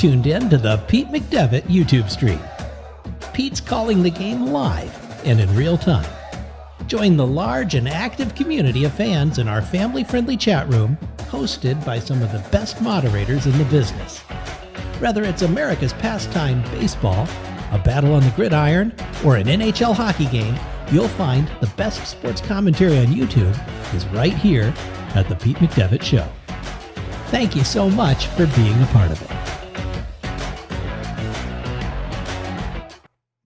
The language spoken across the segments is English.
tuned in to the Pete McDevitt YouTube stream. Pete's calling the game live and in real time. Join the large and active community of fans in our family-friendly chat room, hosted by some of the best moderators in the business. Whether it's America's pastime baseball, a battle on the gridiron, or an NHL hockey game, you'll find the best sports commentary on YouTube is right here at the Pete McDevitt Show. Thank you so much for being a part of it.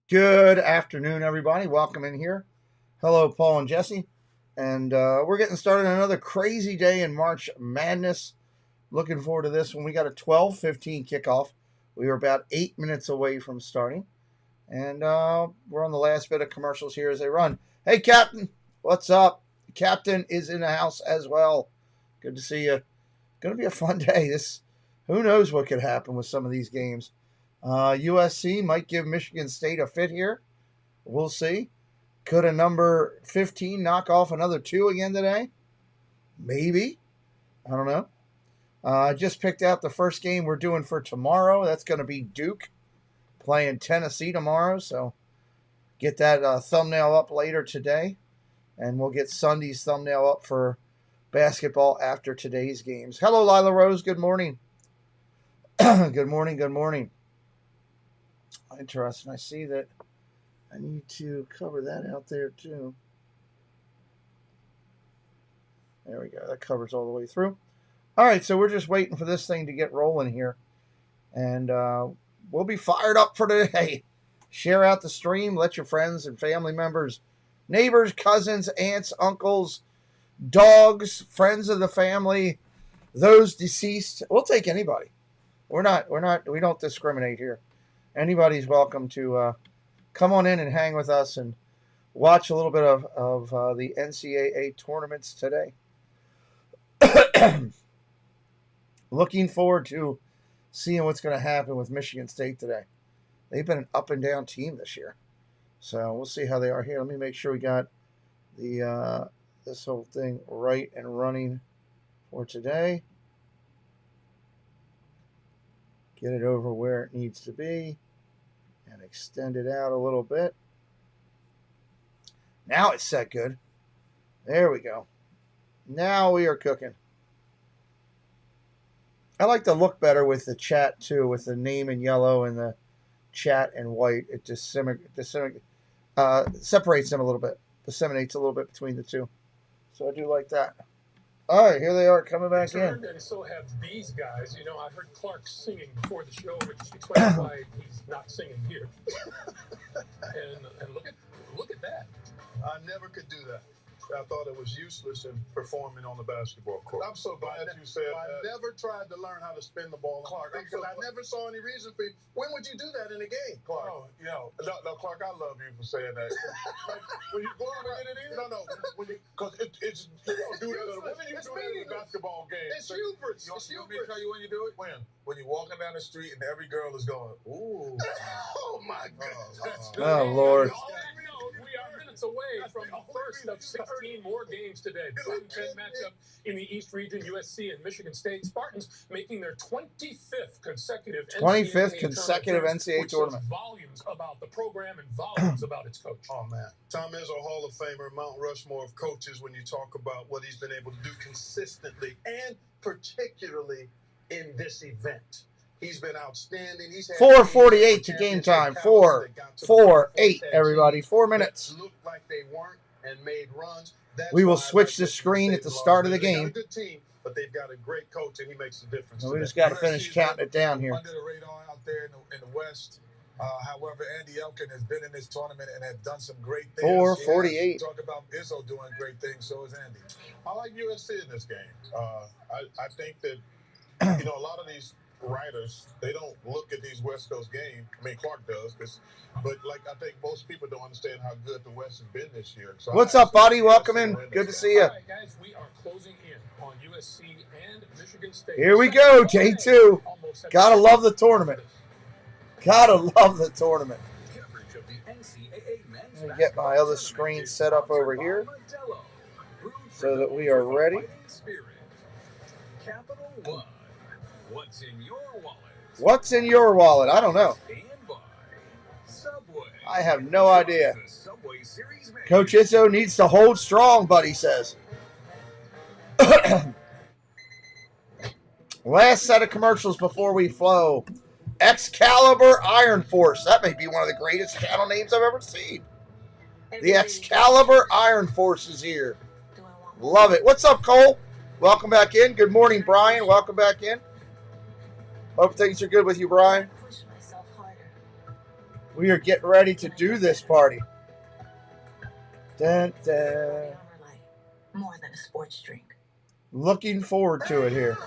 Good afternoon, everybody. Welcome in here. Hello, Paul and Jesse. And we're getting started on another crazy day in March Madness. Looking forward to this one. We got a 12:15 kickoff. We were about 8 minutes away from starting. And we're on the last bit of commercials here as they run. Hey, Captain. What's up? Captain is in the house as well. Good to see you. Going to be a fun day. Who knows what could happen with some of these games. USC might give Michigan State a fit here. We'll see. Could a number 15 knock off another 2 again today? Maybe. I don't know. I just picked out the first game we're doing for tomorrow. That's going to be Duke playing Tennessee tomorrow. So get that thumbnail up later today. And we'll get Sunday's thumbnail up for basketball after today's games. Hello, Lila Rose. Good morning. Good morning. Good morning. Interesting. I see that I need to cover that out there too. There we go. That covers all the way through. All right, so we're just waiting for this thing to get rolling here. And we'll be fired up for today. Share out the stream. Let your friends and family members, neighbors, cousins, aunts, uncles, dogs, friends of the family, those deceased. We'll take anybody. We don't discriminate here. Anybody's welcome to come on in and hang with us and watch a little bit of the NCAA tournaments today. Looking forward to seeing what's going to happen with Michigan State today. They've been an up and down team this year. So we'll see how they are here. Let me make sure we got the this whole thing right and running for today. Get it over where it needs to be and extend it out a little bit. Now it's set good. There we go. Now we are cooking. I like to look better with the chat too, with the name in yellow and the chat in white. It separates them a little bit, disseminates a little bit between the two. So I do like that. All right, here they are coming back in. And so have these guys. You know, I heard Clark singing before the show, which explains why he's not singing here. and look at that. I never could do that. I thought it was useless in performing on the basketball court. I'm so glad you said that. I never tried to learn how to spin the ball, Clark, because I never saw any reason for you. When would you do that in a game, Clark? No, Clark, I love you for saying that. Like, when you go over it in? No, because it's you don't do that. When you do that in a basketball game, it's hubris. You want me to tell you when you do it? When you're walking down the street and every girl is going, ooh. Oh my goodness. Oh Lord. We are minutes away from the first of 16 more games today. The 7-10 matchup in the East region, USC and Michigan State. Spartans making their 25th consecutive NCAA tournament. Volumes about the program and volumes about its coach. Oh, man. Tom is a Hall of Famer, Mount Rushmore of coaches when you talk about what he's been able to do consistently and particularly in this event. He's been outstanding. He's 4:48 to game time. 4:48, everybody. 4 minutes. Looked like they weren't and made runs. We will switch the screen at the start of the game. They've got a good team, but they've got a great coach, and he makes the difference. So we just got to finish counting it down here. Under the radar out there in the West. However, Andy Elkin has been in this tournament and has done some great things. 4:48. Talk about Izzo doing great things. So is Andy. I like USC in this game. I think that a lot of these writers, they don't look at these West Coast games. I mean, Clark does, but I think most people don't understand how good the West has been this year. So what's up, buddy? Welcome in. Good to see you. All right, guys, we are closing in on USC and Michigan State. Here we go, day 2. Gotta love the tournament. Gotta love the tournament. Let me get my other screen set up over here so that we are ready. Capital One. What's in your wallet? What's in your wallet? I don't know. I have no idea. Coach Izzo needs to hold strong, Buddy says. Last set of commercials before we flow. Excalibur Iron Force. That may be one of the greatest channel names I've ever seen. The Excalibur Iron Force is here. Love it. What's up, Cole? Welcome back in. Good morning, Brian. Welcome back in. Hope things are good with you, Brian. We are getting ready to do this party. Dun, dun. More than a sports drink. Looking forward to it here.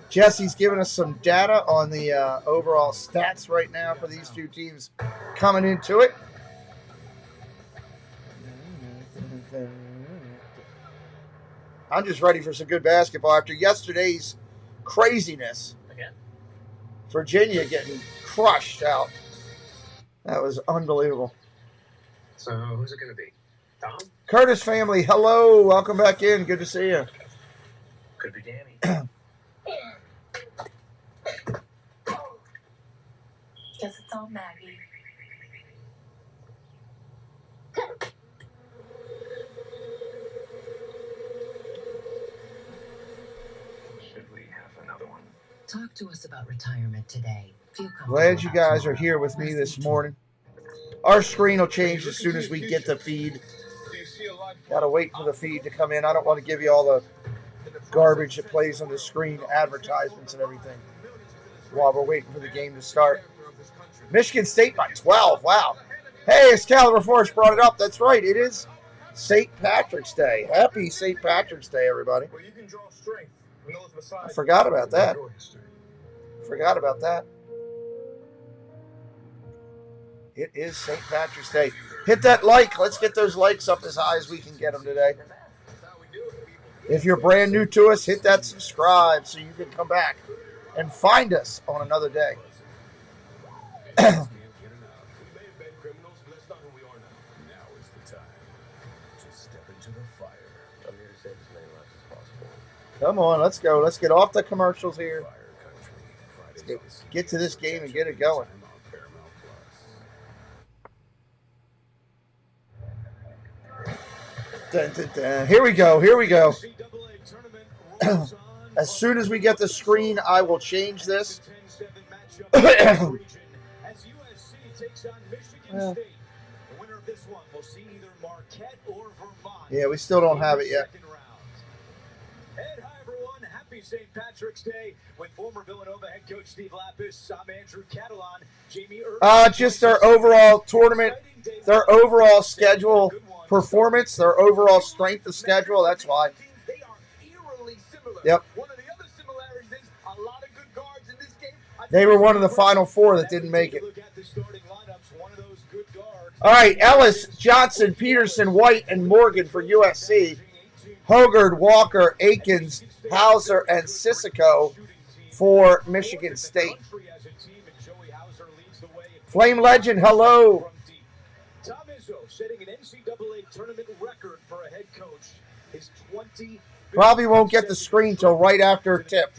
Jesse's giving us some data on the overall stats right now for these two teams coming into it. I'm just ready for some good basketball after yesterday's craziness. Again? Virginia getting crushed out. That was unbelievable. So who's it going to be? Tom? Curtis family, hello. Welcome back in. Good to see you. Could be Danny. Guess it's all Maggie. Should we have another one? Talk to us about retirement today. Feel comfortable Glad you about guys are tomorrow. here with me this morning. Our screen will change as soon as we get the feed. Gotta wait for the feed to come in. I don't want to give you all the garbage that plays on the screen, advertisements and everything, while we're waiting for the game to start. Michigan State by 12. Wow. Hey, Excalibur Force brought it up. That's right. It is St. Patrick's Day. Happy St. Patrick's Day, everybody. I forgot about that. Forgot about that. It is St. Patrick's Day. Hit that like. Let's get those likes up as high as we can get them today. If you're brand new to us, hit that subscribe so you can come back and find us on another day. Come on, let's go. Let's get off the commercials here. Let's get to this game and get it going. Dun, dun, dun. Here we go. Here we go. As soon as we get the screen, I will change this. Yeah, we still don't have it yet. And hi everyone, happy St. Patrick's Day with former Villanova head coach Steve Lapis. I'm Andrew Catalan, Jamie Irvin. Just their overall tournament, their overall schedule performance, their overall strength of schedule. That's why. They are eerily similar. Yep. One of the other similarities is a lot of good guards in this game. They were one of the Final Four that didn't make it. Look at the starting lineups. One of those good guards. All right, Ellis, Johnson, Peterson, White, and Morgan for USC. Hogard, Walker, Akins, Hauser, and Sissoko for Michigan State. Flame Legend, hello. Tom Izzo setting an NCAA tournament record for a head coach. His 20 Probably won't get the screen till right after tip.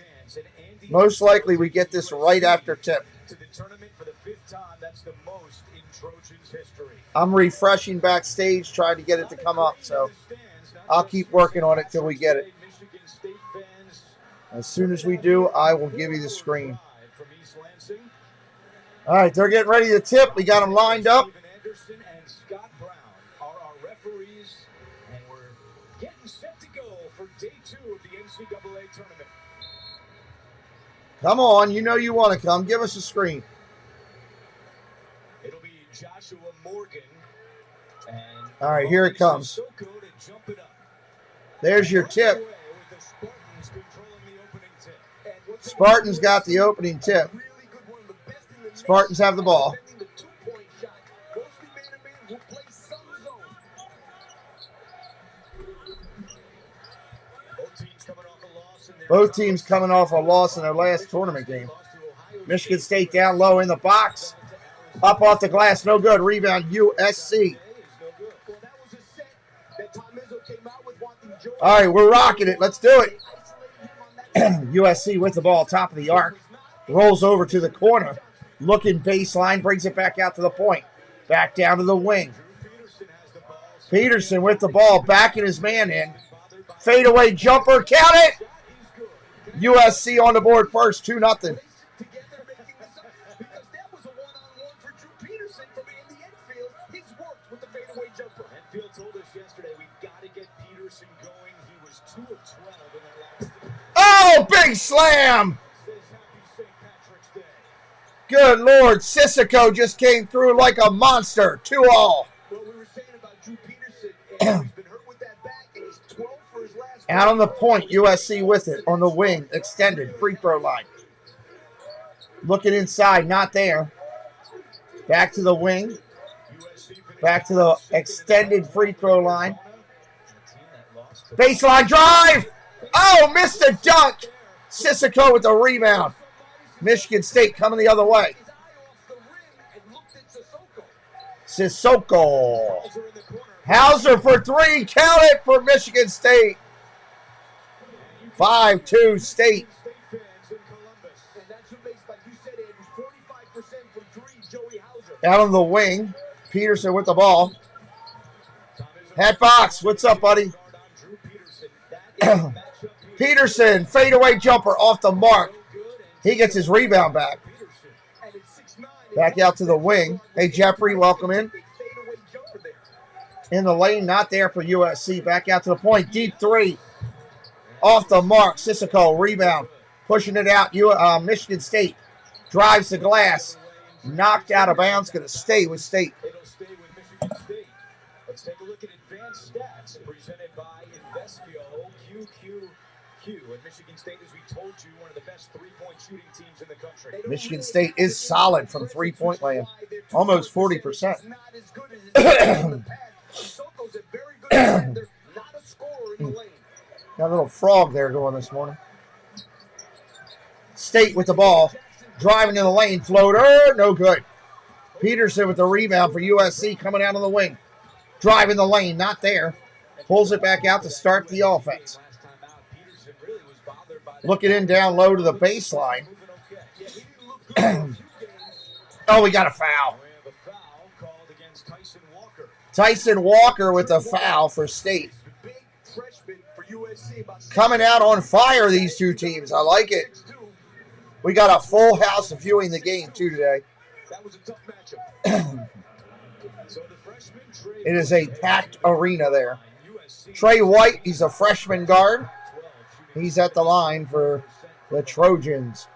Most likely we get this right after tip. To the tournament for the 5th time. That's the most in Trojans history. I'm refreshing backstage trying to get it to come up, so I'll keep working on it till we get it. As soon as we do, I will give you the screen. All right, they're getting ready to tip. We got them lined up. Anderson and Scott Brown are our referees, and we're getting set to go for day 2 of the NCAA tournament. Come on, you know you want to come. Give us a screen. It'll be Joshua Morgan. And All right, here it comes. Sissoko to jump it up. There's your tip. With the Spartans controlling the opening tip. And what's Spartans got the opening tip. really good, one of the best in the Spartans have the ball. defending the two-point shot. Mostly man-to-man will play some zone. Both teams coming off a loss in their last tournament game. Michigan State down low in the box. Up off the glass, no good. Rebound, USC. All right, we're rocking it. Let's do it. USC with the ball, top of the arc. Rolls over to the corner. Looking baseline, brings it back out to the point. Back down to the wing. Peterson with the ball, backing his man in. Fadeaway jumper, count it! USC on the board first, 2-0. Enfield told us yesterday we've got to get Peterson going. He was 2 of 12 in that last. Oh, big slam! Good Lord, Sissoko just came through like a monster. 2-all. Well, we were saying about Drew Peterson, and he's been hurt with that back, and he's 12 for his last. Out on the point, USC with it on the wing, extended free throw line. Looking inside, not there. Back to the wing. Back to the extended free throw line. Baseline drive. Oh, missed a dunk. Sissoko with the rebound. Michigan State coming the other way. Sissoko. Hauser for 3. Count it for Michigan State. 5-2 State. Out on the wing. Peterson with the ball. Hat box. What's up, buddy? Peterson, fadeaway jumper off the mark. He gets his rebound back. Back out to the wing. Hey, Jeffrey, welcome in. In the lane, not there for USC. Back out to the point. Deep 3. Off the mark. Sissoko, rebound. Pushing it out. Michigan State drives the glass. Knocked out of bounds. Going to stay with State. It'll stay with Michigan State. Let's take a look at advanced stats presented by Investio QQQ. And Michigan State, as we told you, one of the best three-point shooting teams in the country. Michigan State is solid from three-point land. Almost 40%. Got a little frog there going this morning. State with the ball. Driving in the lane. Floater. No good. Peterson with the rebound for USC coming out of the wing. Driving the lane. Not there. Pulls it back out to start the offense. Looking in down low to the baseline. Oh, we got a foul. Tyson Walker with a foul for State. Coming out on fire, these two teams. I like it. We got a full house viewing the game, too, today. It is a packed arena there. Trey White, he's a freshman guard. He's at the line for the Trojans.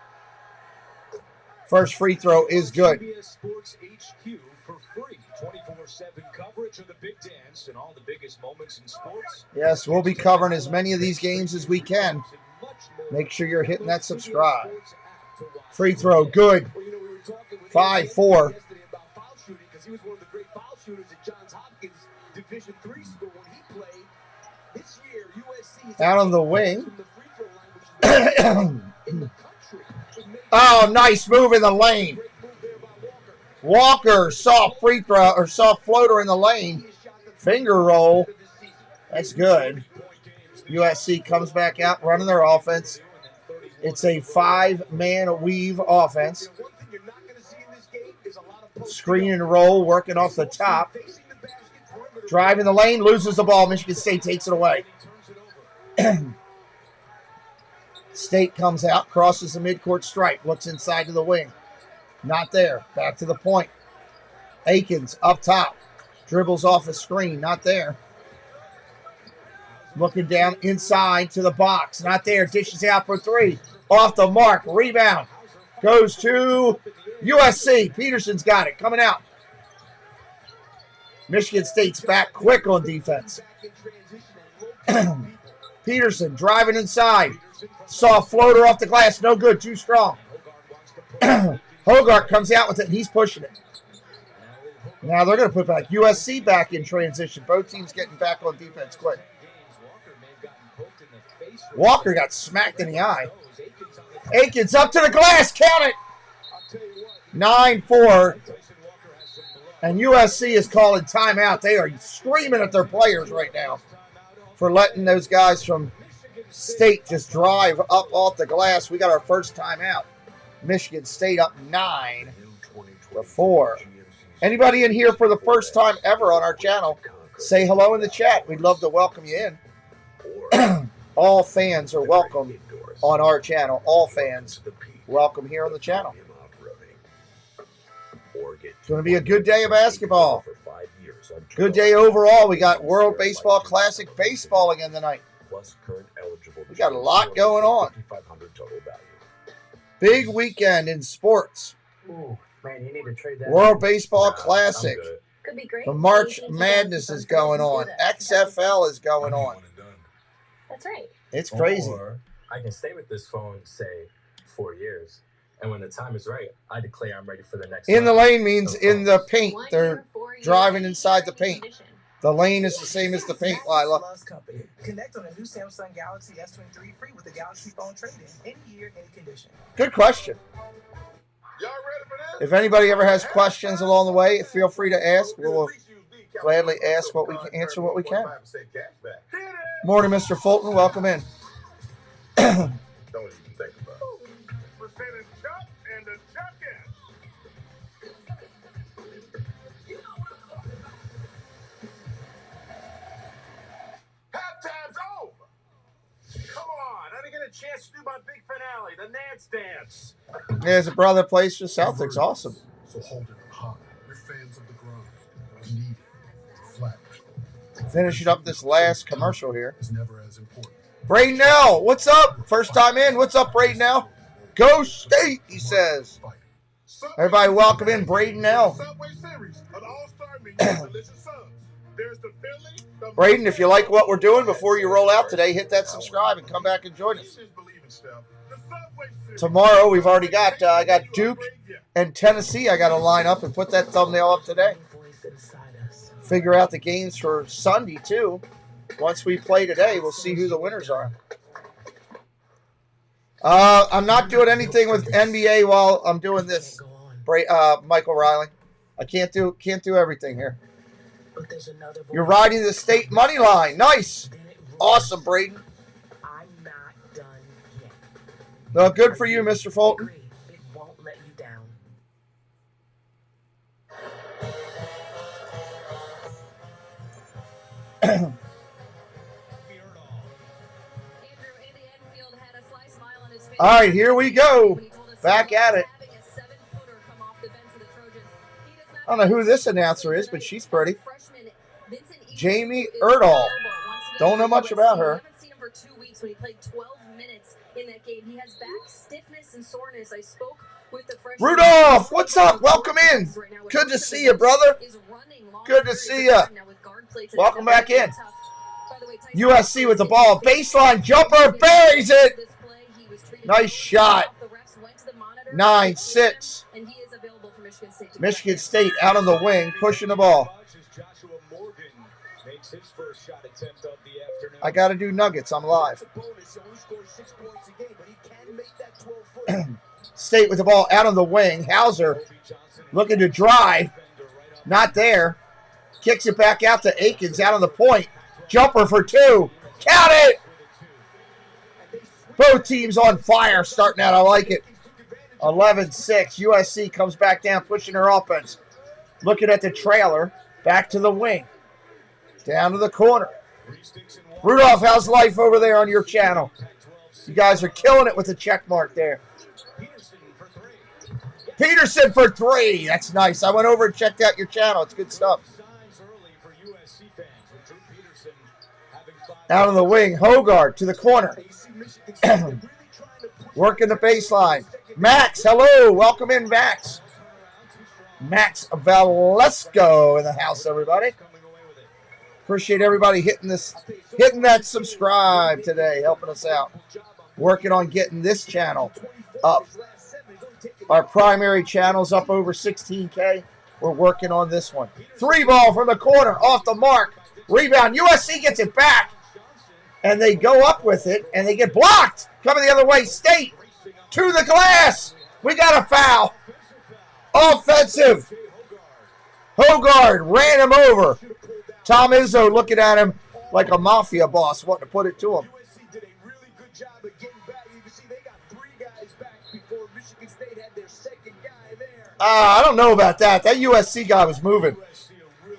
First free throw is good. CBS Sports HQ for free. 24/7 coverage of the big dance and all the biggest moments in sports. Yes, we'll be covering as many of these games as we can. Make sure you're hitting that subscribe. Free throw, good. 5-4. He was one of the great foul shooters at Johns Hopkins Division III school when he played. This year, USC out on the wing. Oh, nice move in the lane. Walker, soft free throw or soft floater in the lane. Finger roll. That's good. USC comes back out running their offense. It's a 5-man weave offense. Screen and roll, working off the top. Driving the lane, loses the ball. Michigan State takes it away. State comes out, crosses the midcourt stripe, looks inside to the wing. Not there. Back to the point. Akins up top. Dribbles off a screen. Not there. Looking down inside to the box. Not there. Dishes out for 3. Off the mark. Rebound. Goes to USC. Peterson's got it. Coming out. Michigan State's back quick on defense. Peterson driving inside. Soft floater off the glass. No good. Too strong. Hogarth comes out with it, and he's pushing it. Now they're going to put back USC back in transition. Both teams getting back on defense quick. Walker got smacked in the eye. Akins up to the glass. Count it. 9-4. And USC is calling timeout. They are screaming at their players right now. for letting those guys from State just drive up off the glass. We got our first time out. Michigan State up 9-4. Anybody in here for the first time ever on our channel, say hello in the chat. We'd love to welcome you in. All fans are welcome on our channel. All fans welcome here on the channel. It's going to be a good day of basketball. Good day overall. We got World Baseball Classic baseball again tonight. We got a lot going on. Big weekend in sports. Ooh, man, you need to trade that. World Baseball Classic. Could be great. The March Madness is going on. XFL is going on. That's right. It's crazy. Or I can stay with this phone, say, 4 years. And when the time is right, I declare I'm ready for the next In the one. lane means in the paint. They're driving inside the paint. The lane is the same as the paint, Lila. Connect on a new Samsung Galaxy S23 free with the Galaxy Phone trade-in. Any year, any condition. Good question. Y'all ready for this? If anybody ever has questions along the way, feel free to ask. We'll gladly ask what we can, answer what we can. Morning, Mr. Fulton. Welcome in. Don't even think about it. Presenting Chuck and the Chuckins. Halftime's over. Come on, I didn't get a chance to do my big finale, the Nance Dance. There's a brother plays for Celtics. Awesome. So hold it high. We're fans of the grind. Need it. Flash. Finishing up this last commercial here. Is never as important. Braden L, what's up? First time in. What's up, Braden L? Go State, he says. Everybody welcome in Braden L. Braden, if you like what we're doing, before you roll out today, hit that subscribe and come back and join us. Tomorrow, we've already got, I got Duke and Tennessee. I got to line up and put that thumbnail up today. Figure out the games for Sunday, too. Once we play today, we'll see who the winners are. I'm not doing anything with NBA while I'm doing this, Michael Riley. I can't do everything here. You're riding the State money line. Nice. Awesome, Braden. I'm not done yet. No, good for you, Mr. Fulton. It won't let you down. All right, here we go. Back at it. I don't know who this announcer is, but she's pretty. Jamie Erdahl. Don't know much about her. I haven't seen him for 2 weeks when he played 12 minutes in that game. He has back stiffness and soreness. I spoke with the freshman. Rudolph, what's up? Welcome in. Good to see you, brother. Good to see you. Welcome back in. USC with the ball. Baseline jumper. Buries it. Nice shot. 9-6. Michigan State out on the wing, pushing the ball. I got to do Nuggets. I'm live. State with the ball out on the wing. Hauser looking to drive. Not there. Kicks it back out to Akins out on the point. Jumper for two. Count it! Both teams on fire starting out. I like it. 11-6. USC comes back down, pushing her offense. Looking at the trailer. Back to the wing. Down to the corner. Rudolph, how's life over there on your channel? You guys are killing it with the check mark there. Peterson for three. That's nice. I went over and checked out your channel. It's good stuff. Out on the wing. Hogard to the corner. Working the baseline. Max, hello. Welcome in, Max. Max Valesco in the house, everybody. Appreciate everybody hitting that subscribe today, helping us out. Working on getting this channel up. Our primary channel's up over 16K. We're working on this one. Three ball from the corner, off the mark. Rebound. USC gets it back. And they go up with it, and they get blocked. Coming the other way, State to the glass. We got a foul. Offensive. Hogard ran him over. Tom Izzo looking at him. like a mafia boss wanting to put it to him. USC did a really good job of getting back. You can see they got 3 guys back before Michigan State had their second guy there. I don't know about that. That USC guy was moving.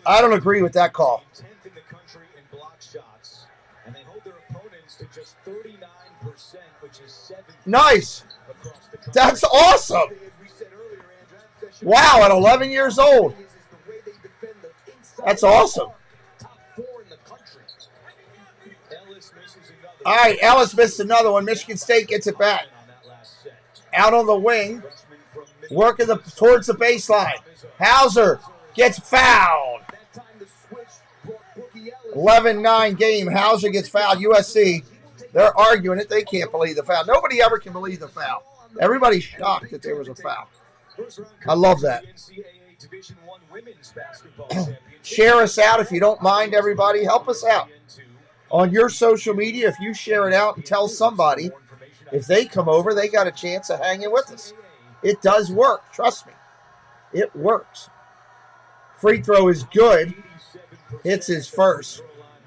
I don't agree with that call. 10th in the country in block shots, and they hold their opponents to just 39%, which is 7th. Nice. Across the country. That's awesome. As we said earlier, Andrew, Wow, at 11 years old. That's awesome. Top 4 in the country. Ellis misses another. All right, Ellis missed another one. Michigan State gets it back. On that last set. Out on the wing, Freshman from working towards the baseline. Hauser gets fouled. that time the switch brought Boogie Ellis. 11-9 game. Hauser gets fouled. USC, they're arguing it. They can't believe the foul. Nobody ever can believe the foul. Everybody's shocked that there was a foul. I love that. NCAA Division I women's basketball championship. Share us out if you don't mind, everybody. Help us out. On your social media, if you share it out and tell somebody, if they come over, they got a chance of hanging with us. It does work. Trust me. It works. Free throw is good. Hits his first.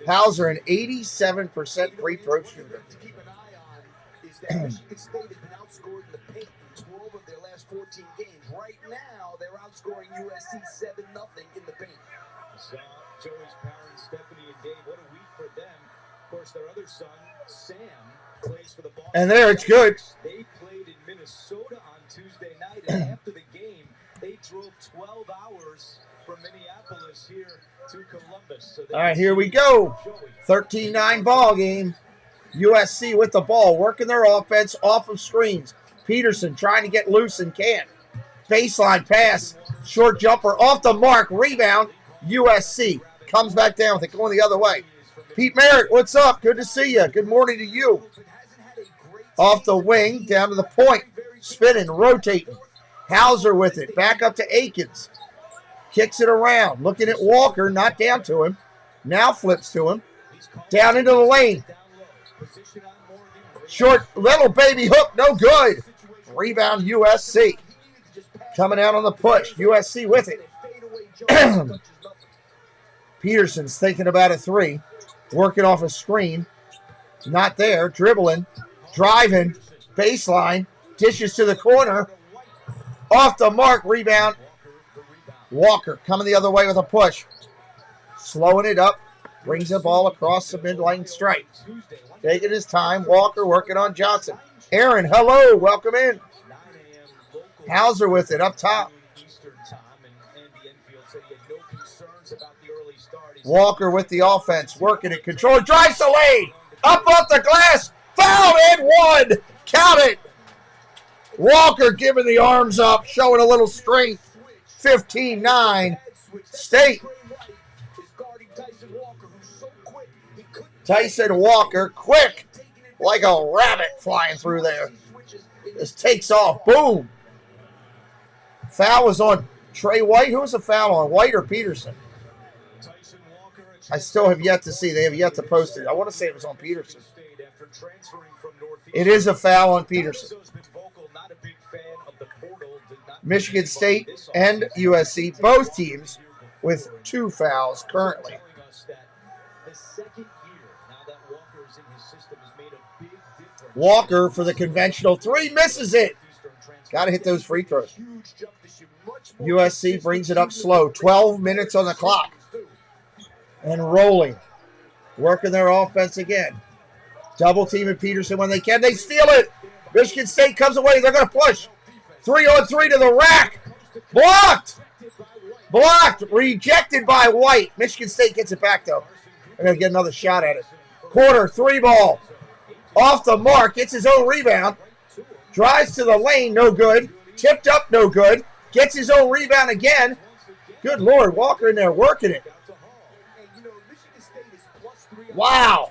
Hauser, an 87% free throw shooter. To keep an eye on is that Michigan State has been outscored in the paint in 12 of their last 14 games. Right now, they're outscoring USC 7-0 in the paint. Saw Joey's parents, Stephanie and Dave. What a week for them. Of course, their other son, Sam, plays for the Boston. And there, it's good. They played in Minnesota on Tuesday night, and after the game, they drove 12 hours from Minneapolis here to Columbus. So All right, here we go. 13-9 ball game. USC with the ball, working their offense off of screens. Peterson trying to get loose and can't. Baseline pass, short jumper off the mark, rebound. USC comes back down with it, going the other way. Pete Merritt, what's up? Good to see you. Good morning to you. Off the wing, down to the point, spinning, rotating. Hauser with it, back up to Akins. Kicks it around, looking at Walker, not down to him. Now flips to him. Down into the lane. Short little baby hook, no good. Rebound USC. Coming out on the push. USC with it. Peterson's thinking about a 3. Working off a screen. Not there. Dribbling. Driving. Baseline. Dishes to the corner. Off the mark. Rebound. Walker coming the other way with a push. Slowing it up. Brings the ball across the mid-lane stripe. Taking his time. Walker working on Johnson. Aaron, hello. Welcome in. Hauser with it up top. Walker with the offense. Working it. Control. Drives the lane. Up off the glass. Foul and 1. Count it. Walker giving the arms up. Showing a little strength. 15-9. State. Tyson Walker, quick, like a rabbit flying through there. Just takes off. Boom. Foul was on Trey White. Who was the foul on, White or Peterson? I still have yet to see. They have yet to post it. I want to say it was on Peterson. It is a foul on Peterson. Michigan State and USC, both teams with 2 fouls currently. Walker for the conventional 3, misses it. Got to hit those free throws. USC brings it up slow. 12 minutes on the clock. And rolling. Working their offense again. Double teaming Peterson when they can. They steal it. Michigan State comes away. They're going to push. 3-on-3 to the rack. Blocked. Blocked. Rejected by White. Michigan State gets it back, though. They're going to get another shot at it. Quarter, 3 ball. Off the mark, gets his own rebound. Drives to the lane, no good. Tipped up, no good. Gets his own rebound again. Good Lord, Walker in there working it. Wow.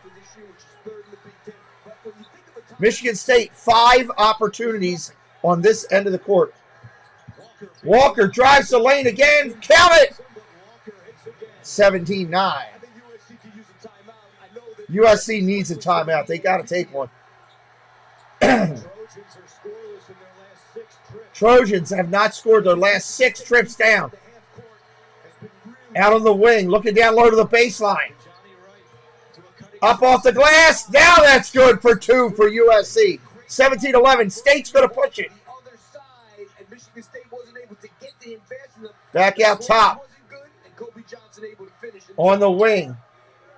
Michigan State, 5 opportunities on this end of the court. Walker drives the lane again. Count it. 17-9. USC needs a timeout. They got to take one. Trojans have not scored their last 6 trips down. Out on the wing, looking down low to the baseline. Up off the glass. Now that's good for 2 for USC. 17-11. State's going to push it. Back out top. On the wing.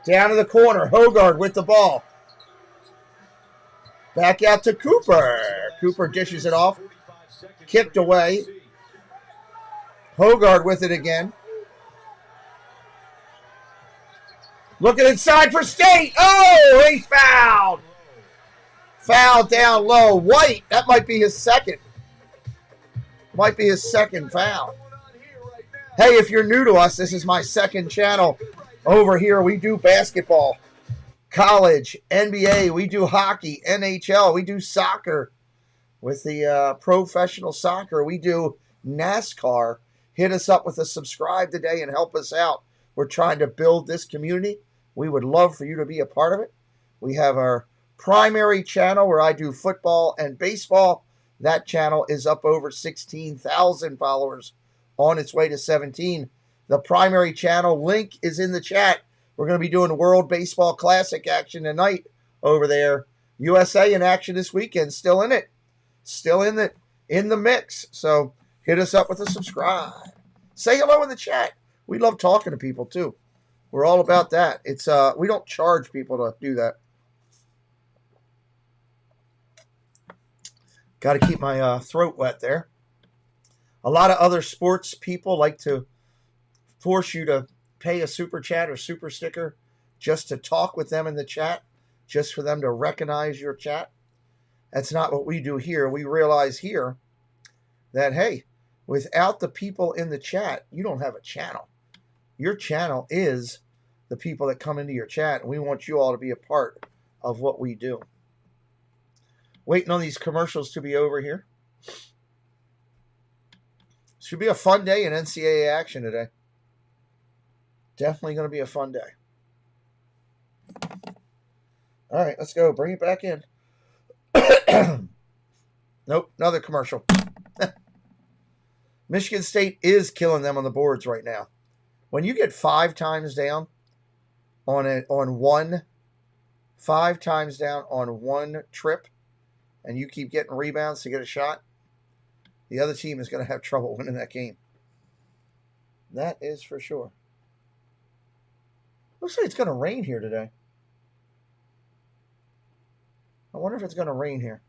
Down to the corner. Hogard with the ball. Back out to Cooper. Cooper dishes it off. Kicked away. Hogard with it again. Looking inside for State. Oh, he's fouled. Foul down low. White, that might be his second. Might be his second foul. Hey, if you're new to us, this is my second channel. Over here, we do basketball, college, NBA. We do hockey, NHL. We do soccer with the professional soccer. We do NASCAR. Hit us up with a subscribe today and help us out. We're trying to build this community. We would love for you to be a part of it. We have our primary channel where I do football and baseball. That channel is up over 16,000 followers, on its way to 17. The primary channel link is in the chat. We're going to be doing World Baseball Classic action tonight over there. USA in action this weekend. Still in it. Still in the mix. So hit us up with a subscribe. Say hello in the chat. We love talking to people too. We're all about that. It's we don't charge people to do that. Got to keep my throat wet there. A lot of other sports people like to force you to pay a super chat or super sticker just to talk with them in the chat, just for them to recognize your chat. That's not what we do here. We realize here that, hey, without the people in the chat, you don't have a channel. Your channel is the people that come into your chat, and we want you all to be a part of what we do. Waiting on these commercials to be over here. Should be a fun day in NCAA action today. Definitely going to be a fun day. All right, let's go. Bring it back in. Nope, another commercial. Michigan State is killing them on the boards right now. When you get 5 times down on one trip, and you keep getting rebounds to get a shot, the other team is going to have trouble winning that game. That is for sure. Looks like it's going to rain here today. I wonder if it's going to rain here.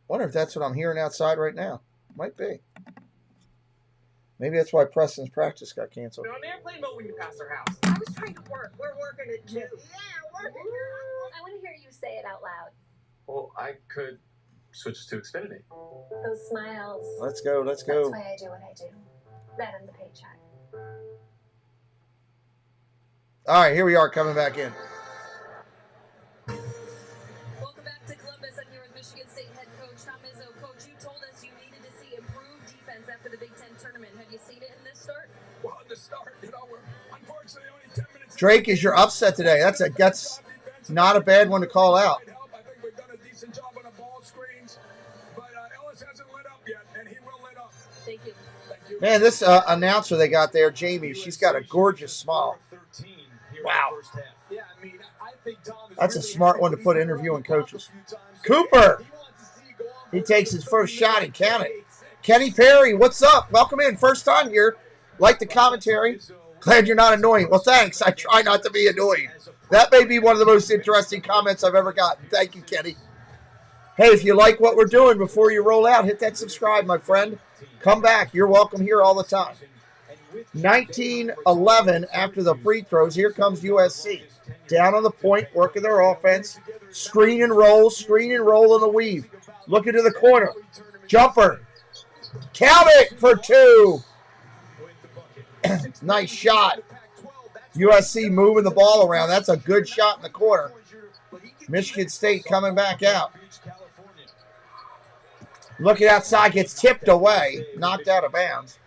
Wonder if that's what I'm hearing outside right now. Might be. Maybe that's why Preston's practice got canceled. On airplane mode when you pass our house. I was trying to work. We're working it too. Yeah, working. I want to hear you say it out loud. Well, I could switch to Xfinity. Those smiles. Let's go. Let's go. That's why I do what I do. That and the paycheck. All right, here we are coming back in. Welcome back to Columbus. I'm here with Michigan State head coach Tom Izzo. Coach, you told us you needed to see improved defense after the Big Ten tournament. Have you seen it in this start? Well, in the start, we're unfortunately only 10 minutes. Drake is your upset today. That's not a bad one to call out. I think we've done a decent job on the ball screens, but Ellis hasn't lit up yet, and he will lit up. Thank you. Thank you. Man, this announcer they got there, Jamie, she's got a gorgeous smile. Wow. Yeah, I mean, I think Tom is That's a really smart one to put interviewing coaches. Cooper. He takes his first shot and count it. Kenny Perry, what's up? Welcome in. First time here. Like the commentary. Glad you're not annoying. Well, thanks. I try not to be annoying. That may be one of the most interesting comments I've ever gotten. Thank you, Kenny. Hey, if you like what we're doing before you roll out, hit that subscribe, my friend. Come back. You're welcome here all the time. 19-11 after the free throws. Here comes USC. Down on the point, working their offense. Screen and roll on the weave. Looking to the corner. Jumper. Count it for 2. Nice shot. USC moving the ball around. That's a good shot in the corner. Michigan State coming back out. Looking outside, gets tipped away. Knocked out of bounds.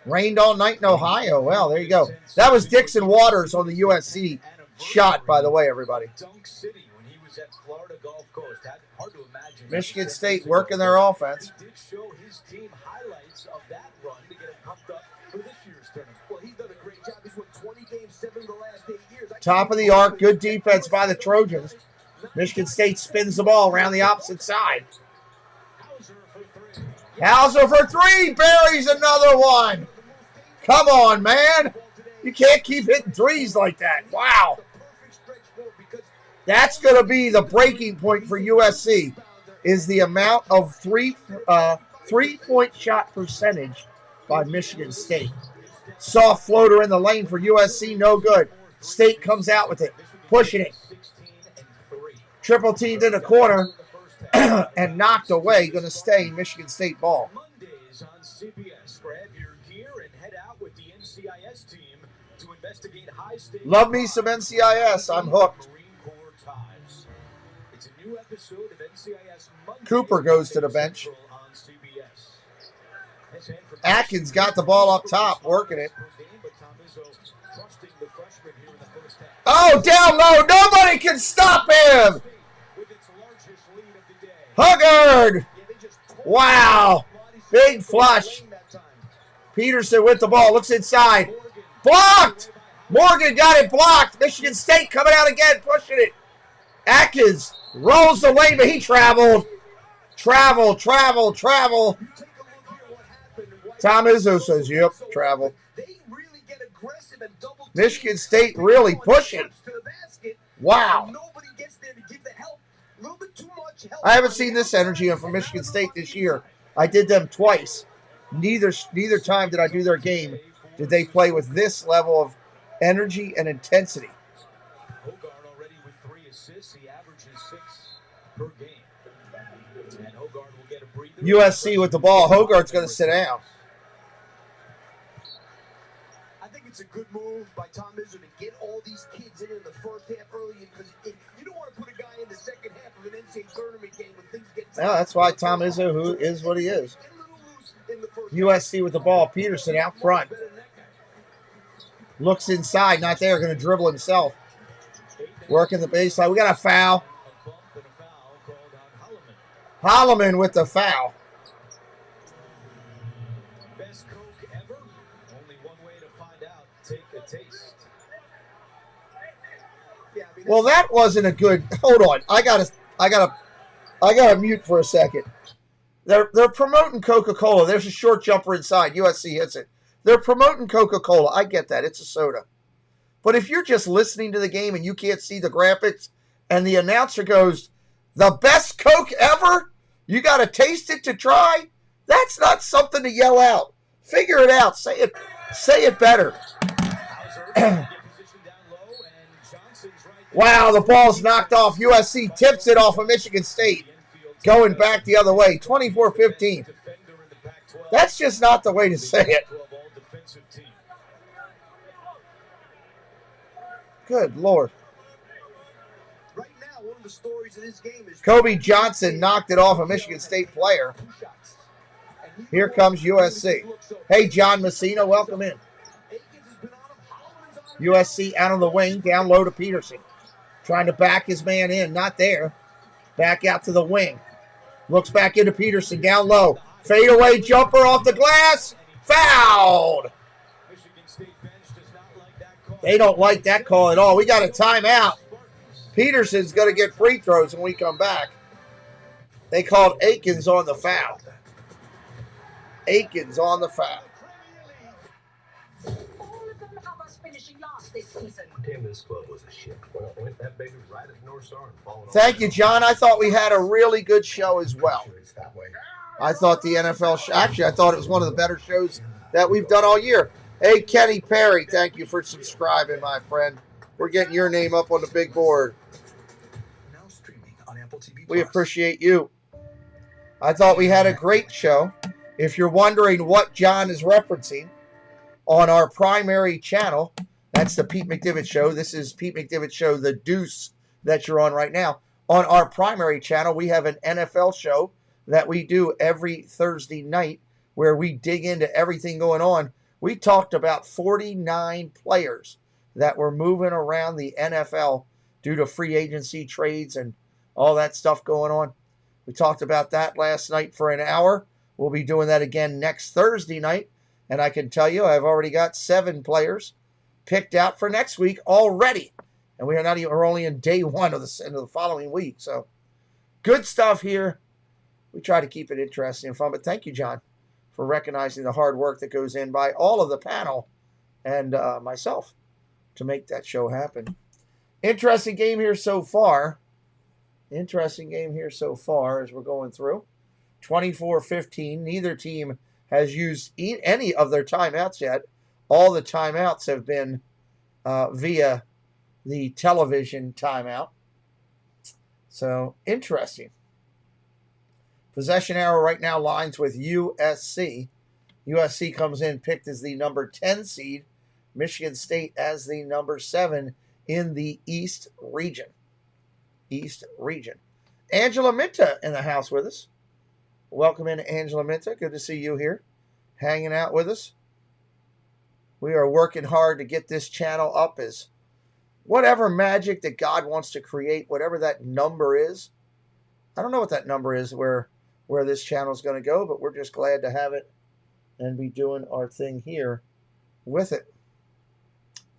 Rained all night in Ohio. Well, there you go. That was Dixon Waters on the USC shot, by the way, everybody. Michigan State working their offense. Top of the arc, good defense by the Trojans. Michigan State spins the ball around the opposite side. Hauser for three, buries another one. Come on, man. You can't keep hitting threes like that. Wow. That's going to be the breaking point for USC, is the amount of three-point shot percentage by Michigan State. Soft floater in the lane for USC, no good. State comes out with it, pushing it. Triple teamed in the corner and knocked away. Going to stay Michigan State ball. Mondays on CBS. Grab your gear and head out with the NCIS team to investigate high-stakes. Love me some NCIS. I'm hooked. Marine Corps ties. It's a new episode of NCIS Mondays. Cooper goes to the bench. On CBS. Atkins got the ball up top, working it. Oh, down low. Nobody can stop him. Huggard. Wow. Big flush. Peterson with the ball. Looks inside. Blocked. Morgan got it blocked. Michigan State coming out again, pushing it. Atkins rolls the lane, but he traveled. Travel. Tom Izzo says, yep, travel. Michigan State really pushing. Wow. I haven't seen this energy from Michigan State this year. I did them twice. Neither time did I do their game did they play with this level of energy and intensity. Hogard already with 3 assists. He averages 6 per game. And Hogard will get a breather. USC with the ball. Hogard's going to sit down. I think it's a good move by Tom Izzo to get all these kids in the first half early, because you don't want to put a guy in the second half of an NCAA tournament game when things get tough. Yeah, that's why Tom Izzo, who is what he is. USC with the ball. Peterson out front. Looks inside, not there, going to dribble himself. Working the baseline. We got a foul. Holloman with the foul. Best Coke ever? Only one way to find out. Take a taste. Well, that wasn't a good. Hold on. I gotta mute for a second. They're promoting Coca-Cola. There's a short jumper inside. USC hits it. They're promoting Coca-Cola. I get that. It's a soda. But if you're just listening to the game and you can't see the graphics and the announcer goes, the best Coke ever? You got to taste it to try? That's not something to yell out. Figure it out. Say it better. Wow, the ball's knocked off. USC tips it off of Michigan State. Going back the other way. 24-15. That's just not the way to say it. Good Lord. Right now, one of the stories of this game is Kobe Johnson knocked it off a Michigan State player. Here comes USC. Hey, John Messina, welcome in. USC out on the wing, down low to Peterson. Trying to back his man in, not there. Back out to the wing. Looks back into Peterson, down low. Fadeaway jumper off the glass. Fouled. They don't like that call at all. We got a timeout. Peterson's going to get free throws when we come back. They called Akins on the foul. Akins on the foul. Damn, this club was a shit. Well, went that baby right at North Star and falling. Thank you, John. I thought we had a really good show as well. I thought the NFL show, actually, I thought it was one of the better shows that we've done all year. Hey, Kenny Perry, thank you for subscribing, my friend. We're getting your name up on the big board. Now streaming on Apple TV+. We appreciate you. I thought we had a great show. If you're wondering what John is referencing, on our primary channel, that's the Pete McDivitt Show. This is Pete McDivitt Show, The Deuce, that you're on right now. On our primary channel, we have an NFL show that we do every Thursday night where we dig into everything going on. We talked about 49 players that were moving around the NFL due to free agency trades and all that stuff going on. We talked about that last night for an hour. We'll be doing that again next Thursday night. And I can tell you, I've already got 7 players picked out for next week already. And we're only in day one of the following week. So good stuff here. We try to keep it interesting and fun. But thank you, John, for recognizing the hard work that goes in by all of the panel and myself to make that show happen. Interesting game here so far. Interesting game here so far as we're going through. 24-15. Neither team has used any of their timeouts yet. All the timeouts have been via the television timeout. So, interesting. Possession arrow right now lines with USC. USC comes in picked as the number 10 seed. Michigan State as the number 7 in the East region. East region. Angela Minta in the house with us. Welcome in, Angela Minta. Good to see you here, hanging out with us. We are working hard to get this channel up as whatever magic that God wants to create, whatever that number is. I don't know what that number is where this channel is going to go, but we're just glad to have it and be doing our thing here with it.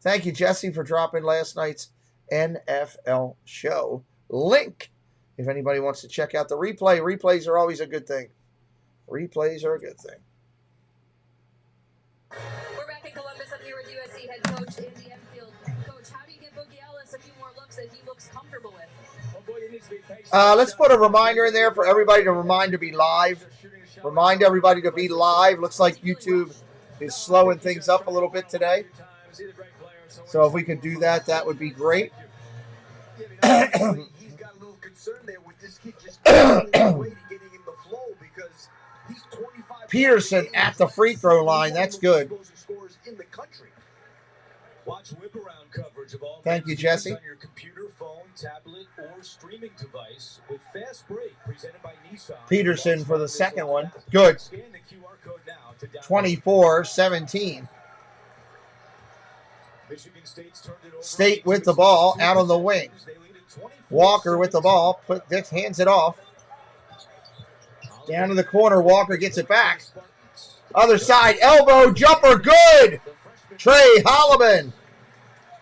Thank you, Jesse, for dropping last night's NFL show link. If anybody wants to check out the replay, replays are always a good thing. Replays are a good thing. We're back in Columbus. I'm here with USC head coach Andy Enfield. Coach, how do you get Boogie Ellis a few more looks that he looks comfortable with? Let's put a reminder in there for everybody to remind to be live. Remind everybody to be live. Looks like YouTube is slowing things up a little bit today. So if we could do that, that would be great. He's got a little concern there with this kid just getting away to getting in the flow because he's 25. Peterson at the free throw line. That's good. Watch whip around coverage of all Thank you, Jesse. on your computer, phone, tablet, or streaming device with Fast Break presented by Nissan. Peterson for the second one. Good. Scan the QR code now to download. 24-17. Michigan State's turned it over. State with the ball out on the wing. Walker with the ball. Hands it off. Down to the corner. Walker gets it back. Other side. Elbow jumper. Good. Trey Holloman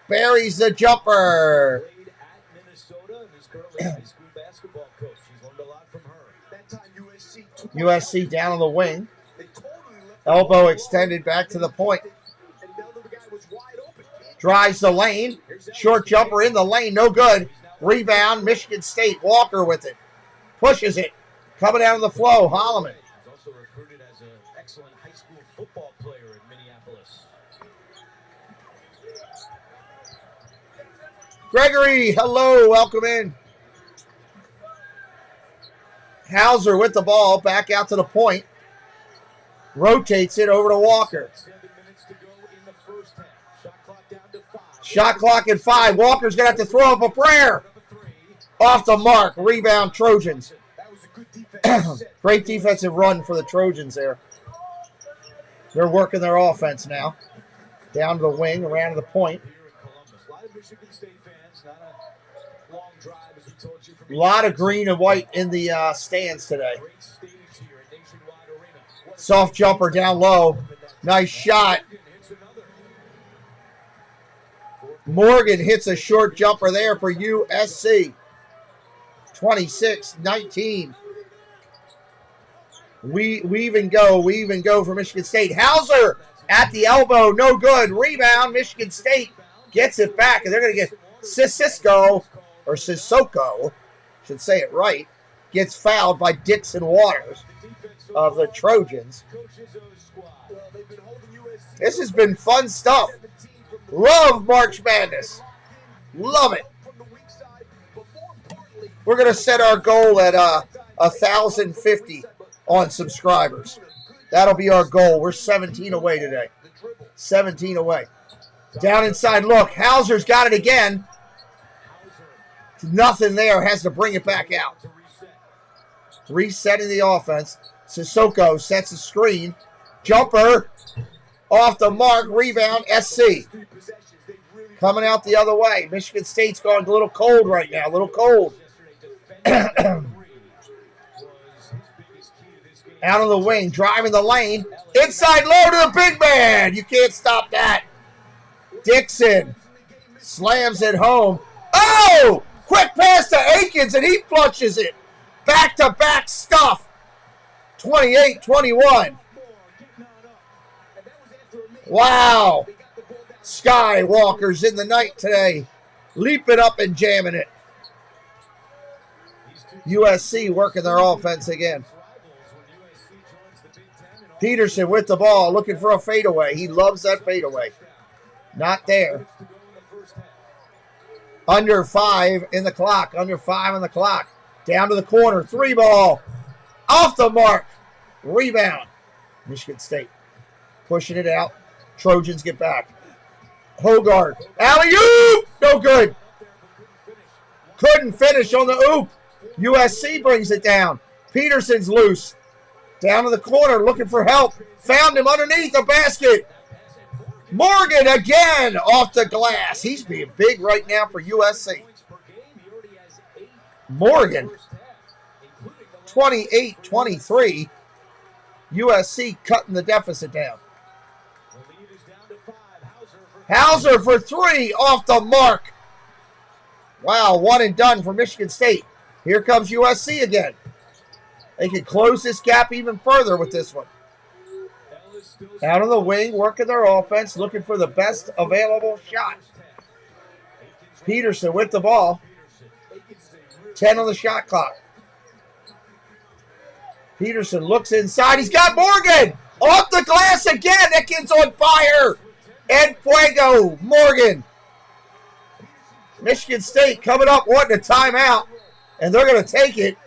buries the jumper. USC down on the wing. Elbow extended back to the point. Drives the lane. Short jumper in the lane. No good. Rebound. Michigan State. Walker with it. Pushes it. Coming out of the flow. Holloman. He's also recruited as an excellent high school football player in Minneapolis. Gregory, hello. Welcome in. Hauser with the ball. Back out to the point. Rotates it over to Walker. 7 minutes to go in the first half. Shot clock down to 5. Shot clock at 5. Walker's going to have to throw up a prayer. Off the mark. Rebound, Trojans. Great defensive run for the Trojans there. They're working their offense now. Down to the wing, around to the point. A lot of Michigan State fans, not a long drive, as we told you. A lot of green and white in the stands today. Great stage here at Nationwide Arena. Soft jumper down low. Nice shot. Morgan hits a short jumper there for USC. 26-19. We even go for Michigan State. Hauser at the elbow, no good. Rebound, Michigan State gets it back, and they're going to get Sissoko, should say it right, gets fouled by Dixon Waters of the Trojans. This has been fun stuff. Love March Madness. Love it. We're going to set our goal at 1,050 on subscribers. That'll be our goal. We're 17 away today. 17 away. Down inside look. Hauser's got it again. Nothing there. Has to bring it back out. Resetting the offense. Sissoko sets a screen. Jumper. Off the mark. Rebound. SC. Coming out the other way. Michigan State's going a little cold right now. A little cold. Out of the wing, driving the lane. Inside low to the big man. You can't stop that. Dixon slams it home. Oh! Quick pass to Akins, and he flushes it. Back-to-back stuff. 28-21. Wow. Skywalker's in the night today. Leaping up and jamming it. USC working their offense again. Peterson with the ball, looking for a fadeaway. He loves that fadeaway. Not there. Under 5 in the clock. Under 5 on the clock. Down to the corner. 3 ball. Off the mark. Rebound. Michigan State pushing it out. Trojans get back. Hogard. Alley-oop! No good. Couldn't finish on the oop. USC brings it down. Peterson's loose. Down to the corner looking for help. Found him underneath the basket. Morgan again off the glass. He's being big right now for USC. Morgan. 28-23. USC cutting the deficit down. Hauser for 3 off the mark. Wow, one and done for Michigan State. Here comes USC again. They can close this gap even further with this one. Out of the wing, working their offense, looking for the best available shot. Peterson with the ball. 10 on the shot clock. Peterson looks inside. He's got Morgan. Off the glass again. That kid's on fire. En fuego. Morgan. Michigan State coming up wanting a timeout. And they're going to take it.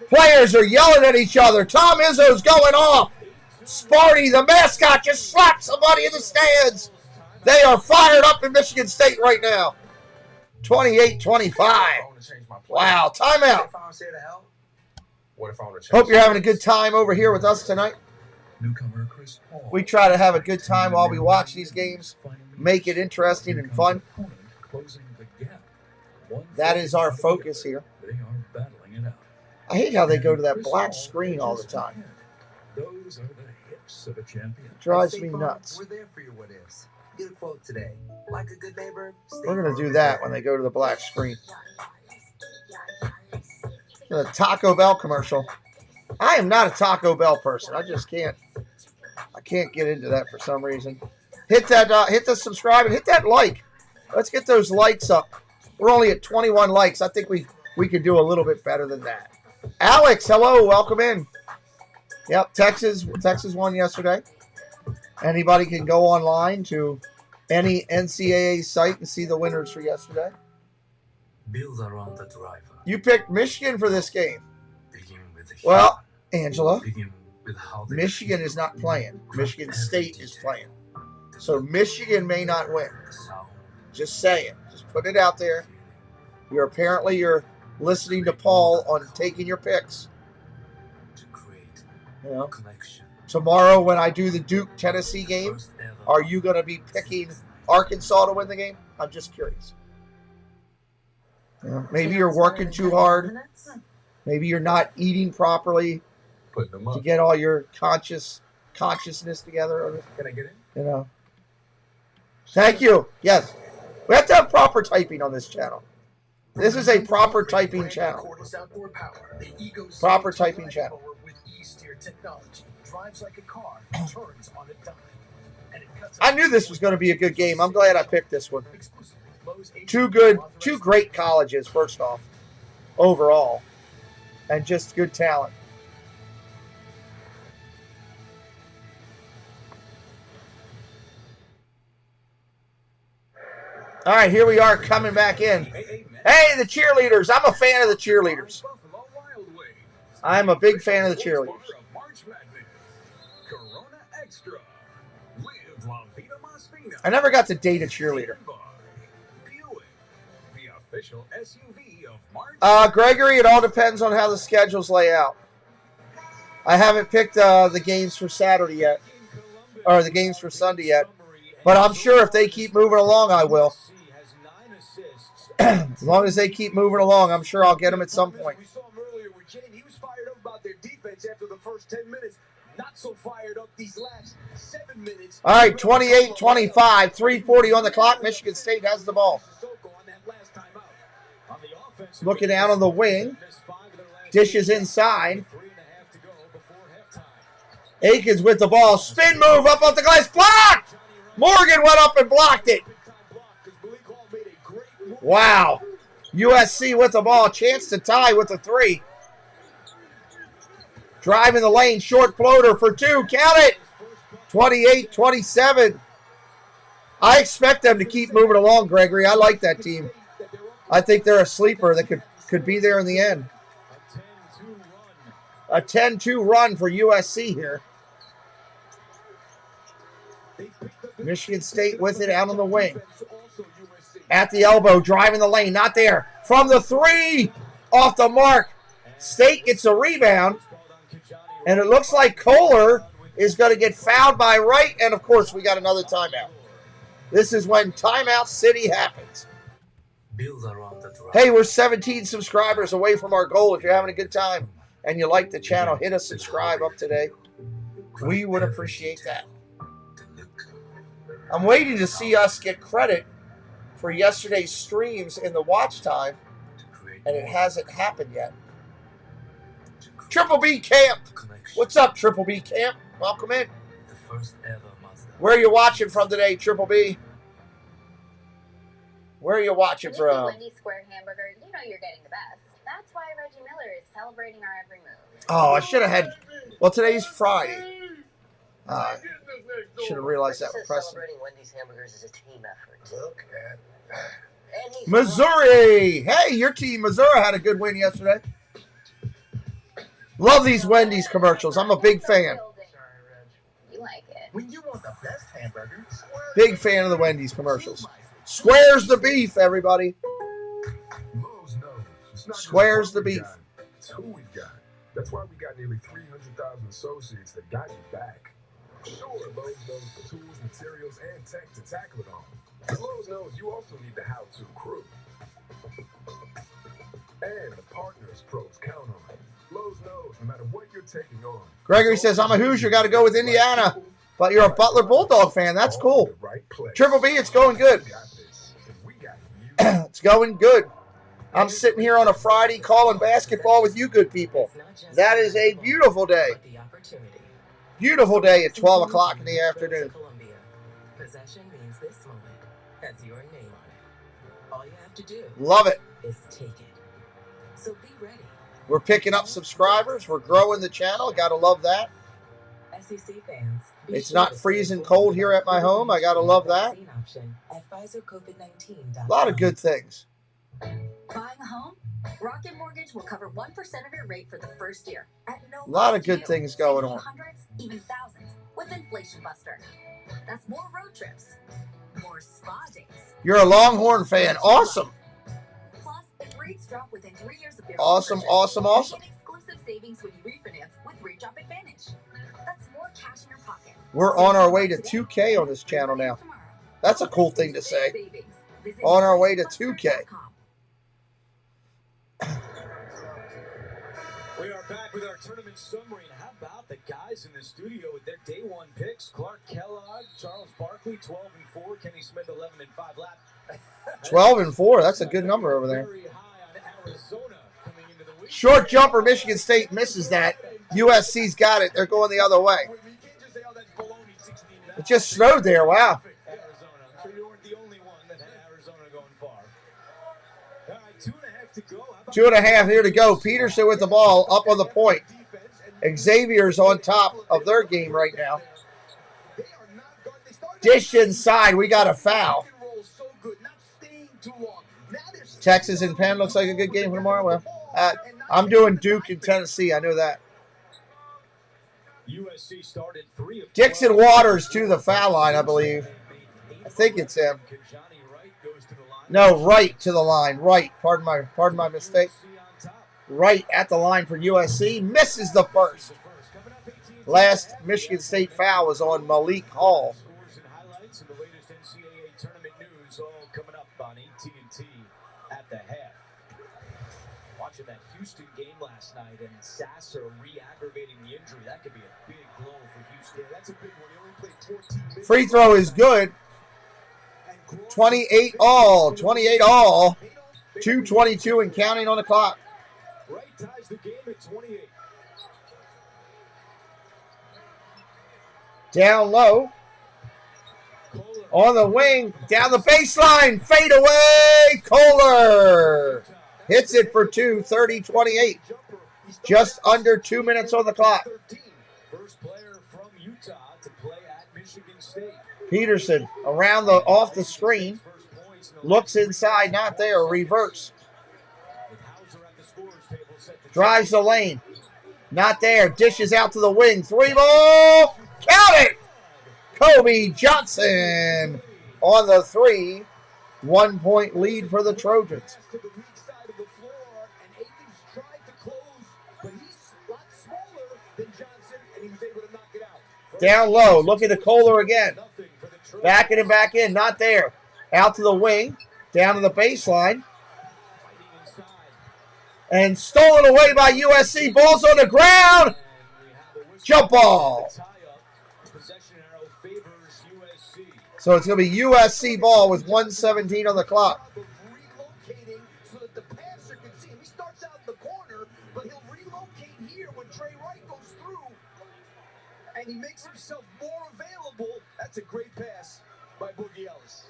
Players are yelling at each other. Tom Izzo's going off. Sparty, the mascot, just slapped somebody in the stands. They are fired up in Michigan State right now. 28-25. Wow, timeout. Hope you're having a good time over here with us tonight. We try to have a good time while we watch these games. Make it interesting and fun. That is our focus here. I hate how they go to that black screen all the time. Those are the hips of a champion. Drives me nuts. We're there for your what ifs. Get a quote today. Like a good neighbor. We're going to do that when they go to the black screen. The Taco Bell commercial. I am not a Taco Bell person. I just can't. I can't get into that for some reason. Hit that. Hit the subscribe and hit that like. Let's get those likes up. We're only at 21 likes. I think we could do a little bit better than that. Alex, hello, welcome in. Yep, Texas won yesterday. Anybody can go online to any NCAA site and see the winners for yesterday. Build around the driver. You picked Michigan for this game. Well, Angela, Michigan is not playing. Michigan State is playing. So Michigan may not win. Just saying. Just put it out there. You're listening to Paul on taking your picks. You know, tomorrow when I do the Duke-Tennessee game, are you going to be picking Arkansas to win the game? I'm just curious. You know, maybe you're working too hard. Maybe you're not eating properly to get all your consciousness together. Can I get in? You know. Thank you. Yes. We have to have proper typing on this channel. This is a proper typing channel. Proper typing channel. I knew this was going to be a good game. I'm glad I picked this one. Two great colleges, first off, overall, and just good talent. All right, here we are coming back in. Hey, the cheerleaders. I'm a fan of the cheerleaders. I'm a big fan of the cheerleaders. I never got to date a cheerleader. Gregory, it all depends on how the schedules lay out. I haven't picked the games for Saturday yet, or the games for Sunday yet, but I'm sure if they keep moving along, I will. As long as they keep moving along, I'm sure I'll get them at some point. We saw him earlier with Jamie. He was fired up about their defense after the first 10 minutes. Not so fired up these last 7 minutes. All right, 28-25, 3:40 on the clock. Michigan State has the ball. Looking out on the wing. Dishes inside. Akins with the ball. Spin move up off the glass. Blocked! Morgan went up and blocked it. Wow. USC with the ball. Chance to tie with a 3. Driving the lane. Short floater for 2. Count it. 28-27. I expect them to keep moving along, Gregory. I like that team. I think they're a sleeper that could be there in the end. A 10-2 run for USC here. Michigan State with it out on the wing. At the elbow, driving the lane. Not there. From the 3. Off the mark. State gets a rebound. And it looks like Kohler is going to get fouled by Wright. And, of course, we got another timeout. This is when Timeout City happens. Hey, we're 17 subscribers away from our goal. If you're having a good time and you like the channel, hit a subscribe up today. We would appreciate that. I'm waiting to see us get credit for yesterday's streams in the watch time, and it hasn't happened yet. Triple B Camp. What's up, Triple B Camp? Welcome in. Where are you watching from today, Triple B? Where are you watching from? Wendy's Square Hamburger, you know you're getting the best. That's why Reggie Miller is celebrating our every move. Oh, I should have had. Well, today's Friday. Should have realized that with Preston. Celebrating Wendy's hamburgers is a team effort. Look at that. Missouri. Hey, your team, Missouri, had a good win yesterday. Love these Wendy's commercials. I'm a big fan. You like it. When you want the best hamburger, Big fan of the Wendy's commercials. Squares the beef, everybody. Squares the beef. It's who we've got. That's why we got nearly 300,000 associates that got you back. Sure, Lowe's knows the tools, materials, and tech to tackle it all. But Lowe's knows you also need the how-to crew. And the partners pros count on. Lowe's knows no matter what you're taking on. Gregory says, I'm a Hoosier, got to go with Indiana. But you're a Butler Bulldog fan. That's cool. Triple B, it's going good. It's going good. I'm sitting here on a Friday calling basketball with you good people. That is a beautiful day. Beautiful day at 12 o'clock in the afternoon. Possession means this moment has your name on it. All you have to do Love it. is take it. So be ready. We're picking up subscribers. We're growing the channel. Got to love that. SEC fans. It's not freezing cold here at my home. I got to love that. At A lot of good things. Buying a home? Rocket Mortgage will cover 1% of your rate for the first year. At no A lot of cost to good you. things going on. Hundreds, even thousands, with Inflation Buster. That's more road trips, more spa days. You're a Longhorn fan. Awesome. Plus, if rates drop within 3 years of their Awesome, purchase, awesome, you awesome. get exclusive savings when you refinance with Rate Drop Advantage. That's more cash in your pocket. We're on our way to 2K on this channel now. That's a cool thing to say. On our way to 2K. We are back with our tournament summary, and how about the guys in the studio with their day one picks? Clark Kellogg, Charles Barkley, 12-4, Kenny Smith, 11-5 lap. 12-4. That's a good number over there. Short jumper, Michigan State misses that. USC's got it. They're going the other way. It just snowed there. Wow. So you weren't the only one that had Arizona going far. All right, 2.5 to go. 2.5 here to go. Peterson with the ball up on the point. Xavier's on top of their game right now. Dish inside. We got a foul. Texas and Penn looks like a good game for tomorrow. Well, I'm doing Duke and Tennessee. I know that. USC started 3 of Dixon Waters to the foul line, I believe. I think it's him. No, right to the line. Right. Pardon my mistake. Right at the line for USC. Misses the first. Last Michigan State foul was on Malik Hall. Scores and highlights and the latest NCAA tournament news all coming up on AT&T at the half. Watching that Houston game last night and Sasser re-aggravating the injury, that could be a big blow for Houston. Yeah, that's a big one. He only played 14 minutes. Free throw is good. 28 all. 28 all. 2:22 and counting on the clock. Right ties the game at 28. Down low. On the wing. Down the baseline. Fade away. Kohler hits it for 2. 30-28. Just under 2 minutes on the clock. First player from Utah to play at Michigan State. Peterson off the screen. Looks inside, not there. Reverse. Drives the lane. Not there. Dishes out to the wing. 3 ball. Count it. Kobe Johnson on the 3. 1 point lead for the Trojans. Down low. Looking to Kohler again. Backing him back in. Not there. Out to the wing. Down to the baseline. And stolen away by USC. Ball's on the ground. Jump ball. So it's going to be USC ball with 1:17 on the clock. So that the passer can see him. He starts out in the corner, but he'll relocate here when Trey Wright goes through. And he makes himself more available. That's a great pass by Boogie Ellis.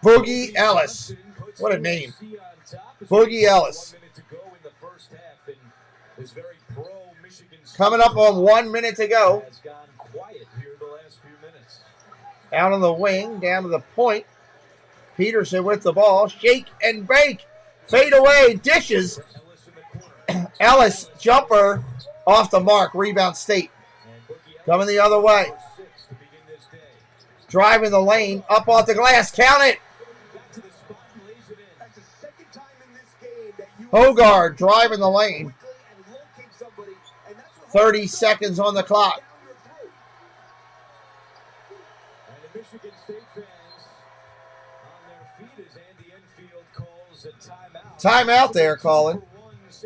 Boogie Ellis. What a name. Boogie Ellis. Coming up on 1 minute to go. Out on the wing, down to the point. Peterson with the ball. Shake and bake. Fade away. Dishes. Ellis, jumper. Off the mark. Rebound State. Coming the other way. Driving the lane. Up off the glass. Count it. Hogard driving the lane. 30 seconds on the clock. Michigan State fans on their feet as Andy Enfield calls a timeout. Timeout there, Colin. We'll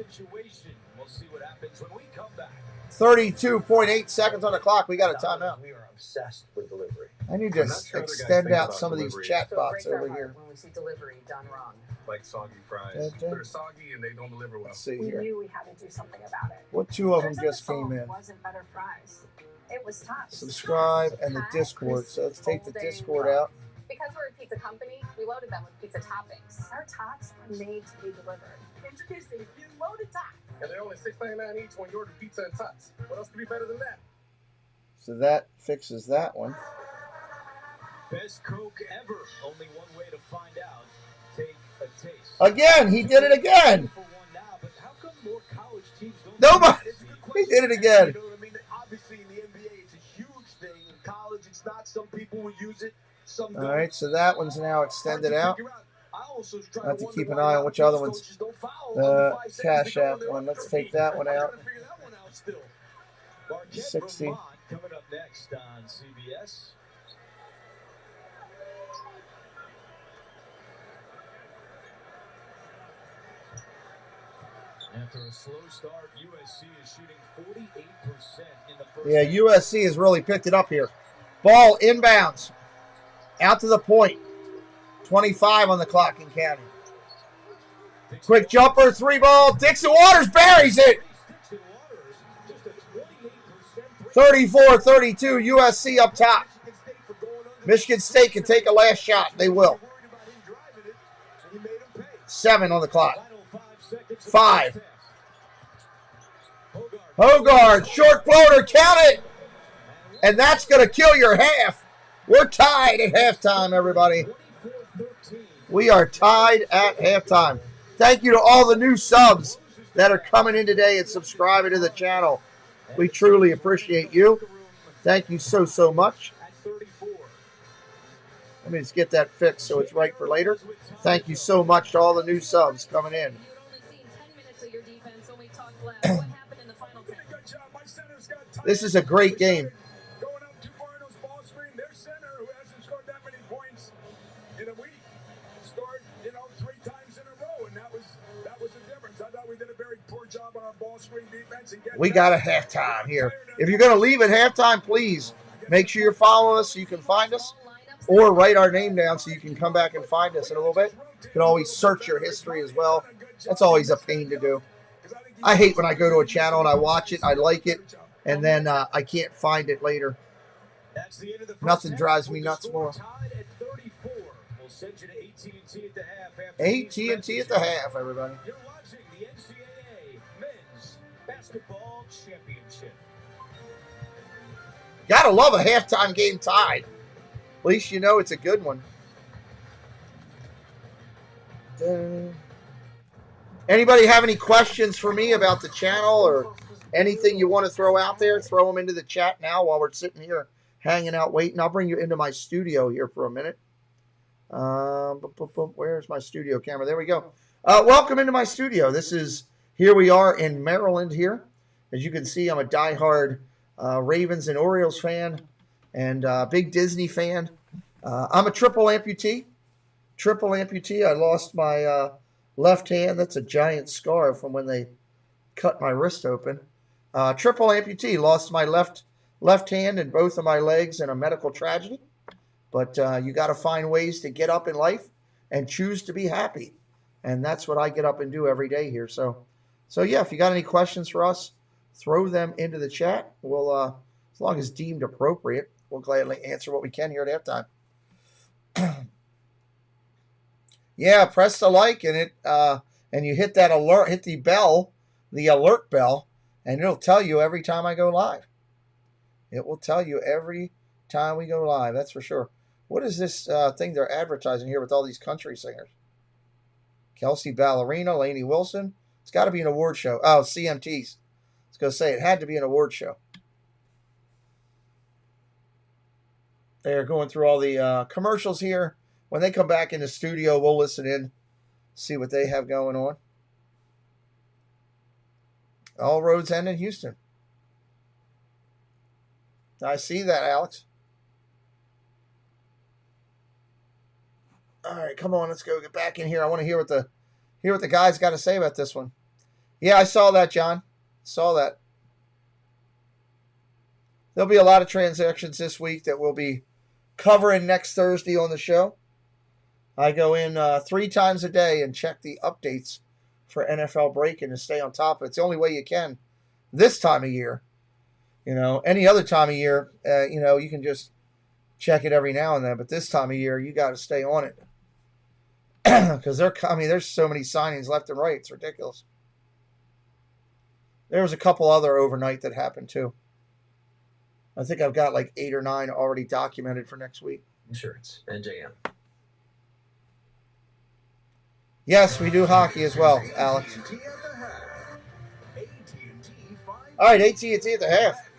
see what happens when we come back. 32.8 seconds on the clock. We got a timeout. We are obsessed with delivery. I need to extend out some of these chat bots over here. When we see delivery done wrong. Like soggy fries. They're soggy and they don't deliver well. Let's see We here. knew we had to do something about it. What 2 of them There's just other came fault. in? It wasn't better fries. It was tots. Subscribe and the Discord. So let's take the Discord out. Because we're a pizza company, we loaded them with pizza toppings. Our tots are made to be delivered. Introducing new loaded tots. And they're only $6.99 each when you order pizza and tots. What else could be better than that? So that fixes that one. Best Coke ever. Only one way to find out. Take a taste. Again, he did it again. Nobody. He did it again. You know what I mean? Obviously, in the NBA, it's a huge thing. In college, it's not. Some people will use it. Some don't. All right, so that one's now extended out. I also try I have to wonder keep an why eye on which other coaches ones. don't foul under 5 seconds Cash to go App in their one. Let's own take feet. that one I'm out. trying to figure that one out still. Marquette 60. Vermont coming up next on CBS. After a slow start, USC is shooting 48% in the first Yeah, half. USC has really picked it up here. Ball inbounds. Out to the point. 25 on the clock in counting. Quick jumper, 3 ball. Dixon Waters buries it. 34-32, USC up top. Michigan State can take a last shot. They will. 7 on the clock. 5. Hogard, short floater, count it. And that's going to kill your half. We're tied at halftime, everybody. We are tied at halftime. Thank you to all the new subs that are coming in today and subscribing to the channel. We truly appreciate you. Thank you so, so much. Let me just get that fixed so it's right for later. Thank you so much to all the new subs coming in. This is a great game. Going up too far in those ball screen. Their center, who hasn't scored that many points in a week, scored, 3 times in a row, and that was We got a halftime here. If you're going to leave at halftime, please make sure you're following us so you can find us, or write our name down so you can come back and find us in a little bit. You can always search your history as well. That's always a pain to do. I hate when I go to a channel and I watch it, I like it, and then I can't find it later. Nothing drives me nuts more. AT&T at the half, everybody. You're watching the NCAA Men's Basketball Championship. Gotta love a halftime game tied. At least you know it's a good one. Anybody have any questions for me about the channel or anything you want to throw out there? Throw them into the chat now while we're sitting here hanging out waiting. I'll bring you into my studio here for a minute. Where's my studio camera? There we go. Welcome into my studio. Here we are in Maryland here. As you can see, I'm a diehard Ravens and Orioles fan and big Disney fan. I'm a triple amputee. I lost my left hand. That's a giant scar from when they cut my wrist open. Triple amputee. Lost my left hand and both of my legs in a medical tragedy. But you got to find ways to get up in life and choose to be happy. And that's what I get up and do every day here. So yeah, if you got any questions for us, throw them into the chat. We'll, as long as deemed appropriate, we'll gladly answer what we can here at halftime. Yeah, press the like and you hit that alert, hit the bell, the alert bell, and it'll tell you every time I go live. It will tell you every time we go live, that's for sure. What is this thing they're advertising here with all these country singers? Kelsey Ballerina, Lainey Wilson. It's got to be an award show. Oh, CMTs. I was going to say it had to be an award show. They're going through all the commercials here. When they come back in the studio, we'll listen in, see what they have going on. All roads end in Houston. I see that, Alex. All right, come on, let's go get back in here. I want to hear what the guys got to say about this one. Yeah, I saw that, John. Saw that. There'll be a lot of transactions this week that we'll be covering next Thursday on the show. I go in 3 times a day and check the updates for NFL breaking to stay on top of it. It's the only way you can this time of year. You know, any other time of year, you can just check it every now and then. But this time of year, you got to stay on it. Because there's so many signings left and right. It's ridiculous. There was a couple other overnight that happened too. I think I've got like 8 or 9 already documented for next week. Insurance, NJM. Yes, we do hockey as well, Alex. All right, AT&T at the half.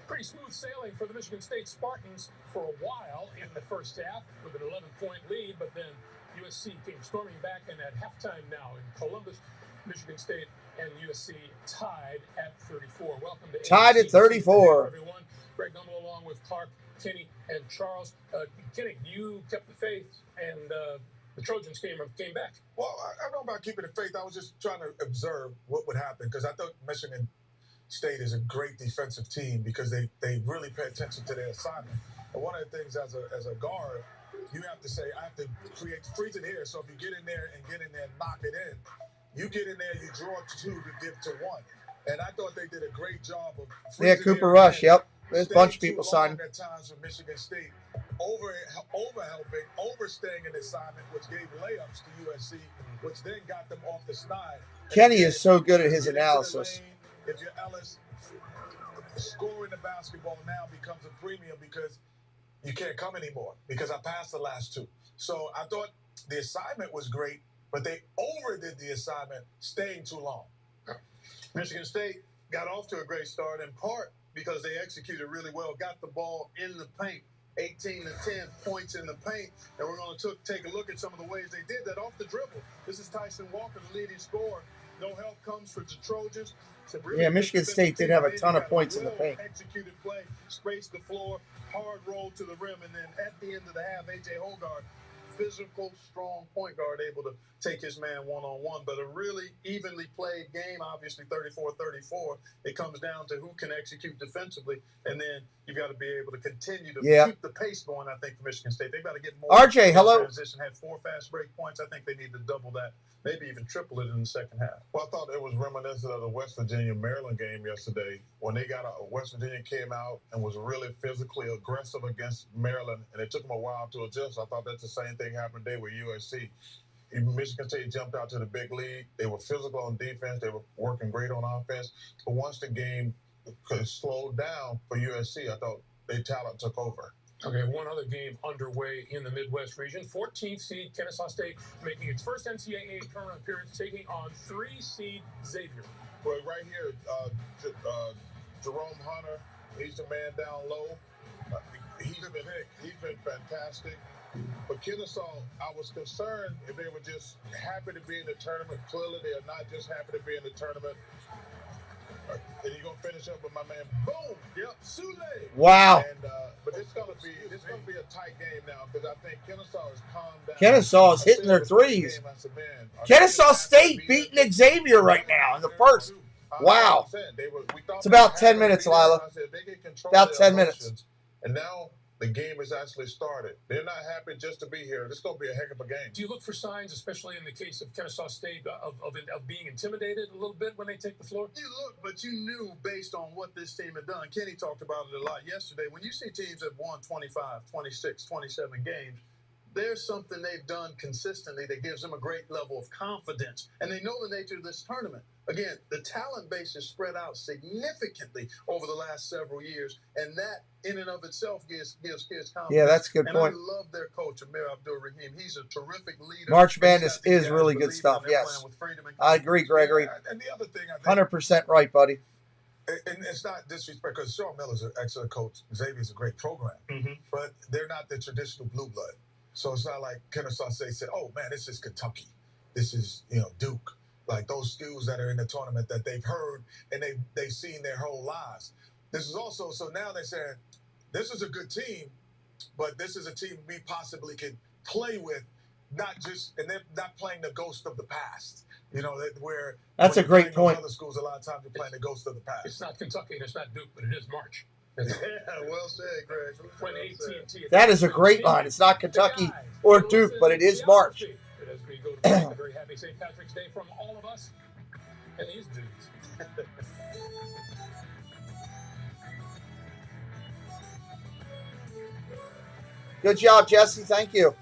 Pretty smooth sailing for the Michigan State Spartans for a while in the first half with an 11-point lead, but then USC came storming back, and at halftime now in Columbus, Michigan State and USC tied at 34. Welcome to Tied at 34. Everyone. Greg Gumbel along with Clark, Kenny, and Charles. Kenny, you kept the faith, and the Trojans came back. Well, I don't know about keeping the faith. I was just trying to observe what would happen because I thought Michigan State is a great defensive team because they really pay attention to their assignment. And one of the things as a guard, you have to say, I have to freeze it here. So if you get in there and knock it in, you get in there, you draw 2 to give to 1. And I thought they did a great job of freezing Cooper Rush, yep. There's a bunch of people signing. At times for Michigan State, overhelping, overstaying an assignment, which gave layups to USC, which then got them off the snide. Kenny is so good at his analysis. If you're Ellis, scoring the basketball now becomes a premium because you can't come anymore because I passed the last 2. So I thought the assignment was great, but they overdid the assignment, staying too long. Michigan State got off to a great start in part because they executed really well, got the ball in the paint, 18 to 10 points in the paint, and we're going to take a look at some of the ways they did that off the dribble. This is Tyson Walker, the leading scorer. No help comes for the Trojans. Yeah, Michigan State did have a ton of points in the paint. Executed play, spaced the floor, hard roll to the rim, and then at the end of the half, A.J. Hogarth physical, strong point guard able to take his man one-on-one. But a really evenly played game, obviously 34-34, it comes down to who can execute defensively. And then you got to be able to continue to keep the pace going, I think, for Michigan State. They've got to get more. RJ, hello. Transition, had 4 fast break points. I think they need to double that, maybe even triple it in the second half. Well, I thought it was reminiscent of the West Virginia-Maryland game yesterday when they got West Virginia came out and was really physically aggressive against Maryland, and it took them a while to adjust. I thought that's the same thing happened today with USC. Michigan State jumped out to the big lead. They were physical on defense. They were working great on offense. But once the game slowed down for USC, I thought their talent took over. Okay, one other game underway in the Midwest region. 14th seed Kennesaw State making its first NCAA tournament appearance, taking on 3-seed Xavier. Well, right here, Jerome Hunter, he's the man down low. He's been fantastic. But Kennesaw, I was concerned if they were just happy to be in the tournament. Clearly, they are not just happy to be in the tournament. And you're gonna finish up with my man. Boom! Yep, Sule. Wow. And but it's gonna be a tight game now because I think Kennesaw is calmed down. Kennesaw is hitting their threes. Kennesaw State beating Xavier right now in the first. Wow. It's about 10 minutes, Lila. About 10 minutes. And now the game has actually started. They're not happy just to be here. This is going to be a heck of a game. Do you look for signs, especially in the case of Kennesaw State, of being intimidated a little bit when they take the floor? You look, but you knew based on what this team had done. Kenny talked about it a lot yesterday. When you see teams that won 25, 26, 27 games, there's something they've done consistently that gives them a great level of confidence. And they know the nature of this tournament. Again, the talent base is spread out significantly over the last several years, and that in and of itself gives kids confidence. Yeah, that's a good point. And I love their coach, Amir Abdul-Rahim. He's a terrific leader. March Madness is really good stuff, yes. I agree, Gregory. And the other thing, I think, 100% right, buddy. And it's not disrespect because Sean Miller's an excellent coach. Xavier's a great program. But they're not the traditional blue blood. So it's not like Kennesaw State said, oh, man, this is Kentucky. This is, Duke. Like those schools that are in the tournament that they've heard and they've seen their whole lives. This is also, so now they said, this is a good team, but this is a team we possibly could play with, and they're not playing the ghost of the past. That's a great point. Other schools, a lot of times, you're playing the ghost of the past. It's not Kentucky and it's not Duke, but it is March. Yeah, well said, Greg. When AT&T That is a great line. It's not Kentucky or Duke, but it is March. As we go to a very happy St. Patrick's Day from all of us and these dudes. Good job, Jesse. Thank you.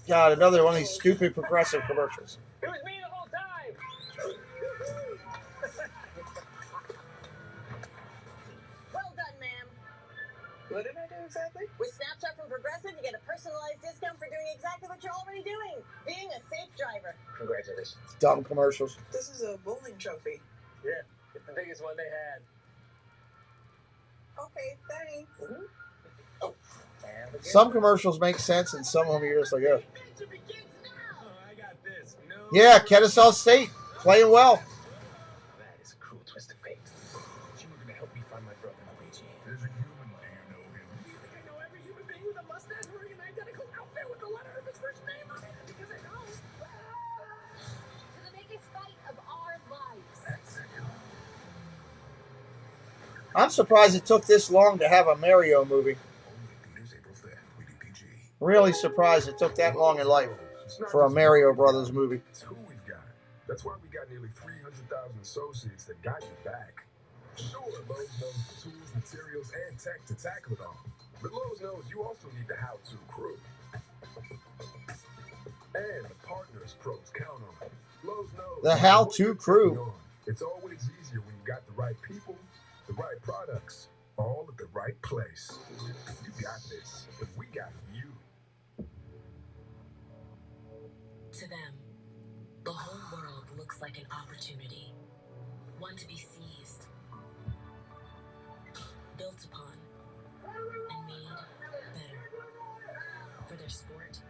God, another one of these stupid progressive commercials. It was me the whole time. Well done, ma'am. What did I do exactly? With Snapchat from Progressive, you get a personalized discount for doing exactly what you're already doing, being a safe driver. Congratulations. Dumb commercials. This is a bowling trophy. Yeah, it's the biggest one they had. Okay, thanks. Oh, Some commercials make sense, and some of them you're just like, oh. I got this. No. Yeah, Kennesaw State playing well. That is a cruel twist of fate. You were going to help me find my brother, Luigi. There's a human. Do you know him? Do you think I know every human being with a mustache wearing an identical outfit with the letter of his first name on it? Because I know. To the biggest fight of our lives. I'm surprised it took this long to have a Mario movie. Really surprised it took that long in life for a Mario Brothers movie. It's who we've got. That's why we got nearly 300,000 associates that got your back. Sure, Lowe's knows the tools, materials, and tech to tackle it all. But Lowe's knows you also need the how-to crew. And the partners pros count on. Lowe's knows The how-to crew. It's always easier when you got the right people, the right products, all at the right place. You got this, but we got you. To them, the whole world looks like an opportunity, one to be seized, built upon, and made better for their sport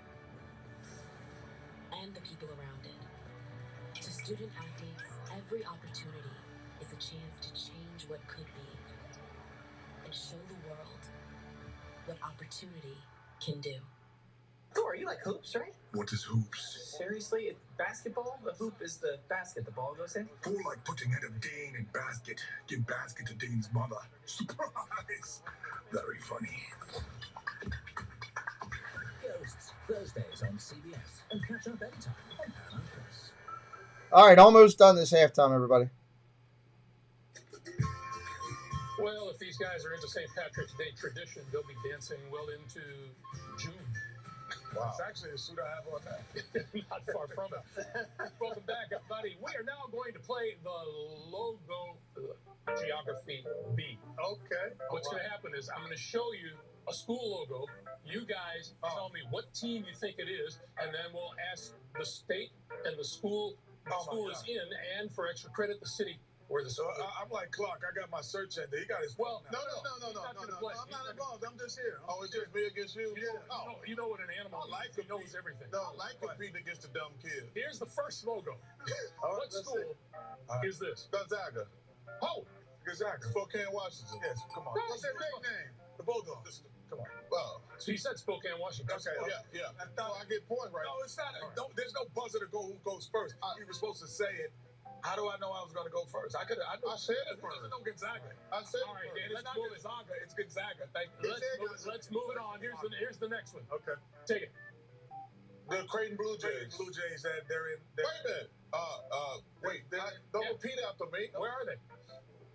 and the people around it. To student athletes, every opportunity is a chance to change what could be and show the world what opportunity can do. Thor, you like hoops, right? What is hoops? Seriously? Basketball? The hoop is the basket the ball goes in? More like putting head of Dane in basket. Give basket to Dane's mother. Surprise! Very funny. Ghosts, Thursdays on CBS. And catch up anytime on Paramount Plus. All right, almost done this halftime, everybody. Well, if these guys are into St. Patrick's Day tradition, they'll be dancing well into June. Wow. It's actually a suit I have on now. Not far from it. Welcome back, everybody. We are now going to play the logo geography B. Okay. What's going to happen is I'm going to show you a school logo. You guys tell me what team you think it is, and then we'll ask the state and the school is in, and for extra credit, the city. So I'm like Clark. I got my search engine. He got his. Well, no. I'm not involved. I'm just here. Oh, it's just me against you. You know what an animal is. He knows everything. No, I like competing against the dumb kid. Here's the first logo. What school is this? Gonzaga. Oh, Gonzaga. Spokane, Washington. Yes. Come on. What's their nickname? The Bulldogs. Come on. Well, so you said Spokane, Washington. Okay. Yeah. I thought I get points right. No, it's not. There's no buzzer to go who goes first. You were supposed to say it. How do I know I was going to go first? I said it first. No Gonzaga. I said all right, it first. It's not Gonzaga. It's Gonzaga. Thank you. Let's move it on. Here's the next one. Okay. Take it. The Creighton Blue Jays. Blue Jays. They're in. Wait a minute. Wait. Don't repeat after me. Where are they?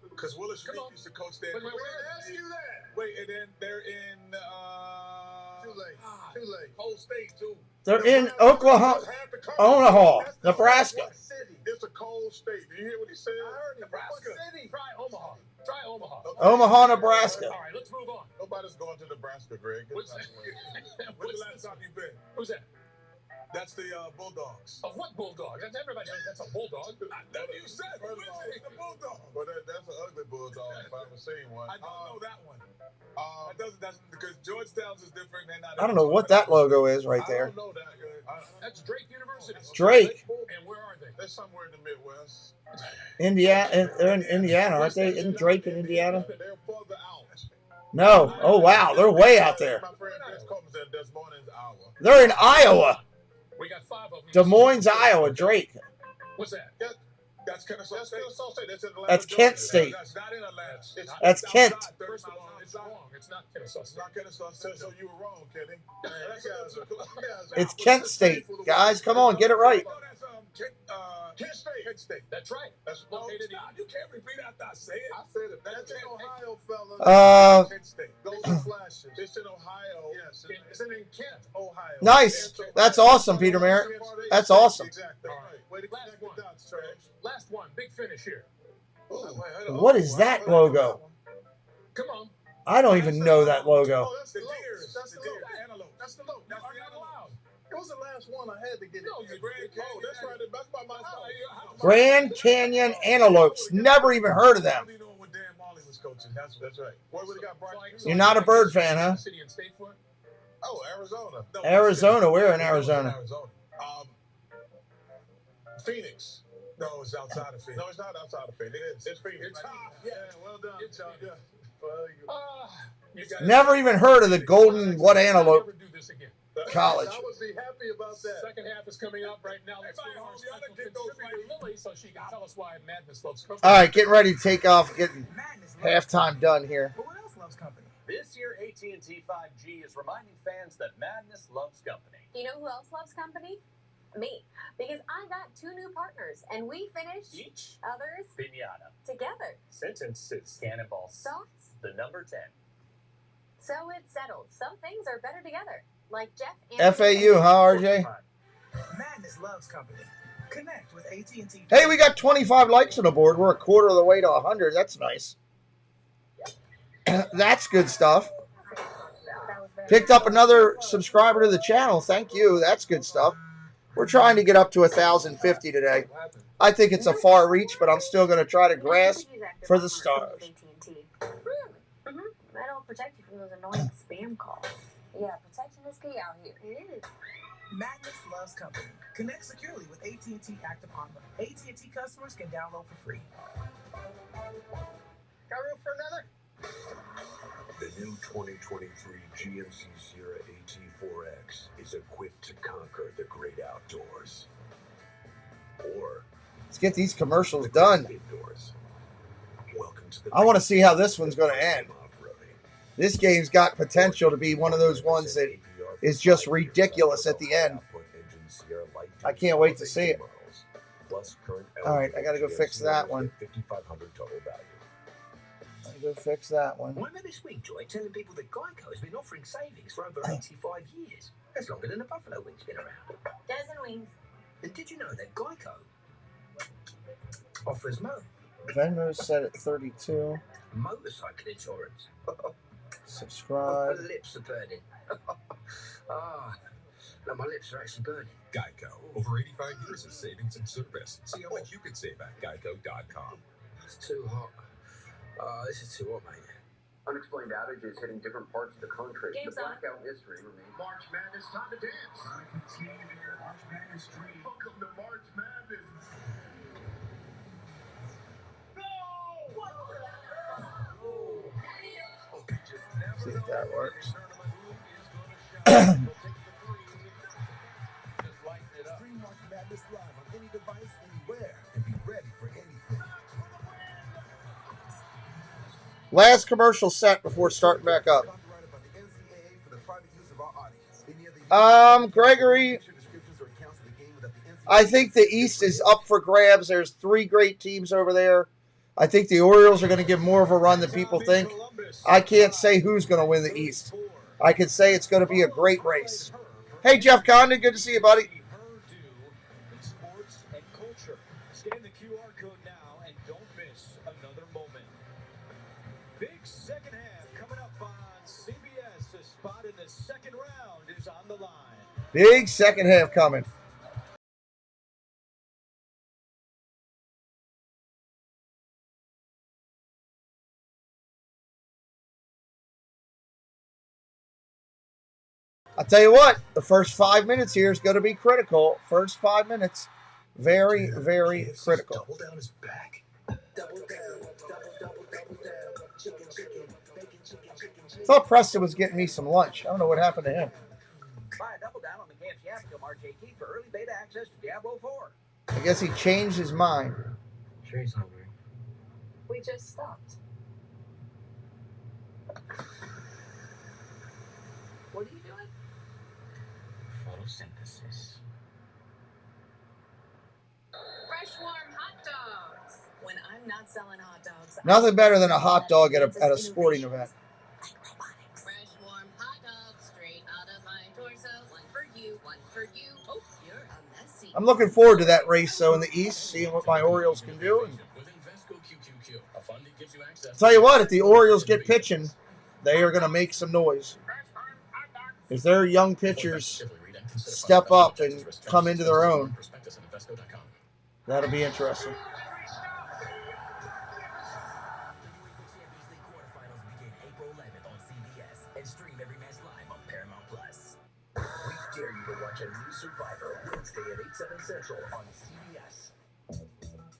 Because Willis Reed used to coach there. Wait, ask you that. Wait, and then they're in. Too late. Whole state too. They're in Oklahoma, Omaha, Nebraska. It's a cold state. Did you hear what he said? I heard Nebraska. Try Omaha. Omaha, Nebraska. All right, let's move on. Nobody's going to Nebraska, Greg. When's the last time you been? Who's that? That's the Bulldogs. Of what Bulldog? Everybody knows that's a bulldog. That you said. It's the Bulldog. Well, that's an ugly bulldog if I ever seen one. I don't know that one. That's because Georgetown's is different. I don't know what that logo is right there. I don't know that. That's Drake University. Drake. And where are they? They're somewhere in the Midwest. Indiana. They're in Indiana, aren't they? Isn't Drake in Indiana? They're further out. No. Oh, wow. They're way out there. My friend Chris Coleman said Des Moines, Iowa. They're in Iowa. We got 5 of them. Des Moines, Iowa. Drake. What's that? That's Kennesaw State. That's Kent State. That's not in Atlanta. That's Kent. First of all, it's wrong. It's not Kennesaw State. It's not Kennesaw State, so you were wrong, Kenny. It's Kent State. Guys, come on. Get it right. Kent State. That's right. That's located in. You can't repeat after I say it. I said it. That's in Ohio, fellas. Kent State. Golden Flashes. It's in Ohio. Yes. It's in Kent, Ohio. Nice. That's awesome, Peter Merritt. That's awesome. Exactly. All right. Way to connect the dots, Trash. Last one. Big finish here. What is that logo? Come on. I don't even know that logo. Oh, that's the deers. That's the antelope. That's the lope. That's the antelope. It was the last one I had to get it. No, the Grand Canyon. Oh, that's right. That's by my side. Grand Canyon Antelopes. Never even heard of them. You know when Dan Marley was coaching. That's right. What would have got Brian? You're not a bird fan, huh? City and state for it? Oh, Arizona. No, Arizona. Where in Arizona? Phoenix. No, it's outside of Phoenix. No, it's not outside of Phoenix. It's Phoenix. Yeah, well done, John. Yeah. Never even heard of the Golden What Antelope Never do this again. College. I would be happy about that. Second half is coming up right now. Let's go to our special contributor, Lily, so she can tell us why Madness loves company. All right, getting ready to take off. Getting halftime done here. But what else loves company? This year, AT&T 5G is reminding fans that Madness loves company. You know who else loves company? Me. Because I got 2 new partners, and we finished Each others pinata. together. Sentences. Cannonballs. Thoughts? The number 10. So it's settled. Some things are better together. Like Jeff and FAU, huh, RJ? Madness loves company. Connect with AT&T. Hey, we got 25 likes on the board. We're a quarter of the way to 100. That's nice. That's good stuff. Picked up another subscriber to the channel. Thank you. That's good stuff. We're trying to get up to 1,050 today. I think it's a far reach, but I'm still going to try to grasp for the stars. Really? Mm-hmm. That'll protect you from those annoying spam calls. Yeah, protection is key out here. It is. Madness loves company. Connect securely with AT&T Active Armor. AT&T customers can download for free. Got room for another? The new 2023 GMC Sierra AT4X is equipped to conquer the great outdoors. Or let's get these commercials done. indoors. Welcome to the I want to see how this one's going to end. This game's got potential to be one of those ones that is just ridiculous at the end. I can't wait to see it. All right, I got to go fix that one. I go fix that one. Why this week, Joy, telling people that Geico has been offering savings for over 85 years? That's longer than the Buffalo Wing's been around. Dozen wings. And did you know that Geico offers Venmo's set at 32. motorcycle insurance? Subscribe. My lips are burning. No, my lips are actually burning. Geico. Over 85 years of savings and service. See how much you can save at geico.com. It's too hot. This is too hot, mate. Unexplained outages hitting different parts of the country. Game's the blackout history remains. March Madness, time to dance. I can see there. March Madness dream. Welcome to March Madness. See if that works. Stream March Madness live on any device, anywhere, and be ready for anything. Last commercial set before starting back up. Gregory, I think the East is up for grabs. There's 3 great teams over there. I think the Orioles are going to give more of a run than people think. I can't say who's going to win the East. I can say it's going to be a great race. Hey, Jeff Condon, good to see you, buddy. Sports and culture. Scan the QR code now and don't miss another moment. Big second half coming up on CBS. A spot in the second round is on the line. Big second half coming. I'll tell you what, the first 5 minutes here is going to be critical. First 5 minutes, very, very critical. Double down his back. Double down. Chicken, bacon, chicken. I thought Preston was getting me some lunch. I don't know what happened to him. Buy a double down on the KFC app until March 18th for early beta access to Diablo 4. I guess he changed his mind. Sure he's hungry. We just stopped. What are you doing? Photosynthesis. Fresh warm hot dogs. When I'm not selling hot dogs. Nothing better than a hot dog at a sporting event. Fresh warm hot dogs straight out of my torso. One for you, one for you. Oh, you're a messy. I'm looking forward to that race, though, in the East, seeing what my Orioles can do. And I'll tell you what, if the Orioles get pitching, they are going to make some noise. If their young pitchers step up and come into their own, that'll be interesting. We dare you to watch a new Survivor Wednesday at 8/7 Central on CBS.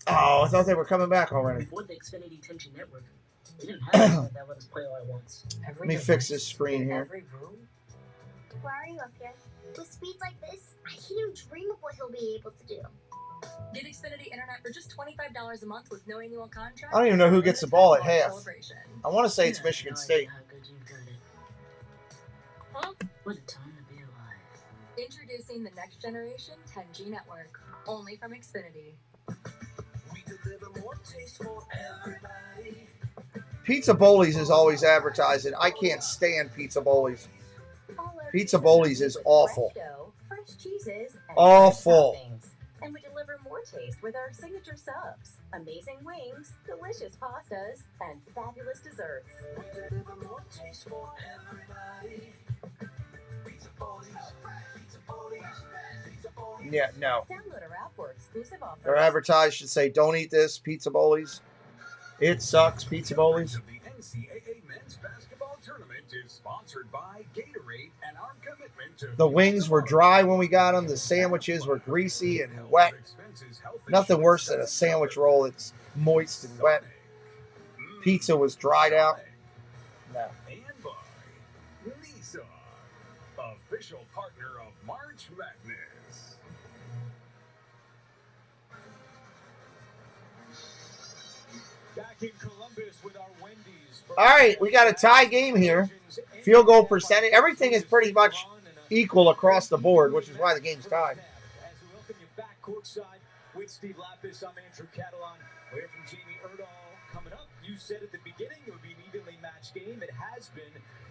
Oh, I thought they were coming back already. Before the Xfinity Tension Network, we didn't have that let us play all at once. Let me fix this screen here. Why are you up here? With speeds like this, I can't even dream of what he'll be able to do. Get Xfinity Internet for just $25 a month with no annual contract. I don't even know who gets the ball at half. I want to say it's Michigan State. Huh? What a time to be alive. Introducing the next generation 10G network, only from Xfinity. We deliver more taste for everybody. Pizza Bowlies is always advertising. I can't stand Pizza Bowlies. Pizza Bowlies is awful. Fresh cheeses, and Awful. fresh toppings. And we deliver more taste with our signature subs, amazing wings, delicious pastas, and fabulous desserts. We deliver more taste for everybody. Pizza Bowlies, Pizza Bowlies, Pizza Bowlies. Yeah, no. Download our app for exclusive offers. Their advertise should say, don't eat this, Pizza Bowlies. It sucks, Pizza Bowlies. The NCAA Men's Basketball Tournament is sponsored by Gatorade and our commitment to The wings were dry when we got them. The sandwiches were greasy and wet. Nothing worse than a sandwich roll that's moist and wet. Pizza was dried out. No. and Bud. official partner of March Madness. Back in Columbus with our Wendy's. All right, we got a tie game here. Field goal percentage. Everything is pretty much equal across the board, which is why the game's tied. As we welcome you back courtside with Steve Lapis, I'm Andrew Catalan. We're here from Jamie Erdahl. Coming up, you said at the beginning it would be an evenly matched game. It has been.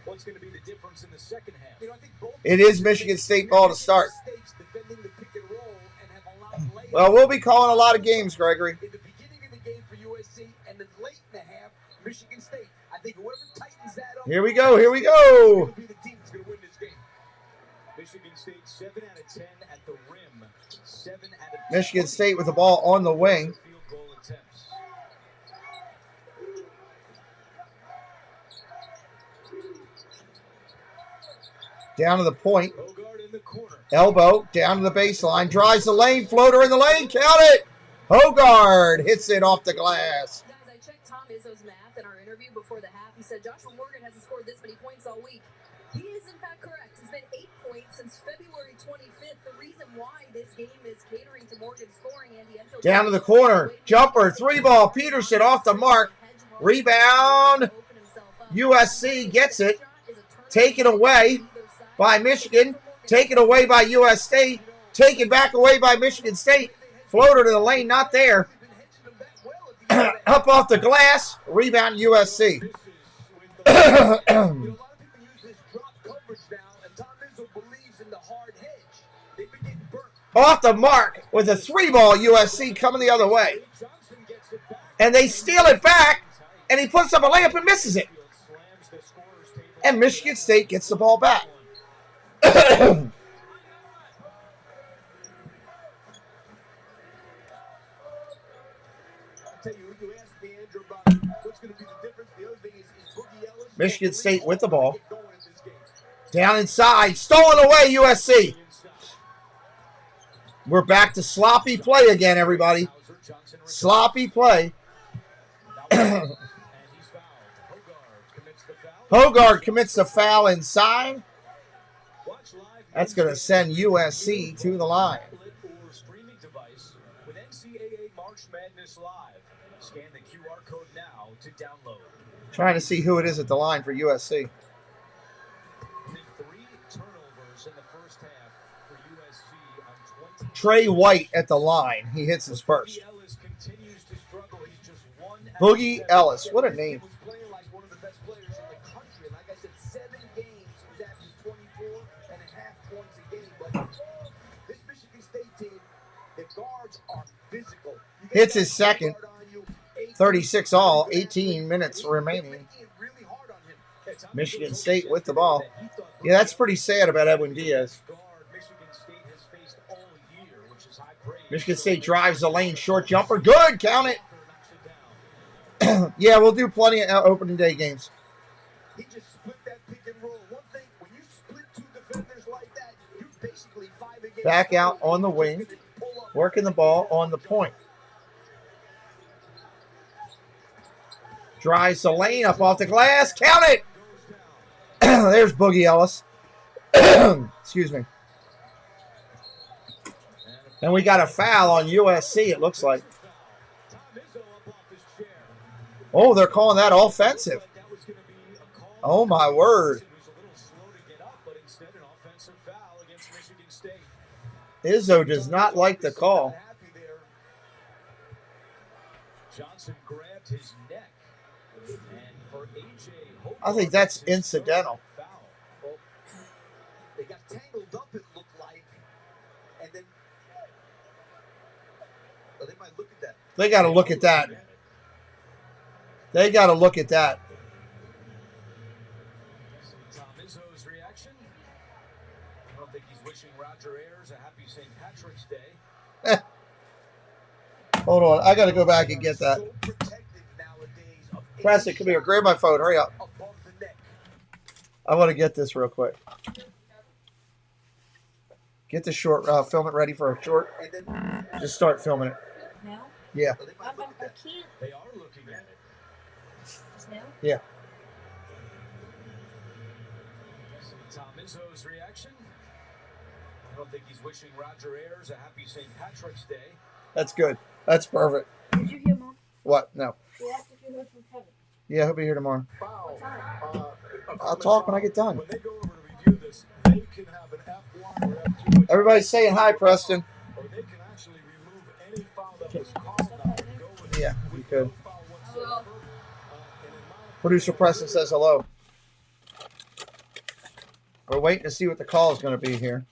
What's going to be the difference in the second half? You know, I think both It is Michigan State ball to start. defending the pick and roll and have allowed layups. Well, we'll be calling a lot of games, Gregory. In the beginning of the game for USC and then late in the half, Michigan State. I think whoever tightens that up. Here we go. Here we go. Will be the team that's going to win this game. Michigan State 7 out of 10 at the rim. 7 out of 10. Michigan State with the ball on the wing. Field goal attempts. Down to the point. Hogard in the corner. Elbow down to the baseline. Drives the lane. Floater in the lane. Count it. Hogard hits it off the glass. Guys, I checked Tom Izzo's math in our interview before the half. He said Joshua Morgan hasn't scored this many points all week. He is, in fact, correct. It's been 8 points since February 25th. The reason why this game is catering to Morgan scoring, Andy Enfield. Down to the corner. Jumper. 3-ball. Peterson off the mark. Rebound. USC gets it. Taken away by Michigan. Taken away by US State. Taken back away by Michigan State. Floater to the lane. Not there. Up off the glass. Rebound USC. Off the mark with a 3-ball USC coming the other way. And they steal it back, and he puts up a layup and misses it. And Michigan State gets the ball back. Michigan State with the ball. Down inside. Stolen away, USC. We're back to sloppy play again, everybody. Sloppy play. Hogard commits the foul inside. That's going to send USC to the line. Streaming device with NCAA March Madness Live. Scan the QR code now to download. Trying to see who it is at the line for USC. 3 turnovers in the first half for USC on 20. Trey White at the line. He hits his first. Ellis continues to struggle. He's just 1 out of Boogie 7. Ellis. What a name. He was playing like one of the best players in the country. And like I said, 7 games, he was averaging 24.5 points a game. But this Michigan State team, the guards are physical. Hits his second. 36 all. 18 minutes remaining. Michigan State with the ball. Yeah, that's pretty sad about Edwin Diaz. Michigan State drives the lane. Short jumper. Good. Count it. Yeah, we'll do plenty of opening day games. He just split that pick and roll. One thing, when you split 2 defenders like that, you're basically 5 against. Back out on the wing. Working the ball on the point. Drives the lane up off the glass. Count it. There's Boogie Ellis. Excuse me. And we got a foul on USC, it looks like. Oh, they're calling that offensive. Oh, my word. Izzo does not like the call. Johnson grabbed his neck. And for AJ, I think that's incidental. Well, they got tangled up, it looked like. And then they might look at that. They got to look at that. They got to look at that. Tom Izzo's reaction. I don't think he's wishing Roger Ayers a happy St. Patrick's Day. Hold on. I got to go back and get that. Preston, come here. Grab my phone. Hurry up. I want to get this real quick. Get the short, film it ready for a short. Just start filming it. Now? Yeah. I can't. They are looking at it. Now? Yeah. Tom Izzo's reaction. I don't think he's wishing Roger Ayers a happy St. Patrick's Day. That's good. That's perfect. Did you hear, Mom? What? No. She asked if you heard from Kevin. Yeah, he'll be here tomorrow. What time? I'll talk when I get done. When they go over to review this, they can have an F1 or F2. Everybody's saying hi, Preston. Or they can actually remove any foul that was called now and go with Yeah, you could. no foul whatsoever. Producer Preston says hello. We're waiting to see what the call is going to be here.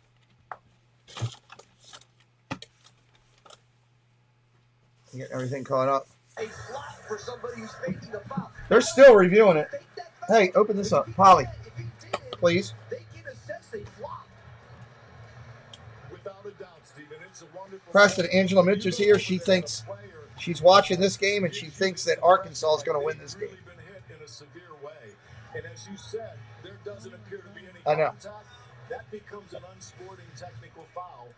Getting everything caught up. A flop for somebody who's faking a foul. They're still reviewing it. Hey, open this up. Polly, please. They can assess a flop. Without a doubt, Stephen, it's a wonderful. Preston, Angela Mitch is here. She thinks she's watching this game, and she thinks that Arkansas is going to win this game. Been hit in a severe way, and as you said, there doesn't appear to be any I know. contact. That becomes an unsporting technical foul.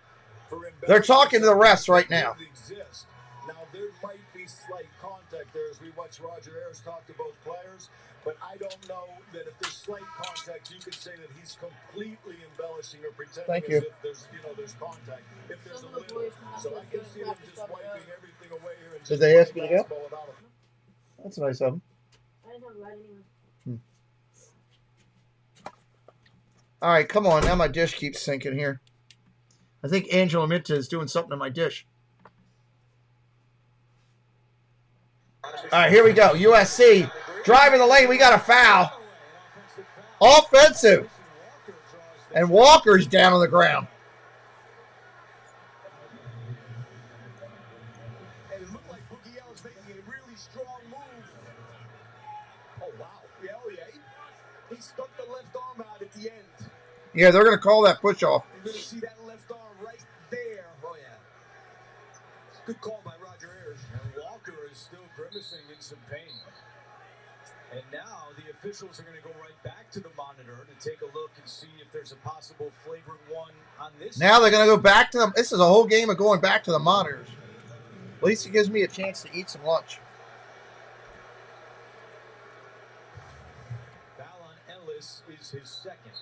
They're talking to the refs right now. Exist. Now there might be slight contact there as we watch Roger Ayers talk to both players, but I don't know that if there's slight contact, you could say that he's completely embellishing or pretending Thank as you. if there's contact. If there's a little, so I can see them just wiping everything away here. And Did they ask you to go? basketball without a- That's nice of them. I didn't have to write anyone. All right, come on. Now my dish keeps sinking here. I think Angela Minta is doing something to my dish. All right, here we go. USC driving the lane. We got a foul. Offensive. And Walker's down on the ground. And it looked like Boogie L was making a really strong move. Oh, wow. Yeah, oh, yeah. He stuck the left arm out at the end. Yeah, they're going to call that push off. You're going to see that left arm right there. Oh, yeah. Good call by Roger Ayers. And Walker is still grimacing in some pain. And now the officials are going to go right back to the monitor to take a look and see if there's a possible flagrant one on this. Now they're going to go back to them. This is a whole game of going back to the monitors. At least it gives me a chance to eat some lunch. Foul on Ellis is his second.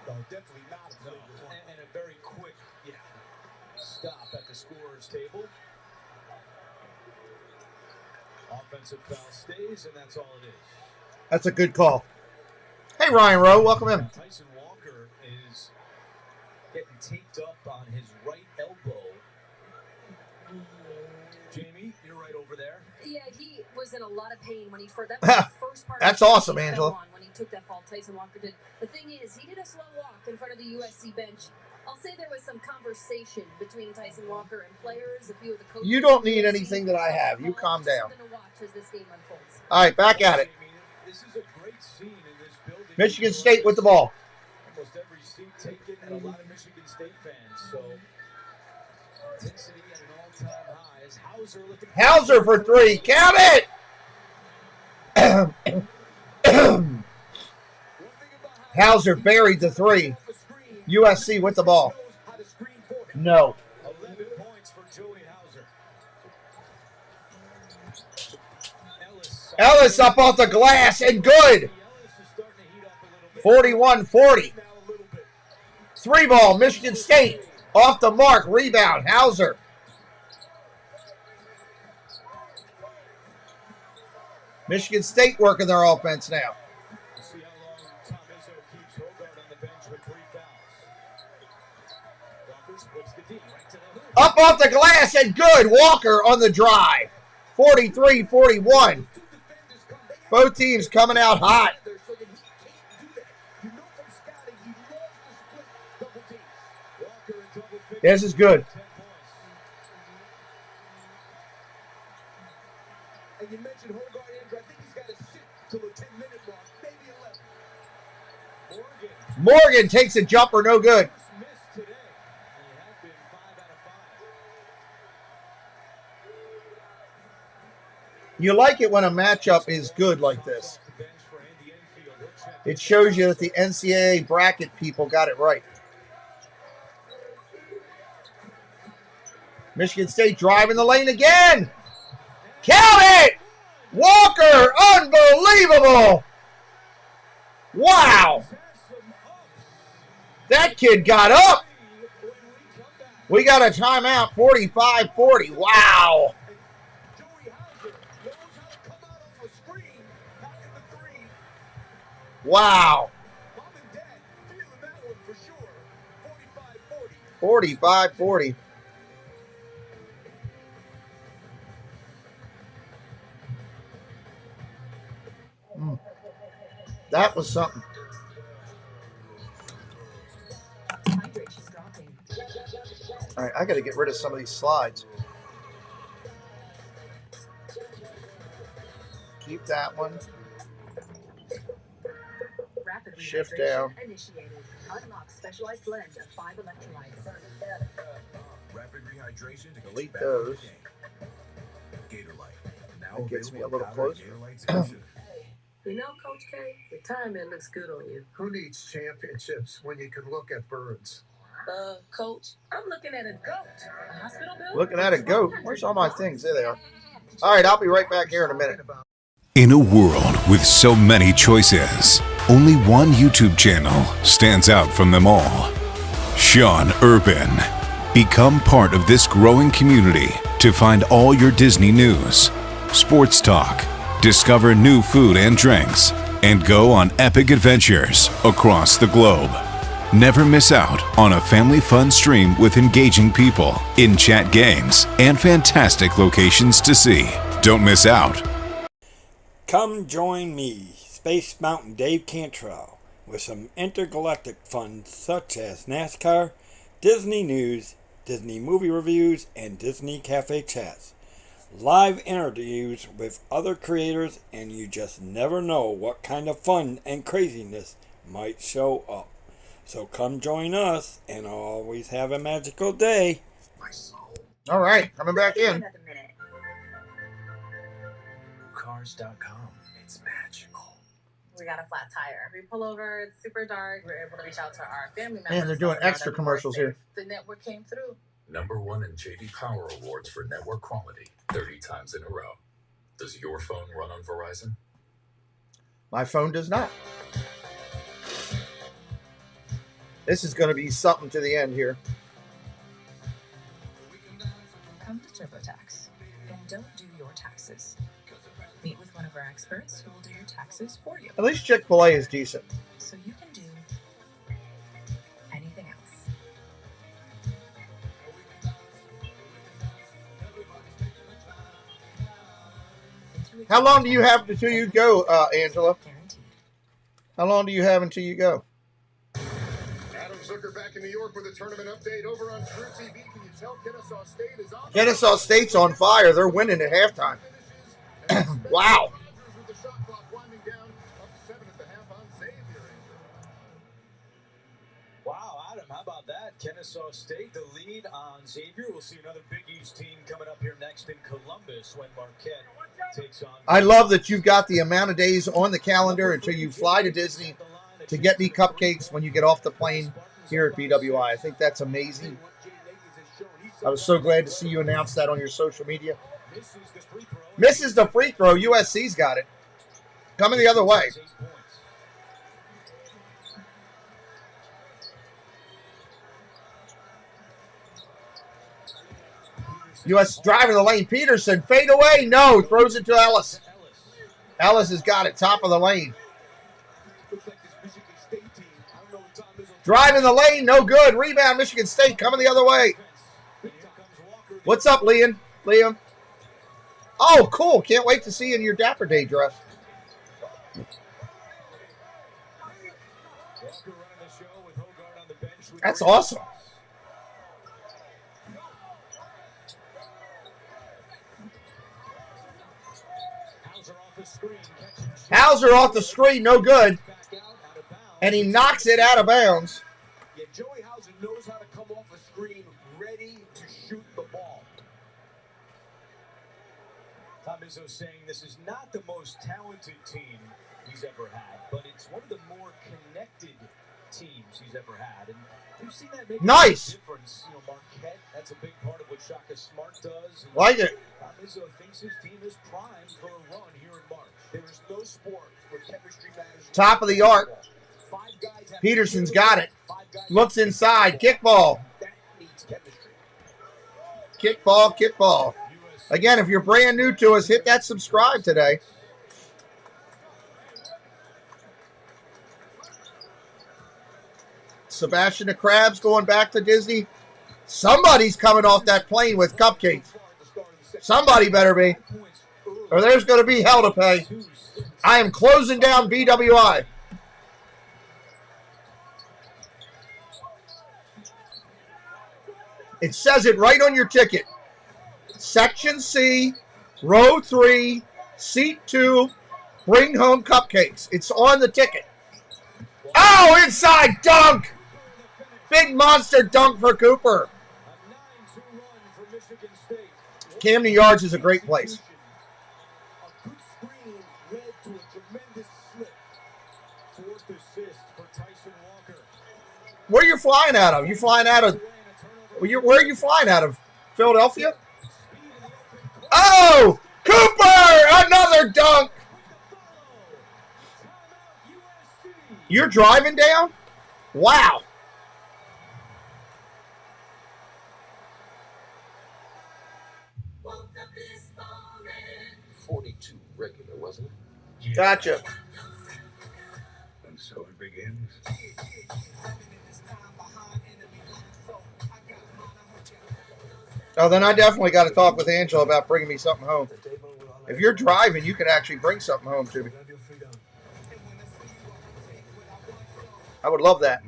No, definitely not a flagrant one. And a very quick stop at the scorer's table. Offensive foul stays, and that's all it is. That's a good call. Hey, Ryan Rowe. Welcome in. Tyson Walker is getting taped up on his right elbow. Jamie, you're right over there. Yeah, he was in a lot of pain when he first. That was the first part. That's of the awesome, game he Angela. fell on when he took that fall, Tyson Walker did. The thing is, he did a slow walk in front of the USC bench. I'll say there was some conversation between Tyson Walker and players. A few of the coaches. You don't need anything that I have. You calm down. Something to watch as this game unfolds. All right, back at it. This is a great scene in this building. Michigan State with the ball. Almost every seat taken, and a lot of Michigan State fans. So intensity at an all-time high. As Hauser looking. Hauser for three. Count it! Hauser buried the three. USC with the ball. No. 11 points for Joey Hauser. Ellis up off the glass and good. 41-40. Three ball, Michigan State. Off the mark, rebound, Hauser. Michigan State working their offense now. See how long Tom Izzo keeps Hogard on the bench with 3 fouls. Walker splits the D right to the hoop. Up off the glass and good. Walker on the drive. 43-41. Both teams coming out hot. This is good. And you mentioned Hogard, Andrew. I think he's got to sit till the 10-minute mark, maybe 11. Morgan takes a jumper, no good. Missed today. And he has been 5 out of 5. You like it when a matchup is good like this. It shows you that the NCAA bracket people got it right. Michigan State driving the lane again. Count it! Walker, unbelievable! Wow! That kid got up. We got a timeout, 45-40. Wow. Wow. 45-40. That was something. All right, I got to get rid of some of these slides. Keep that one. Rapid Shift rehydration down. Initiated. Unlock specialized blend of 5 electrolytes. Rapid rehydration to Delete those. Gatorlight. Now That gets me a available little in powder closer. Gatorlight solution. You know, Coach K, the timing looks good on you. Who needs championships when you can look at birds? Coach, I'm looking at a goat. A hospital bill? Looking at a goat. Where's all my things? There they are. All right, I'll be right back here in a minute. In a world with so many choices, only one YouTube channel stands out from them all. Sean Urban. Become part of this growing community to find all your Disney news, sports talk, discover new food and drinks, and go on epic adventures across the globe. Never miss out on a family fun stream with engaging people, in-chat games, and fantastic locations to see. Don't miss out. Come join me, Space Mountain Dave Cantrell, with some intergalactic fun such as NASCAR, Disney news, Disney movie reviews, and Disney Cafe chats. Live interviews with other creators, and you just never know what kind of fun and craziness might show up. So come join us and always have a magical day. All right, coming back in. Cars.com. It's magical. We got a flat tire. We pull over, it's super dark. We're able to reach out to our family members. Man, they're doing extra commercials here. The network came through. #1 in JD Power Awards for network quality 30 times in a row. Does your phone run on Verizon? My phone does not. This is going to be something to the end here. Come to TurboTax and don't do your taxes. Meet with one of our experts who will do your taxes for you. At least Chick-fil-A is decent. So you can do anything else. How long do you have until you go, Angela? How long do you have until you go? Adam Zucker back in New York with a tournament update over on True TV. Can you tell Kennesaw State is on? Kennesaw State's on fire. They're winning at halftime. Wow. Wow, Adam, how about that? Kennesaw State, the lead on Xavier. We'll see another Big East team coming up here next in Columbus when Marquette takes on. I love that you've got the amount of days on the calendar until you fly to Disney to get me cupcakes when you get off the plane here at BWI. I think that's amazing. I was so glad to see you announce that on your social media. Misses the free throw. USC's got it. Coming the other way. US driving the lane. Peterson, fade away. No, throws it to Ellis. Ellis has got it, top of the lane. Driving the lane, no good. Rebound, Michigan State coming the other way. What's up, Liam? Oh, cool. Can't wait to see you in your Dapper Day dress. That's awesome. Hauser off the screen, no good. And he knocks it out of bounds. Yeah, Joey Hauser knows how to come off a screen ready to shoot the ball. Tom Izzo saying this is not the most talented team he's ever had, but it's one of the more connected teams he's ever had. And we've seen that make a difference. You know, Marquette, that's a big part of what Shaka Smart does. And like it. Tom Izzo thinks his team is primed for a run here in March. There is no sport where chemistry matters. Top of the arc. Peterson's got it. Looks inside. Kickball. Kickball, kickball. Again, if you're brand new to us, hit that subscribe today. Sebastian the Crab's going back to Disney. Somebody's coming off that plane with cupcakes. Somebody better be. Or there's going to be hell to pay. I am closing down BWI. It says it right on your ticket. Section C, row 3, seat 2, bring home cupcakes. It's on the ticket. Oh, inside dunk! Big monster dunk for Cooper. Camden Yards is a great place. Where are you flying out of? You flying out of? Where are you flying out of? Philadelphia? Oh! Cooper! Another dunk! You're driving down? Wow. .42 regular, wasn't it? Gotcha. And so it begins. Oh, then I definitely got to talk with Angela about bringing me something home. If you're driving, you can actually bring something home to me. I would love that.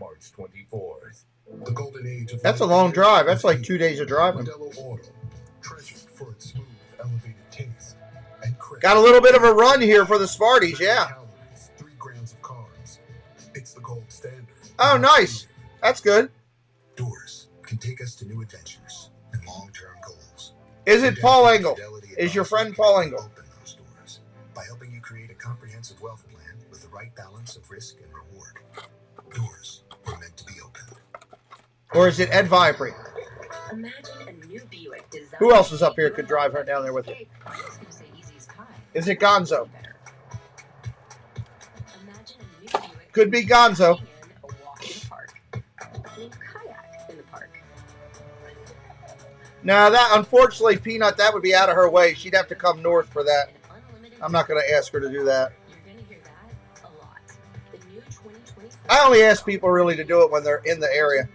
March 24th. The golden age of That's a long drive. That's like 2 days of driving. Treasured for its smooth, elevated taste and crisp. Got a little bit of a run here for the Sparties, yeah. 3 grams of carbs. It's the gold standard. Oh, nice. That's good. Doors can take us to new adventures and long-term goals. Is it Paul Engel? Is your friend Paul Engel? Open those doors by helping you create a comprehensive wealth plan with the right balance of risk and reward. Doors were meant to be opened. Or is it Ed Vipre? Imagine a new Buick design. Who else is up here could drive her down there with you? Is it Gonzo? Could be Gonzo. Now that, unfortunately, Peanut, that would be out of her way. She'd have to come north for that. I'm not going to ask her to do that. I only ask people really to do it when they're in the area.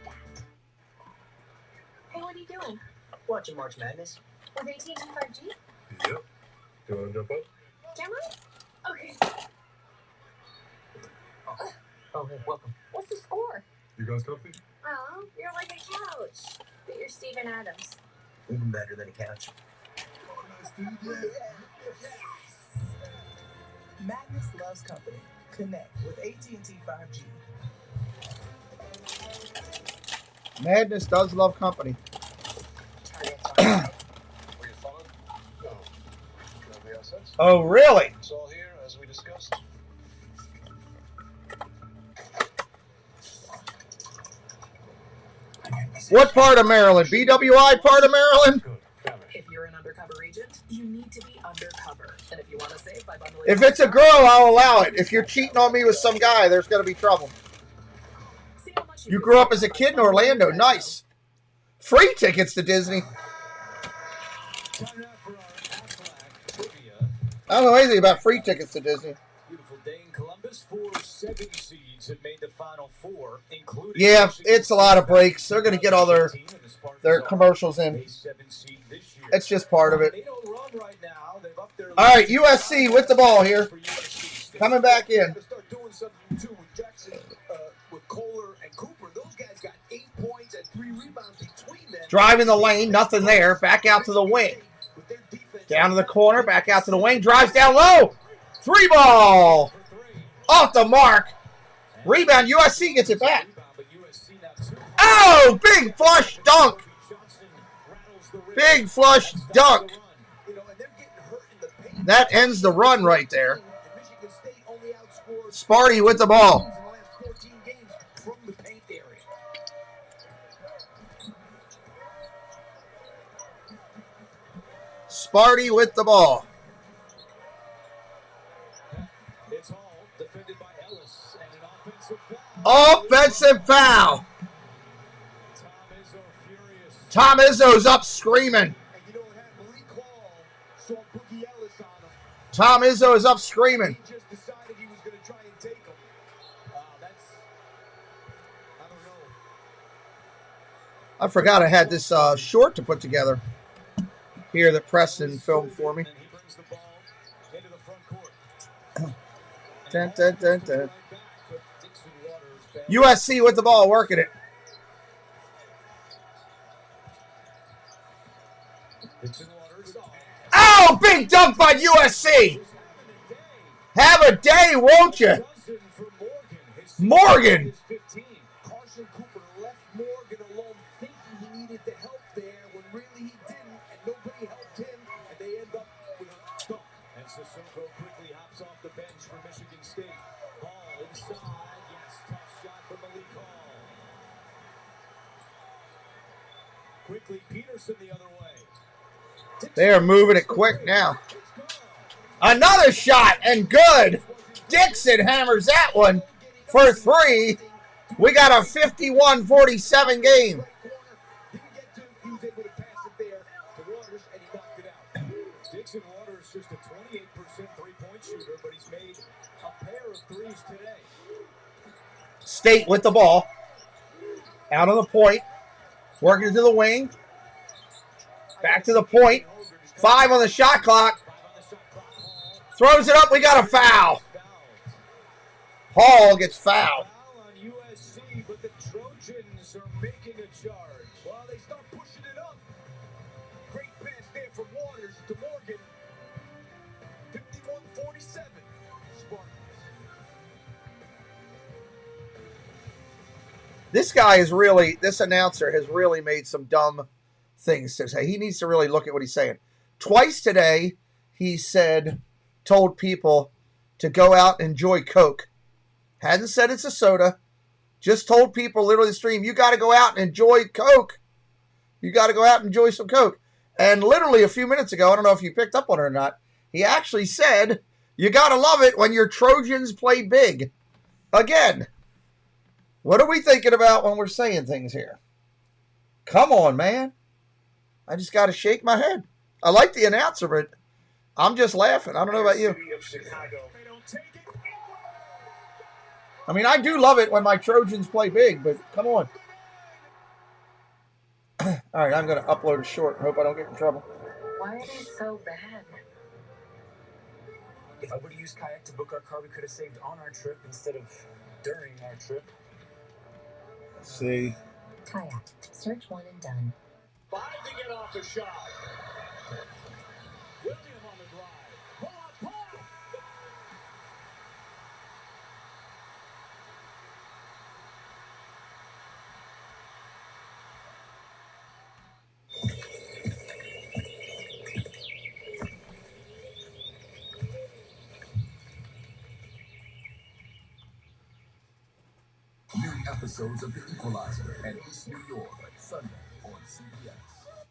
Hey, what are you doing? Watching March Madness. With AT&T 5G? Yep. Do you want to jump up? Can I? Okay. Oh, hey, welcome. What's the score? You guys comfy? Oh, you're like a couch. But you're Steven Adams. Even better than a couch. Madness loves company. Connect with AT&T 5G. Madness does love company. Oh, really? It's all here, as we discussed. What part of Maryland? BWI part of Maryland? If you're an undercover agent, you need to be undercover. And if you want to save by bundling... If it's a girl, I'll allow it. If you're cheating on me with some guy, there's going to be trouble. You grew up as a kid in Orlando. Nice. Free tickets to Disney. I don't know anything about free tickets to Disney. Beautiful day in Columbus. 4 7 seeds have made the Final Four, including... Yeah, it's a lot of breaks. They're going to get all their commercials in. It's just part of it. All right, USC with the ball here. Coming back in. Driving the lane, nothing there. Back out to the wing. Down to the corner, back out to the wing. Drives down low. 3 ball. Off the mark. Rebound. USC gets it back. Oh, big flush dunk. Big flush dunk. That ends the run right there. Sparty with the ball. Sparty with the ball. Offensive foul. Tom Izzo's up screaming. Tom Izzo is up screaming. He just decided he was going to try and take him. I don't know. I forgot I had this short to put together here that Preston filmed for me. Dun, dun, dun, dun. USC with the ball, working it. Oh, big dunk by USC. Have a day, won't you? Morgan. Carson Cooper left Morgan alone thinking he needed the help there when really he didn't, and nobody helped him, and they end up with a dunk. And Sissoko quickly hops off the bench for Michigan State. Hall inside. Yes, tough shot from Malik Hall. Quickly, Peterson the other way. They are moving it quick now. Another shot and good. Dixon hammers that one for three. We got a 51-47 game. He was able to pass it there to Waters, and he knocked it out. Dixon Waters just a 28% three-point shooter, but he's made a pair of threes today. State with the ball. Out on the point. Working to the wing. Back to the point. 5 on the shot clock. Throws it up. We got a foul. Hall gets fouled. On USC, but the Trojans are making a charge. Well, they start pushing it up. Great pass there from Waters to Morgan. 51-47. Spartans. This guy is really, this announcer has really made some dumb things to say. He needs to really look at what he's saying. Twice today, he told people to go out and enjoy Coke. Hadn't said it's a soda. Just told people literally the stream, you got to go out and enjoy Coke. You got to go out and enjoy some Coke. And literally a few minutes ago, I don't know if you picked up on it or not, he actually said, you got to love it when your Trojans play big. Again, what are we thinking about when we're saying things here? Come on, man. I just got to shake my head. I like the announcer, but I'm just laughing. I don't know about you. I mean, I do love it when my Trojans play big, but come on. All right, I'm going to upload a short. Hope I don't get in trouble. Why are they so bad? If I would have used Kayak to book our car, we could have saved on our trip instead of during our trip. Let's see. Kayak. Search one and done. 5 to get off the shot. William on the drive. Pull up, pull up. New episodes of The Equalizer at East New York, Sunday on CBS.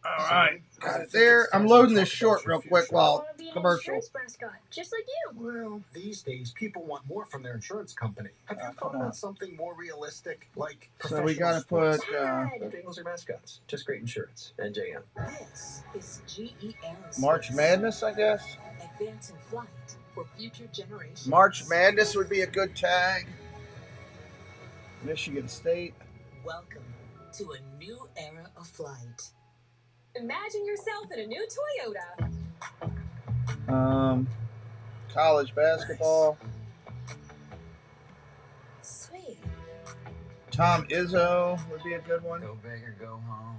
All right, got it there. I'm loading this short real quick while commercial. Just like you. Well, these days, people want more from their insurance company. Have you thought about something more realistic, like So we got to put... Bengals are mascots. Just great insurance. NJM. This is GE Aerospace. March Madness, I guess. Advancing flight for future generations. March Madness would be a good tag. Michigan State. Welcome to a new era of flight. Imagine yourself in a new Toyota. College basketball. Sweet. Tom Izzo would be a good one. Go big or go home.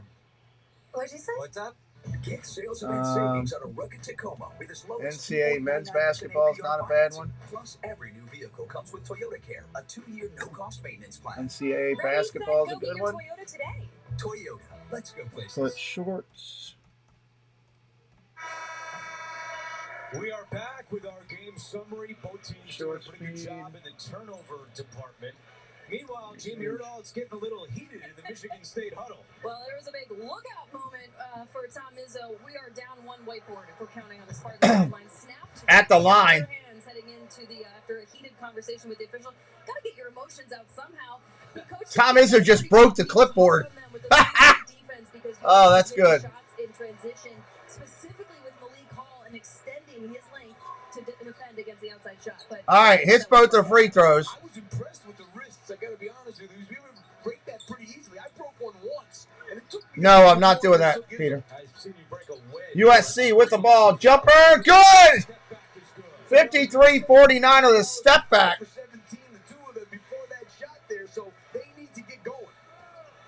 What'd you say? What's up? Get sales event savings on a rugged Tacoma with as low as NCAA men's basketball is not a bad one. Plus, every new vehicle comes with Toyota Care, a 2-year no-cost maintenance plan. NCAA basketball is a good one. Toyota today. Toyota, let's go places. Put shorts. We are back with our game summary. Both teams doing a pretty good job in the turnover department. Meanwhile, Jim Yerdall, it's getting a little heated in the Michigan State huddle. Well, there was a big lookout moment for Tom Izzo. We are down one whiteboard if we're counting on the Spartans. Line snapped At the line. Hands heading into the after a heated conversation with the official. Got gotta get your emotions out somehow. Tom Izzo just broke the clipboard. Oh, that's good. Shots in transition, specifically with Malik Hall and extending his length to defend against the outside shot. But all right, hits both the free throws. I was impressed with the wrists. I got to be honest with you. He was able to break that pretty easily. I broke one once. And it took me No, I'm not doing that, Peter. USC with the ball. Jumper, good! 53-49 of the step back.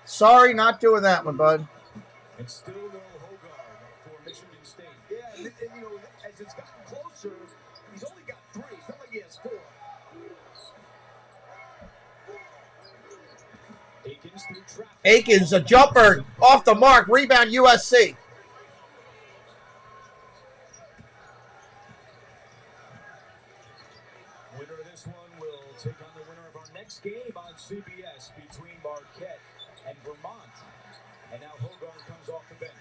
Sorry, not doing that one, bud. And still no Hogard for Michigan State. Yeah, and you know, as it's gotten closer, he's only got 3. It's not like he has 4. Akins through traffic. Akins, a jumper, off the mark, rebound USC. Winner of this one will take on the winner of our next game on CBS between Marquette and Vermont. And now Hogard comes off the bench.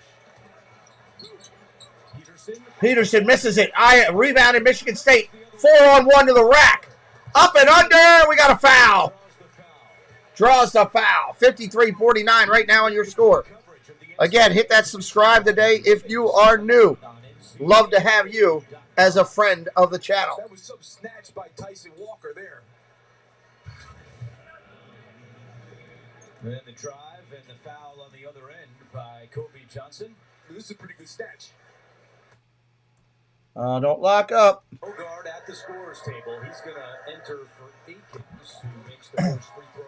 Peterson misses it. Rebound in Michigan State. 4-on-1 to the rack. Up and under. We got a foul. Draws the foul. 53-49 right now on your score. Again, hit that subscribe today if you are new. Love to have you as a friend of the channel. That was some snatch by Tyson Walker there. And the drive and the foul on the other end by Kobe Johnson. This is a pretty good snatch. Don't lock up. Hogard at the scorer's table. He's going to enter for Akins, who makes the first free throw.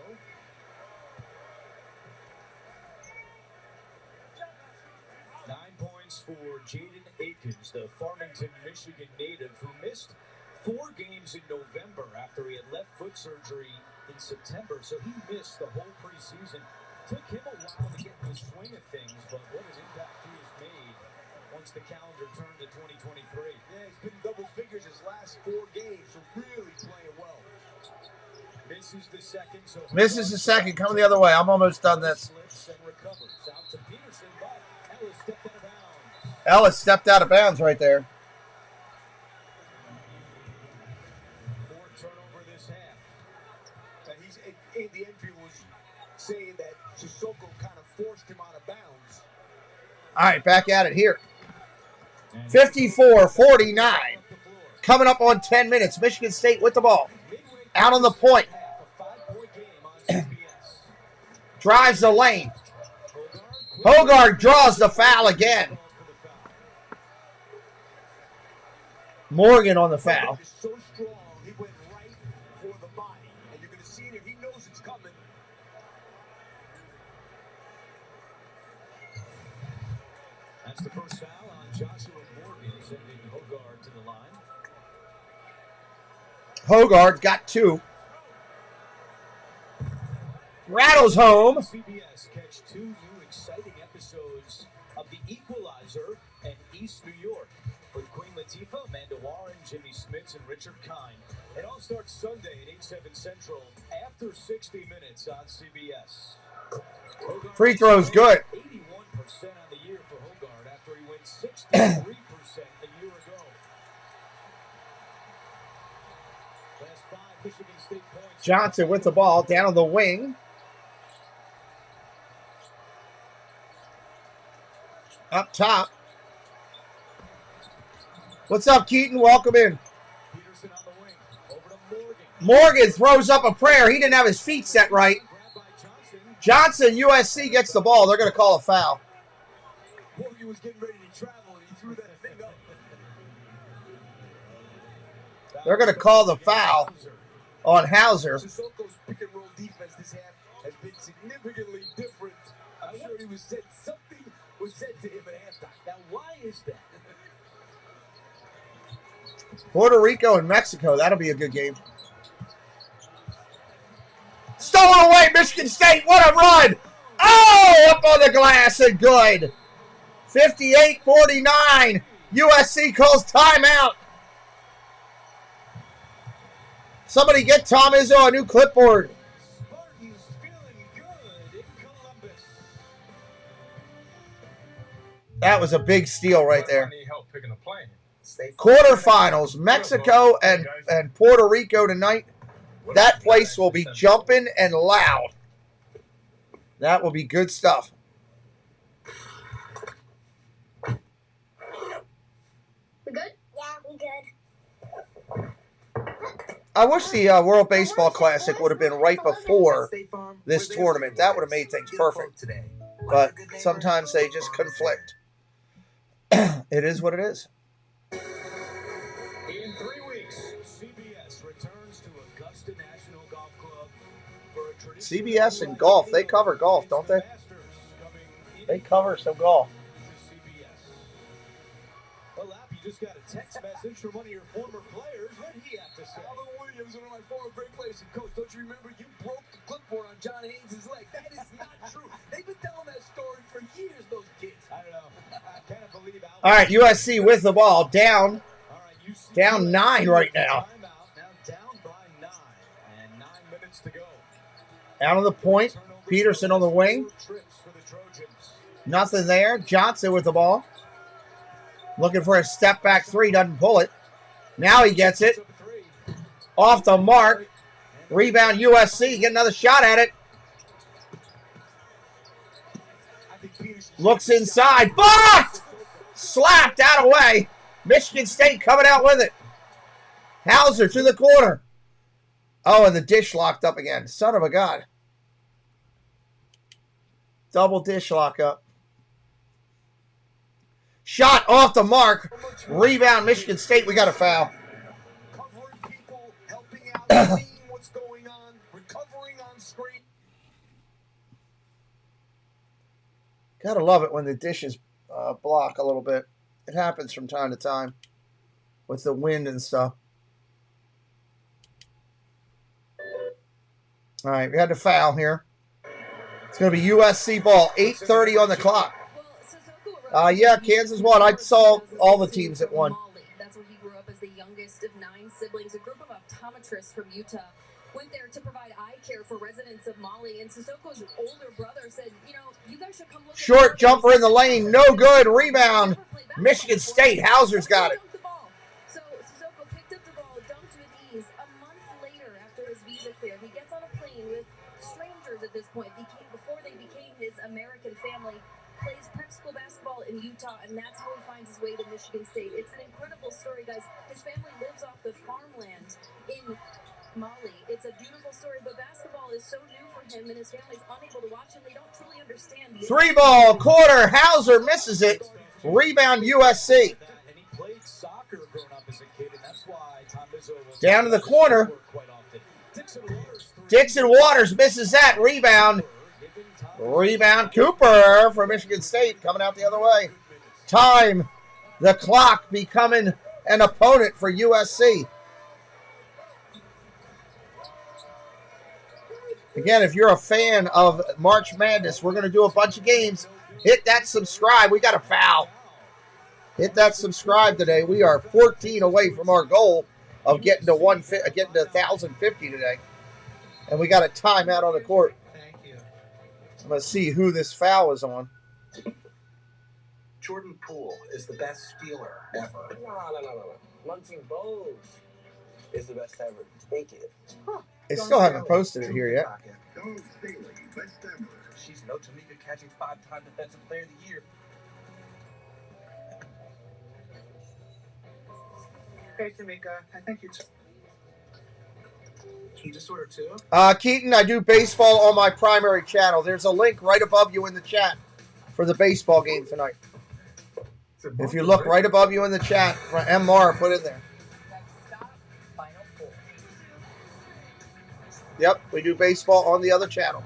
For Jaden Akins, the Farmington, Michigan native who missed 4 games in November after he had left foot surgery in September, so he missed the whole preseason. Took him a while to get in the swing of things, but what an impact he has made once the calendar turned to 2023. Yeah, he's been double figures his last 4 games, so really playing well. Misses the second, so misses the second, coming the other way. I'm almost done this. And recovers out to Peterson, but Ellis stepped out of bounds. Ellis stepped out of bounds right there. More turnover this half. And he's in the infield was saying that Sissoko kind of forced him out of bounds. All right, back at it here. 54-49. Coming up on 10 minutes. Michigan State with the ball. Out on the point. Drives the lane. Hogard draws the foul again. Morgan on the foul. So strong, he went right for the body, and you're going to see it. He knows it's coming. That's the first foul on Joshua Morgan, sending Hogard to the line. Hogard got 2. Rattles home. CBS catch 2 new exciting episodes of The Equalizer and East New York with Queen Latifah, Amanda Warren, Jimmy Smits, and Richard Kind. It all starts Sunday at 8/7 Central after 60 minutes on CBS. Hogard Free throw's good. 81% on the year for Hogard after he went 63% a year ago. Last 5 Michigan State points. Johnson with the ball down on the wing. Up top. What's up, Keaton? Welcome in. Peterson on the wing. Over to Morgan. Morgan throws up a prayer. He didn't have his feet set right. Johnson, USC gets the ball. They're going to call a foul. Morgan was getting ready to travel, and he threw that thing up. They're going to call the foul on Hauser. Sissoko's pick and roll defense this half has been significantly different. I'm sure he was said something was said to him at halftime. Now, why is that? Puerto Rico and Mexico. That'll be a good game. Stolen away, Michigan State. What a run. Oh, up on the glass and good. 58-49. USC calls timeout. Somebody get Tom Izzo a new clipboard. Spartans feeling good in Columbus. That was a big steal right there. I need help picking a plane. Quarterfinals, Mexico and Puerto Rico tonight. That place will be jumping and loud. That will be good stuff. We good? Yeah, we good. I wish the World Baseball Classic would have been right before this tournament. That would have made things perfect. But sometimes they just conflict. It is what it is. In 3 weeks, CBS returns to Augusta National Golf Club for a traditional CBS and golf, they cover golf, don't they? They cover some golf. Well, Lap, you just got a text message from one of your former players. What did he have to say? Alan Williams, one of my former great players and coach. Don't you remember you broke the clipboard on John Haynes' leg? That is not true. They've been telling that story for years, those kids. I don't know. I can't believe how. All right, USC with the ball. Down 9 right now. Now down by 9, and 9 minutes to go. Out on the point. Peterson on the wing. Nothing there. Johnson with the ball. Looking for a step back three. Doesn't pull it. Now he gets it. Off the mark. Rebound USC. Get another shot at it. Looks inside. Blocked! Slapped out of way. Michigan State coming out with it. Hauser to the corner. Oh, and the dish locked up again. Son of a god. Double dish lock up. Shot off the mark. Rebound Michigan State. We got a foul. Covering people, helping out, seeing what's going on, recovering on screen. Gotta love it when the dishes block a little bit. It happens from time to time with the wind and stuff. All right, we had to foul here. It's going to be USC ball. 8:30 on the clock. Yeah, Kansas won. I saw all the teams that won. That's where he grew up as the youngest of 9 siblings. A group of optometrists from Utah went there to provide eye care for residents of Mali. And Sissoko's older brother said, you guys should come look. Short jumper in the lane. No good. Rebound. Michigan State. Hauser's got it. So Sissoko picked up the ball, dunked with ease. A month later, after his visa cleared, he gets on a plane with strangers at this point. Before they became his American family. Plays prep school basketball in Utah, and that's how he finds his way to Michigan State. It's an incredible story, guys. His family lives off the farmland in Mali. It's a beautiful story, but basketball is so new for him, and his family's unable to watch him. They don't truly understand. 3-ball, quarter. Hauser misses it. Rebound USC. And he played soccer growing up as a kid, and that's why Tom Izzo was down to the corner. Dixon Waters misses that. Rebound. Rebound Cooper for Michigan State coming out the other way. Time. The clock becoming an opponent for USC. Again, if you're a fan of March Madness, we're going to do a bunch of games. Hit that subscribe. We got a foul. Hit that subscribe today. We are 14 away from our goal of getting to 1,050 today. And we got a timeout on the court. I'm going to see who this foul is on. Jordan Poole is the best stealer ever. No. Muncie Bowes is the best ever. Take it. Huh. They still haven't posted it here yet. She's no Tamika catching 5-time Defensive Player of the Year. Hey, Tamika, I think you Can you just order 2? Keaton, I do baseball on my primary channel. There's a link right above you in the chat for the baseball game tonight. If you look right above you in the chat, for MR, put in there. Yep, we do baseball on the other channel.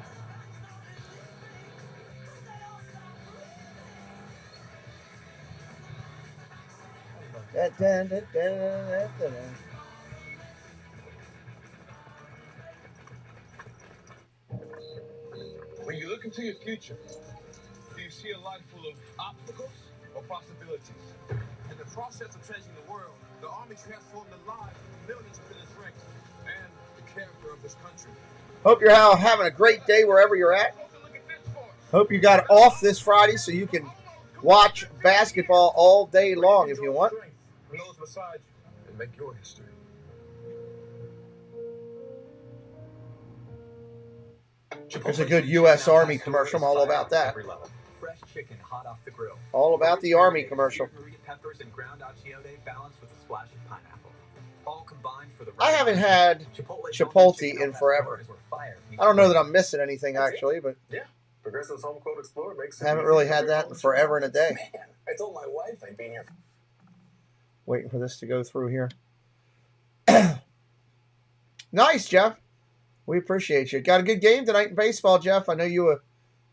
When you look into your future, do you see a life full of obstacles or possibilities? In the process of changing the world, the Army transformed the lives of millions within its ranks and the character of this country. Hope you're having a great day wherever you're at. Hope you got off this Friday so you can watch basketball all day long if you want. And make your history. There's a good U.S. Army commercial. I'm all about that. Fresh chicken hot off the grill. All about the Army commercial. Peppers and ground achiote balanced with a splash of pineapple. All combined for the I haven't had Chipotle in forever. I don't know that I'm missing anything, actually, but Yeah. Progressive's Home Quote Explorer makes I haven't really had that in forever and a day. Man, I told my wife I'd been here. Waiting for this to go through here. Nice, Jeff. We appreciate you. Got a good game tonight in baseball, Jeff. I know you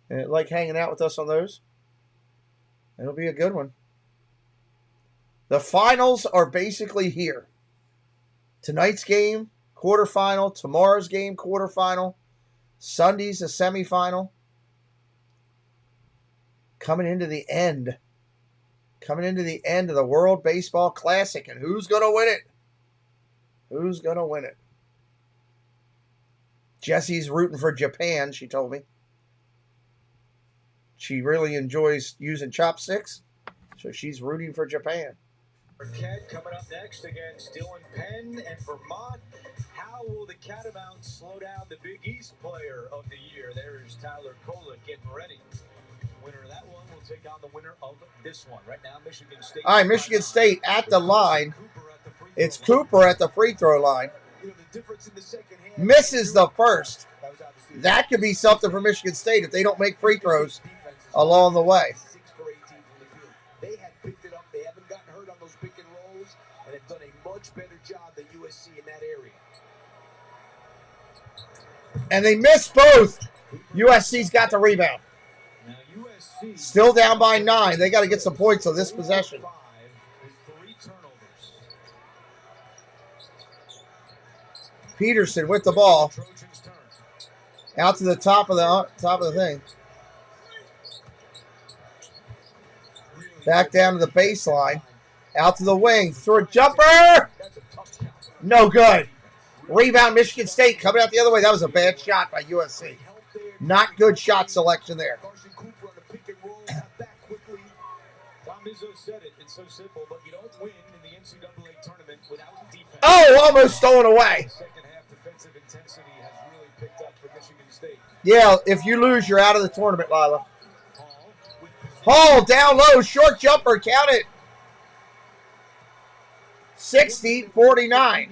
like hanging out with us on those. It'll be a good one. The finals are basically here. Tonight's game, quarterfinal. Tomorrow's game, quarterfinal. Sunday's a semifinal. Coming into the end. Coming into the end of the World Baseball Classic. And who's going to win it? Who's going to win it? Jessie's rooting for Japan, she told me. She really enjoys using chopsticks, so she's rooting for Japan. Marquette coming up next against Dylan Penn and Vermont. How will the Catamounts slow down the Big East player of the year? There's Tyler Kolek getting ready. Winner of that one will take on the winner of this one. Right now, Michigan State. All right, Michigan State at the line. It's Cooper at the free throw line. Misses the first. That could be something for Michigan State if they don't make free throws along the way. They had picked it up. They haven't gotten hurt on those pick and rolls and have done a much better job than USC in that area. And they missed both. USC's got the rebound. Still down by 9. They got to get some points on this possession. Peterson with the ball. Out to the top of the thing. Back down to the baseline. Out to the wing. Through a jumper. No good. Rebound Michigan State coming out the other way. That was a bad shot by USC. Not good shot selection there. Tom Izzo said it. It's so simple, but you don't win in the NCAA tournament without defense. Oh, almost stolen away. Second half defensive intensity has really picked up for Michigan State. Yeah, if you lose, you're out of the tournament, Lila. Hall down low, short jumper, count it. 60-49.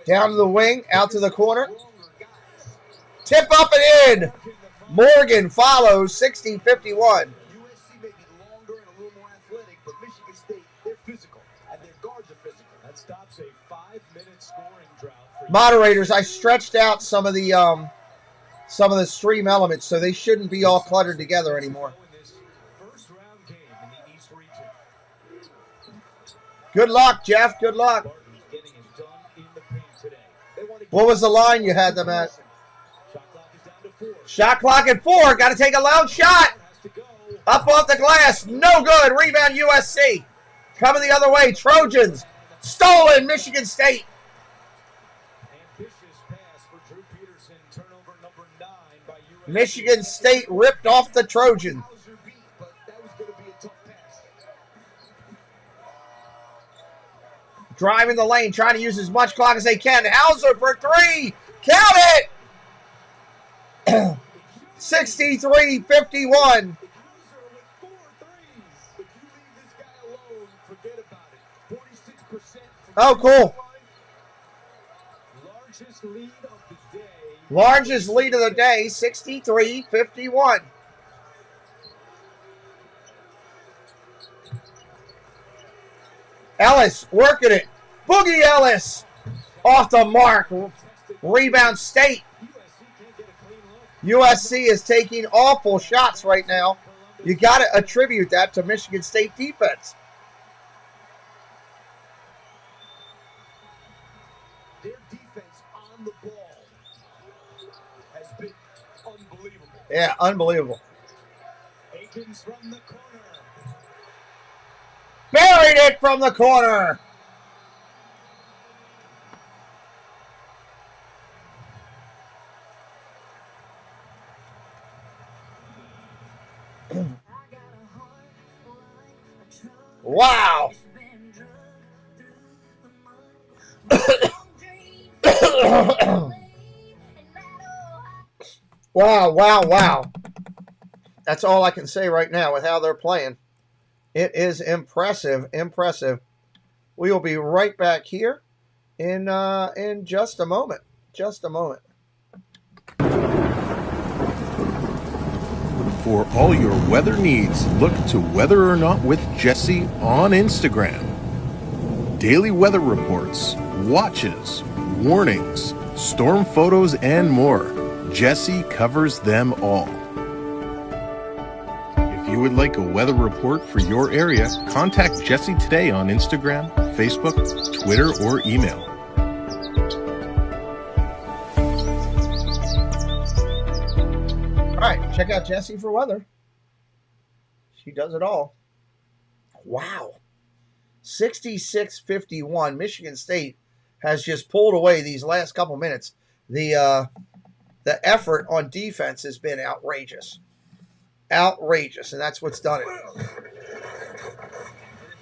Down to the wing, out to the corner. Tip up and in. Morgan follows, 60-51. USC may be longer and a little more athletic, but Michigan State, they're physical, and their guards are physical. That stops a 5-minute scoring drought. Moderators, I stretched out some of the stream elements, so they shouldn't be all cluttered together anymore. Good luck, Jeff. Good luck. What was the line you had them at? Shot clock at 4. Got to take a loud shot. Up off the glass. No good. Rebound USC. Coming the other way. Trojans. Stolen Michigan State. Michigan State ripped off the Trojans. Driving the lane, trying to use as much clock as they can. Hauser for 3. Count it! 63-51. Oh, cool. Largest lead of the day, 63-51. Ellis working it. Boogie Ellis off the mark. Rebound State. USC is taking awful shots right now. You got to attribute that to Michigan State defense. Their defense on the ball has been unbelievable. Yeah, unbelievable. Akins from the corner. Buried it from the corner. Wow. Wow. That's all I can say right now with how they're playing. It is impressive. We will be right back here in just a moment. For all your weather needs, look to Weather or Not with Jesse on Instagram. Daily weather reports, watches, warnings, storm photos, and more. Jesse covers them all. If you would like a weather report for your area, contact Jesse today on Instagram, Facebook, Twitter, or email. All right, check out Jessie for weather. She does it all. Wow. 66-51. Michigan State has just pulled away these last couple minutes. The effort on defense has been outrageous. And that's what's done it. And if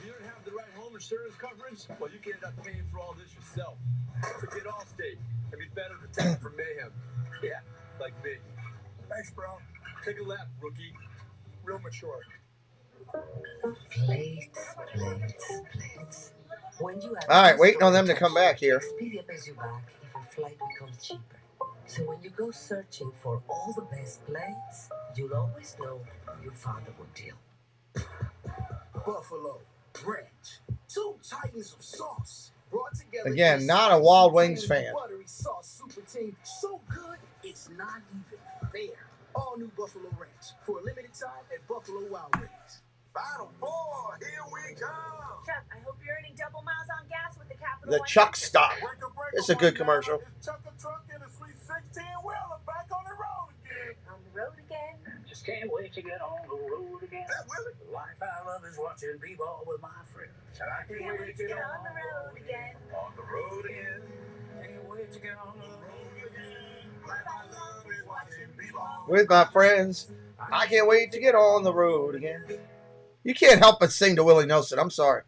you don't have the right home insurance coverage, well, you can end up paying for all this yourself. So get Allstate and be better protected from mayhem. Yeah, like me. Thanks, bro. Take a lap, rookie. Real mature. Plates. When you All right, waiting on them to come back here. Expedia pays you back if a flight becomes cheaper. So when you go searching for all the best plates, you'll always know you found a good deal. Buffalo Ranch. 2 titans of sauce. Brought together. Again, not a Wild Wings fan. Buttery sauce super team. So good, it's not even fair. All new Buffalo Ranch. For a limited time at Buffalo Wild Wings. Battle 4, here we come. Chuck, I hope you're earning double miles on gas with the Capital The One Chuck ticket. Stop. It's a good commercial. Chuck the truck in a sweet 16-wheeler back on the road again. On the road again. Just can't wait to get on the road again. The life I love is watching b-ball with my friends. And I can't wait to get on the road again. On the road again. Can't wait to get on the road again. Life I love is watching b-ball With my friends, I can't wait to get on the road again. You can't help but sing to Willie Nelson. I'm sorry.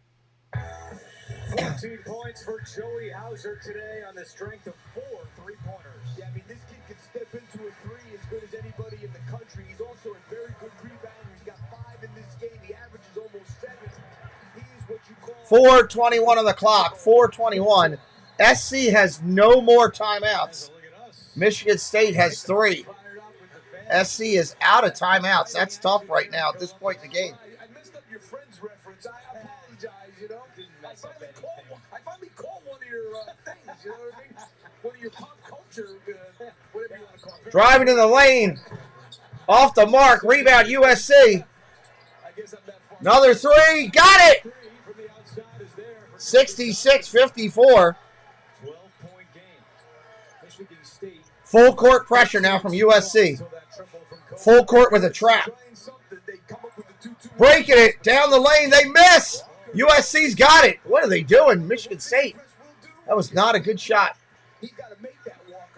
14 points for Joey Hauser today on the strength of 4 3-pointers. Yeah, I mean, this kid can step into a 3 as good as anybody in the country. He's also a very good rebounder. He's got 5 in this game. The average is almost 7. He's what you call 4:21 on the clock. 4:21. SC has no more timeouts. Michigan State has 3. SC is out of timeouts. That's tough right now at this point in the game. I messed up your friend's reference. I apologize, you know. I finally caught one of your things, you know what I mean? One of your pop culture, whatever you want to call it. Driving in the lane. Off the mark. Rebound USC. Another 3. Got it. 66-54. 12-point game. Michigan State. Full court pressure now from USC. Full court with a trap. Breaking it down the lane. They miss. USC's got it. What are they doing? Michigan State. That was not a good shot. You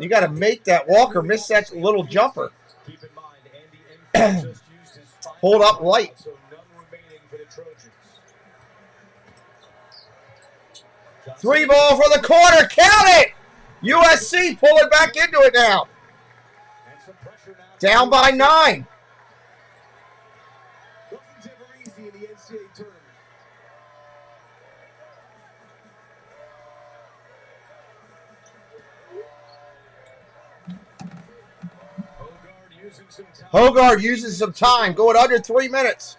got to make that Walker miss that little jumper. Hold up light. So none remaining for the Trojans. 3 ball for the corner. Count it. USC pulling back into it now. Down by 9. Nothing's ever easy in the NCAA tournament. Hogard using some time. Going under 3 minutes.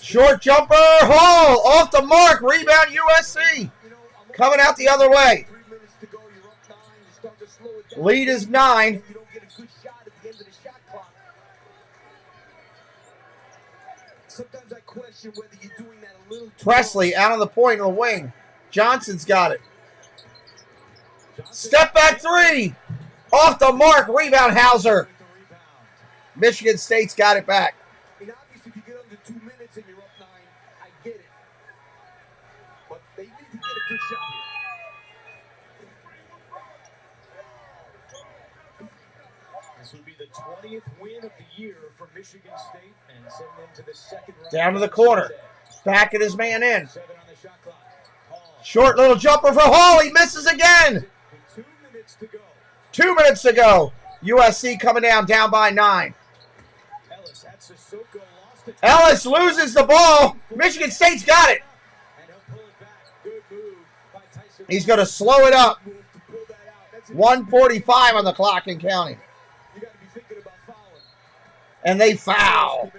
Short jumper. Hall. Off the mark. Rebound USC. Coming out the other way. Lead is 9. Sometimes I question whether you're doing that a little too Presley out on the point on the wing. Johnson's got it. Step back 3. Off the mark. Rebound Hauser. Michigan State's got it back. I mean, obviously, if you get under 2 minutes and you're up 9, I get it. But they need to get a good shot here. This would be the 20th win of the year for Michigan State and send them to the second round. Down to the corner. Backing his man in. Short little jumper for Hall. He misses again. 2 minutes to go. USC coming down by 9. Ellis loses the ball. Michigan State's got it. He's going to slow it up. 1:45 on the clock and counting. And they foul.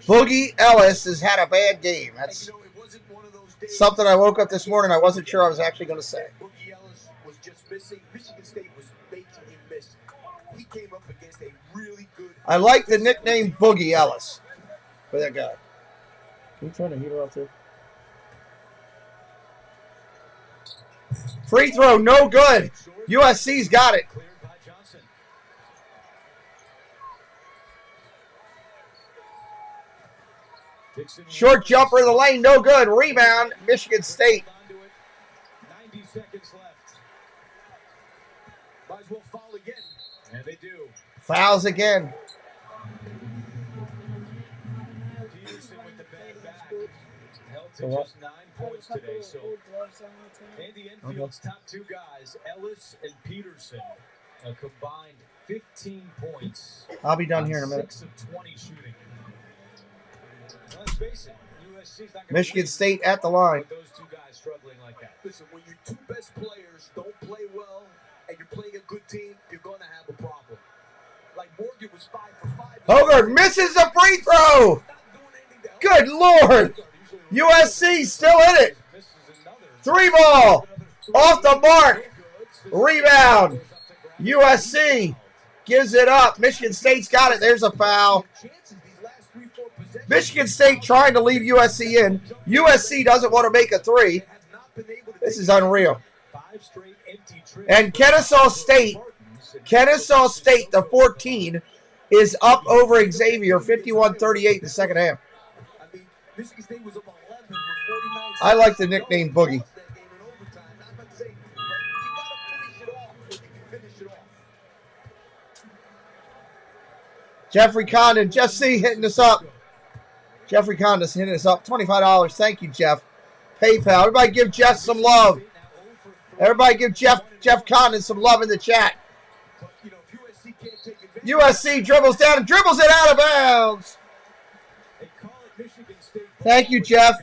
Boogie Ellis has had a bad game. That's something I woke up this morning. I wasn't sure I was actually going to say. Boogie Ellis was just missing. Michigan State was making him miss. He came up against a really good. I like the nickname Boogie Ellis for that guy. Can you turn the heater off too? Free throw, no good. USC's got it. Short jumper in the lane, no good. Rebound, Michigan State. 90 seconds left. Might as well foul again. And they do. Fouls again. Peterson with the bad back. Held to just 9 points today. So Andy Enfield's top 2 guys, Ellis and Peterson, a combined 15 points. I'll be done here in a minute. 6 of 20 shooting. Let's face it, USC's not Michigan State at the line. with those 2 guys struggling like that. Listen, when your 2 best players don't play well and you're playing a good team, you're going to have a problem. Like Morgan was 5 for 5. Hogarth misses the free throw. Good Lord. USC still in it. 3 ball. Off the mark. Rebound. USC gives it up. Michigan State's got it. There's a foul. Michigan State trying to leave USC in. USC doesn't want to make a 3. This is unreal. And Kennesaw State, the 14, is up over Xavier, 51-38 in the second half. I like the nickname Boogie. Jeffrey Condon, just see hitting us up. Jeffrey Condon's hitting us up. $25. Thank you, Jeff. PayPal. Everybody give Jeff some love. Everybody give Jeff Condon some love in the chat. USC dribbles down and dribbles it out of bounds. Thank you, Jeff.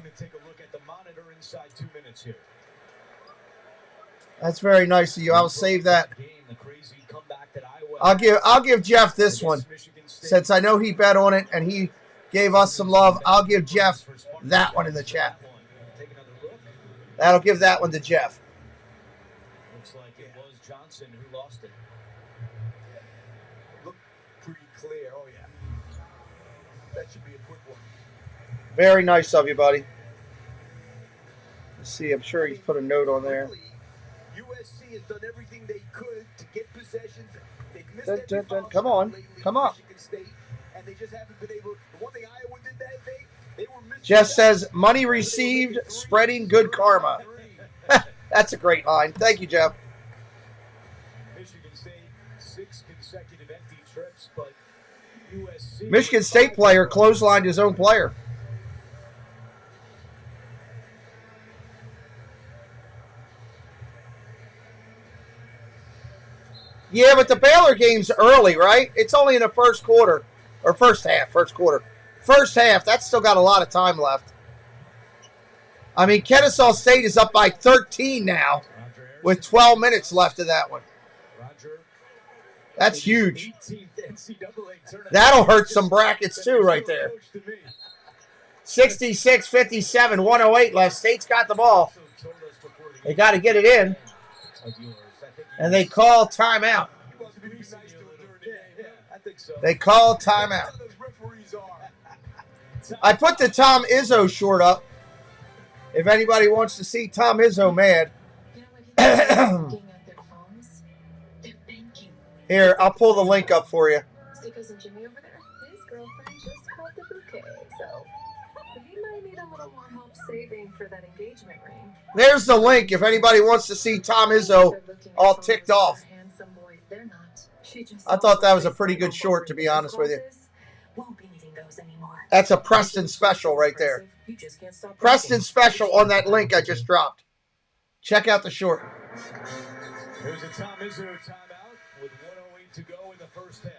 That's very nice of you. I'll save that. I'll give Jeff this one. Since I know he bet on it and he gave us some love, I'll give Jeff that one in the chat. That'll give that one to Jeff. Looks like it was Johnson who lost it. Looked pretty clear. Oh, yeah. That should be a quick one. Very nice of you, buddy. Let's see, I'm sure he's put a note on there. USC has done everything they could to get possessions. They've missed Come on. Come on. And they just haven't been able. The one thing Iowa did that day, they were missing. Jeff says, money received, spreading good karma. That's a great line. Thank you, Jeff. Michigan State, 6 consecutive empty trips, but USC. Michigan State player clotheslined his own player. Yeah, but the Baylor game's early, right? It's only in the first quarter. Or first half, First half, that's still got a lot of time left. I mean, Kennesaw State is up by 13 now with 12 minutes left of that one. That's huge. That'll hurt some brackets too right there. 66-57, 108 left. State's got the ball. They got to get it in. And they call timeout. They call timeout. I put the Tom Izzo short up. If anybody wants to see Tom Izzo mad. Here, I'll pull the link up for you. Because Jimmy over there, his girlfriend just caught the bouquet, so he might need a little more help saving for that engagement ring. There's the link if anybody wants to see Tom Izzo all ticked off. they're not. She just I thought that was a pretty good short, to be honest with you. won't be needing those anymore. That's a Preston special right there. You just can't stop Preston special on that link I just dropped. Check out the short. There's a Tom Izzo timeout with 1:08 to go in the first half.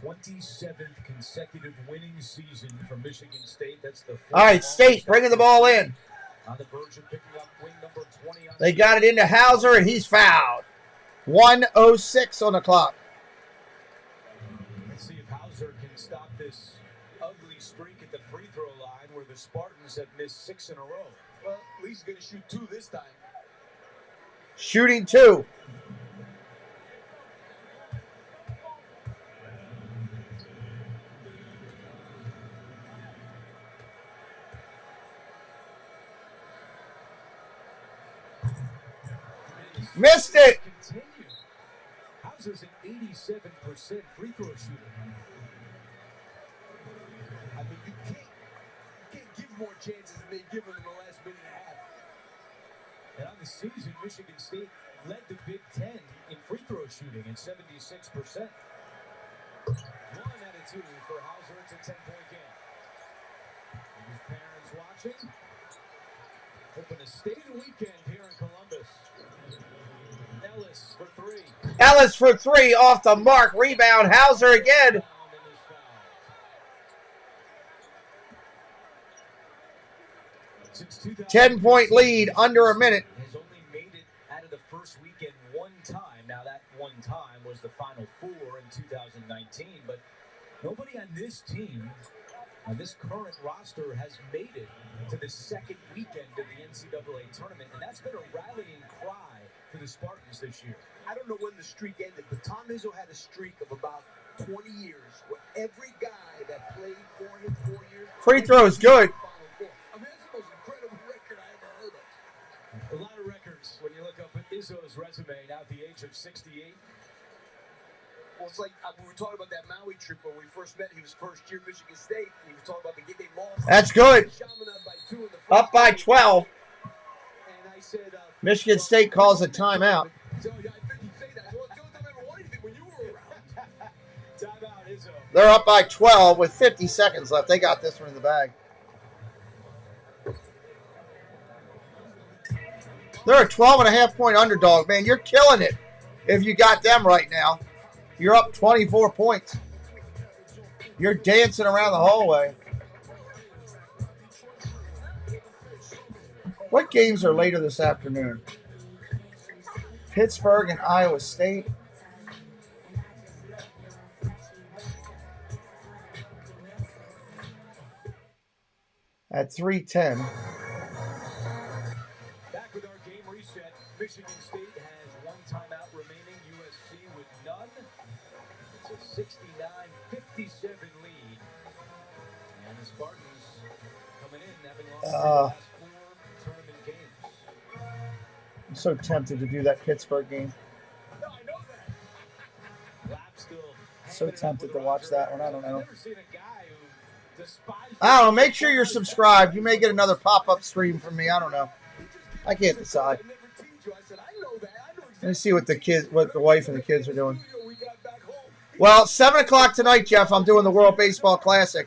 27th consecutive winning season for Michigan State. That's the All right, State bringing the ball in. On the verge of picking up wing number 20 on They got it into Hauser, and he's fouled. 1:06 on the clock. Let's see if Hauser can stop this ugly streak at the free throw line where the Spartans have missed 6 in a row. Well, at least he's going to shoot 2 this time. Shooting 2. Missed it. Hauser's an 87% free throw shooter. I mean, you can't give more chances than they've given in the last minute and a half. And on the season, Michigan State led the Big Ten in free throw shooting at 76%. 1 out of 2 for Hauser. It's a 10-point game. And his parents watching. Hoping to stay the weekend here in Columbus. Ellis for 3. Ellis for 3 off the mark. Rebound. Hauser again. 10-point lead under a minute. Has only made it out of the first weekend 1 time. Now that 1 time was the Final Four in 2019, but nobody on this team, on this current roster, has made it to the second weekend of the NCAA Tournament, and that's been a rallying cry for the Spartans this year. I don't know when the streak ended, but Tom Izzo had a streak of about 20 years where every guy that played for him 4 years. Free throw is good. I mean, that's the most incredible record I ever heard of. A lot of records when you look up at Izzo's resume now at the age of 68. Well, it's like we were talking about that Maui trip when we first met. He was first year Michigan State. And he was talking about the game they lost. That's good. Up by 12. And I said, Michigan State calls a timeout. so, yeah, I think he'd say that. Well, it's the only time I ever won anything when you were around. Timeout, Izzo. They're up by 12 with 50 seconds left. They got this one in the bag. They're a 12.5-point underdog, man. You're killing it if you got them right now. You're up 24 points. You're dancing around the hallway. What games are later this afternoon? Pittsburgh and Iowa State. At 3:10. Back with our game reset. Michigan State has 1 timeout remaining. USC with none. It's a 69-57 lead. And the Spartans coming in, having lost the last 4 tournament games. I'm so tempted to do that Pittsburgh game. No, I know that. Lap still So tempted to watch that one. I don't know. I've never seen a guy who despises. I don't know. Make sure you're subscribed. You may get another pop-up stream from me. I don't know. I can't decide. Let me see what the wife and the kids are doing. Well, 7 o'clock tonight, Jeff, I'm doing the World Baseball Classic.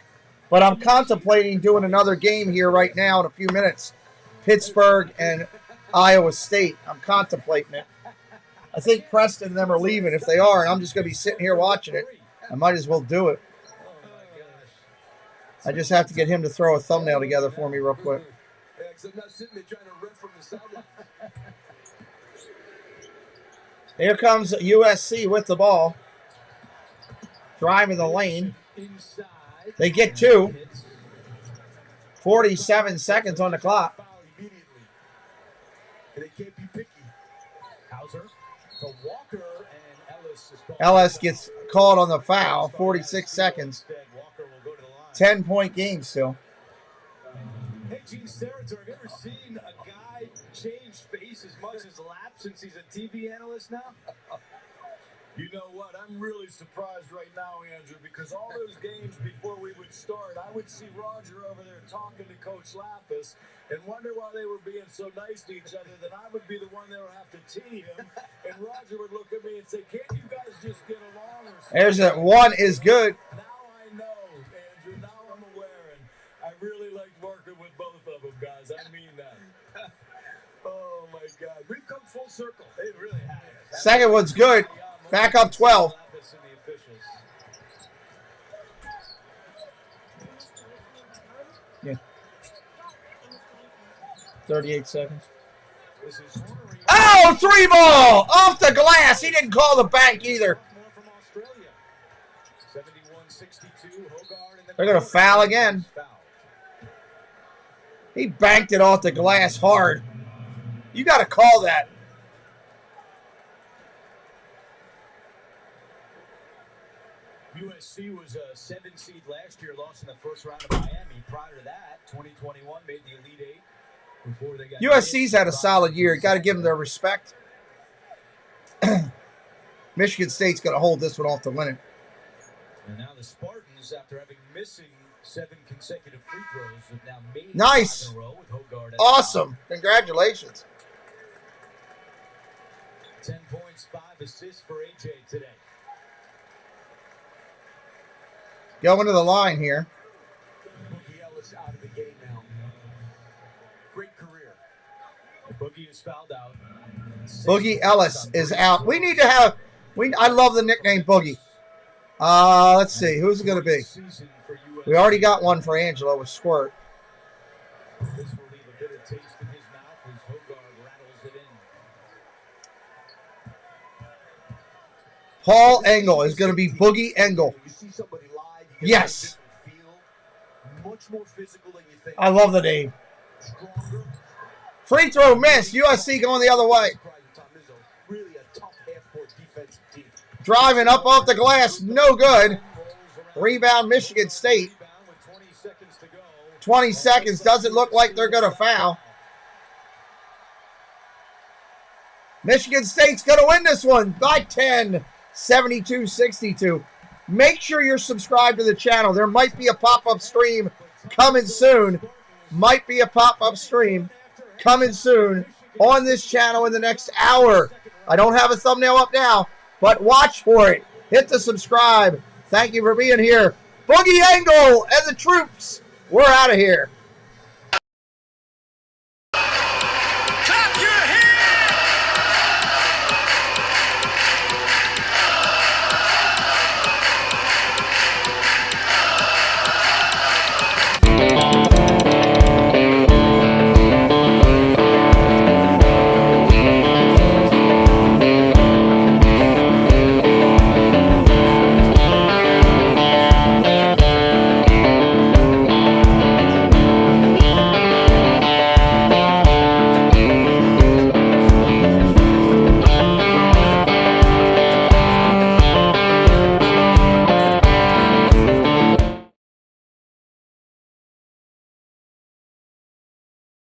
But I'm contemplating doing another game here right now in a few minutes. Pittsburgh and Iowa State. I'm contemplating it. I think Preston and them are leaving. If they are, and I'm just going to be sitting here watching it, I might as well do it. I just have to get him to throw a thumbnail together for me real quick. Yeah, because I'm not sitting there trying to rip from the sideline. Here comes USC with the ball. Driving the lane. They get 2. 47 seconds on the clock. And they can't be picky. Hauser to Walker, and Ellis is called. Ellis gets called on the foul. 46 seconds. 10-point game still. Hey, Gene Steratore, have you ever seen a guy change face as much as lap since he's a TV analyst now? You know what? I'm really surprised right now, Andrew, because all those games before we would start, I would see Roger over there talking to Coach Lapis and wonder why they were being so nice to each other. Then I would be the one that would have to tee him, and Roger would look at me and say, "Can't you guys just get along?" Or something? There's that one is good. Now I know, Andrew. Now I'm aware, and I really liked working with both of them, guys. I mean that. Oh my God, we've come full circle. It really has. Second one's good. Back up 12. Yeah. 38 seconds. Oh, 3-ball! Off the glass. He didn't call the bank either. They're going to foul again. He banked it off the glass hard. You got to call that. USC was a 7 seed last year, lost in the first round of Miami. Prior to that, 2021 made the Elite Eight. Before they got USC's had a solid year. Got to give them their respect. Michigan State's going to hold this one off to win it. And now the Spartans, after having missing 7 consecutive free throws, have now made nice. 5 in a row with Hogard. Awesome. Congratulations. 10 points, 5 assists for AJ today. Going to the line here. Boogie Ellis out of the game now. Great career. Boogie is fouled out. Boogie Ellis is out. We need to have. I love the nickname Boogie. Let's see. Who's it going to be? We already got one for Angelo with Squirt. This will leave a bitter taste in his mouth as Hogard rattles it in. Paul Engel is going to be Boogie Engel. Yes. Much more physical than you think. I love the name. Free throw miss. USC going the other way. Really a tough half-court defensive team. Driving up off the glass. No good. Rebound Michigan State. 20 seconds. Doesn't look like they're going to foul. Michigan State's going to win this one by 10. 72-62. Make sure you're subscribed to the channel. There might be a pop-up stream coming soon. Might be a pop-up stream coming soon on this channel in the next hour. I don't have a thumbnail up now, but watch for it. Hit the subscribe. Thank you for being here. Boogie Engel and the troops. We're out of here.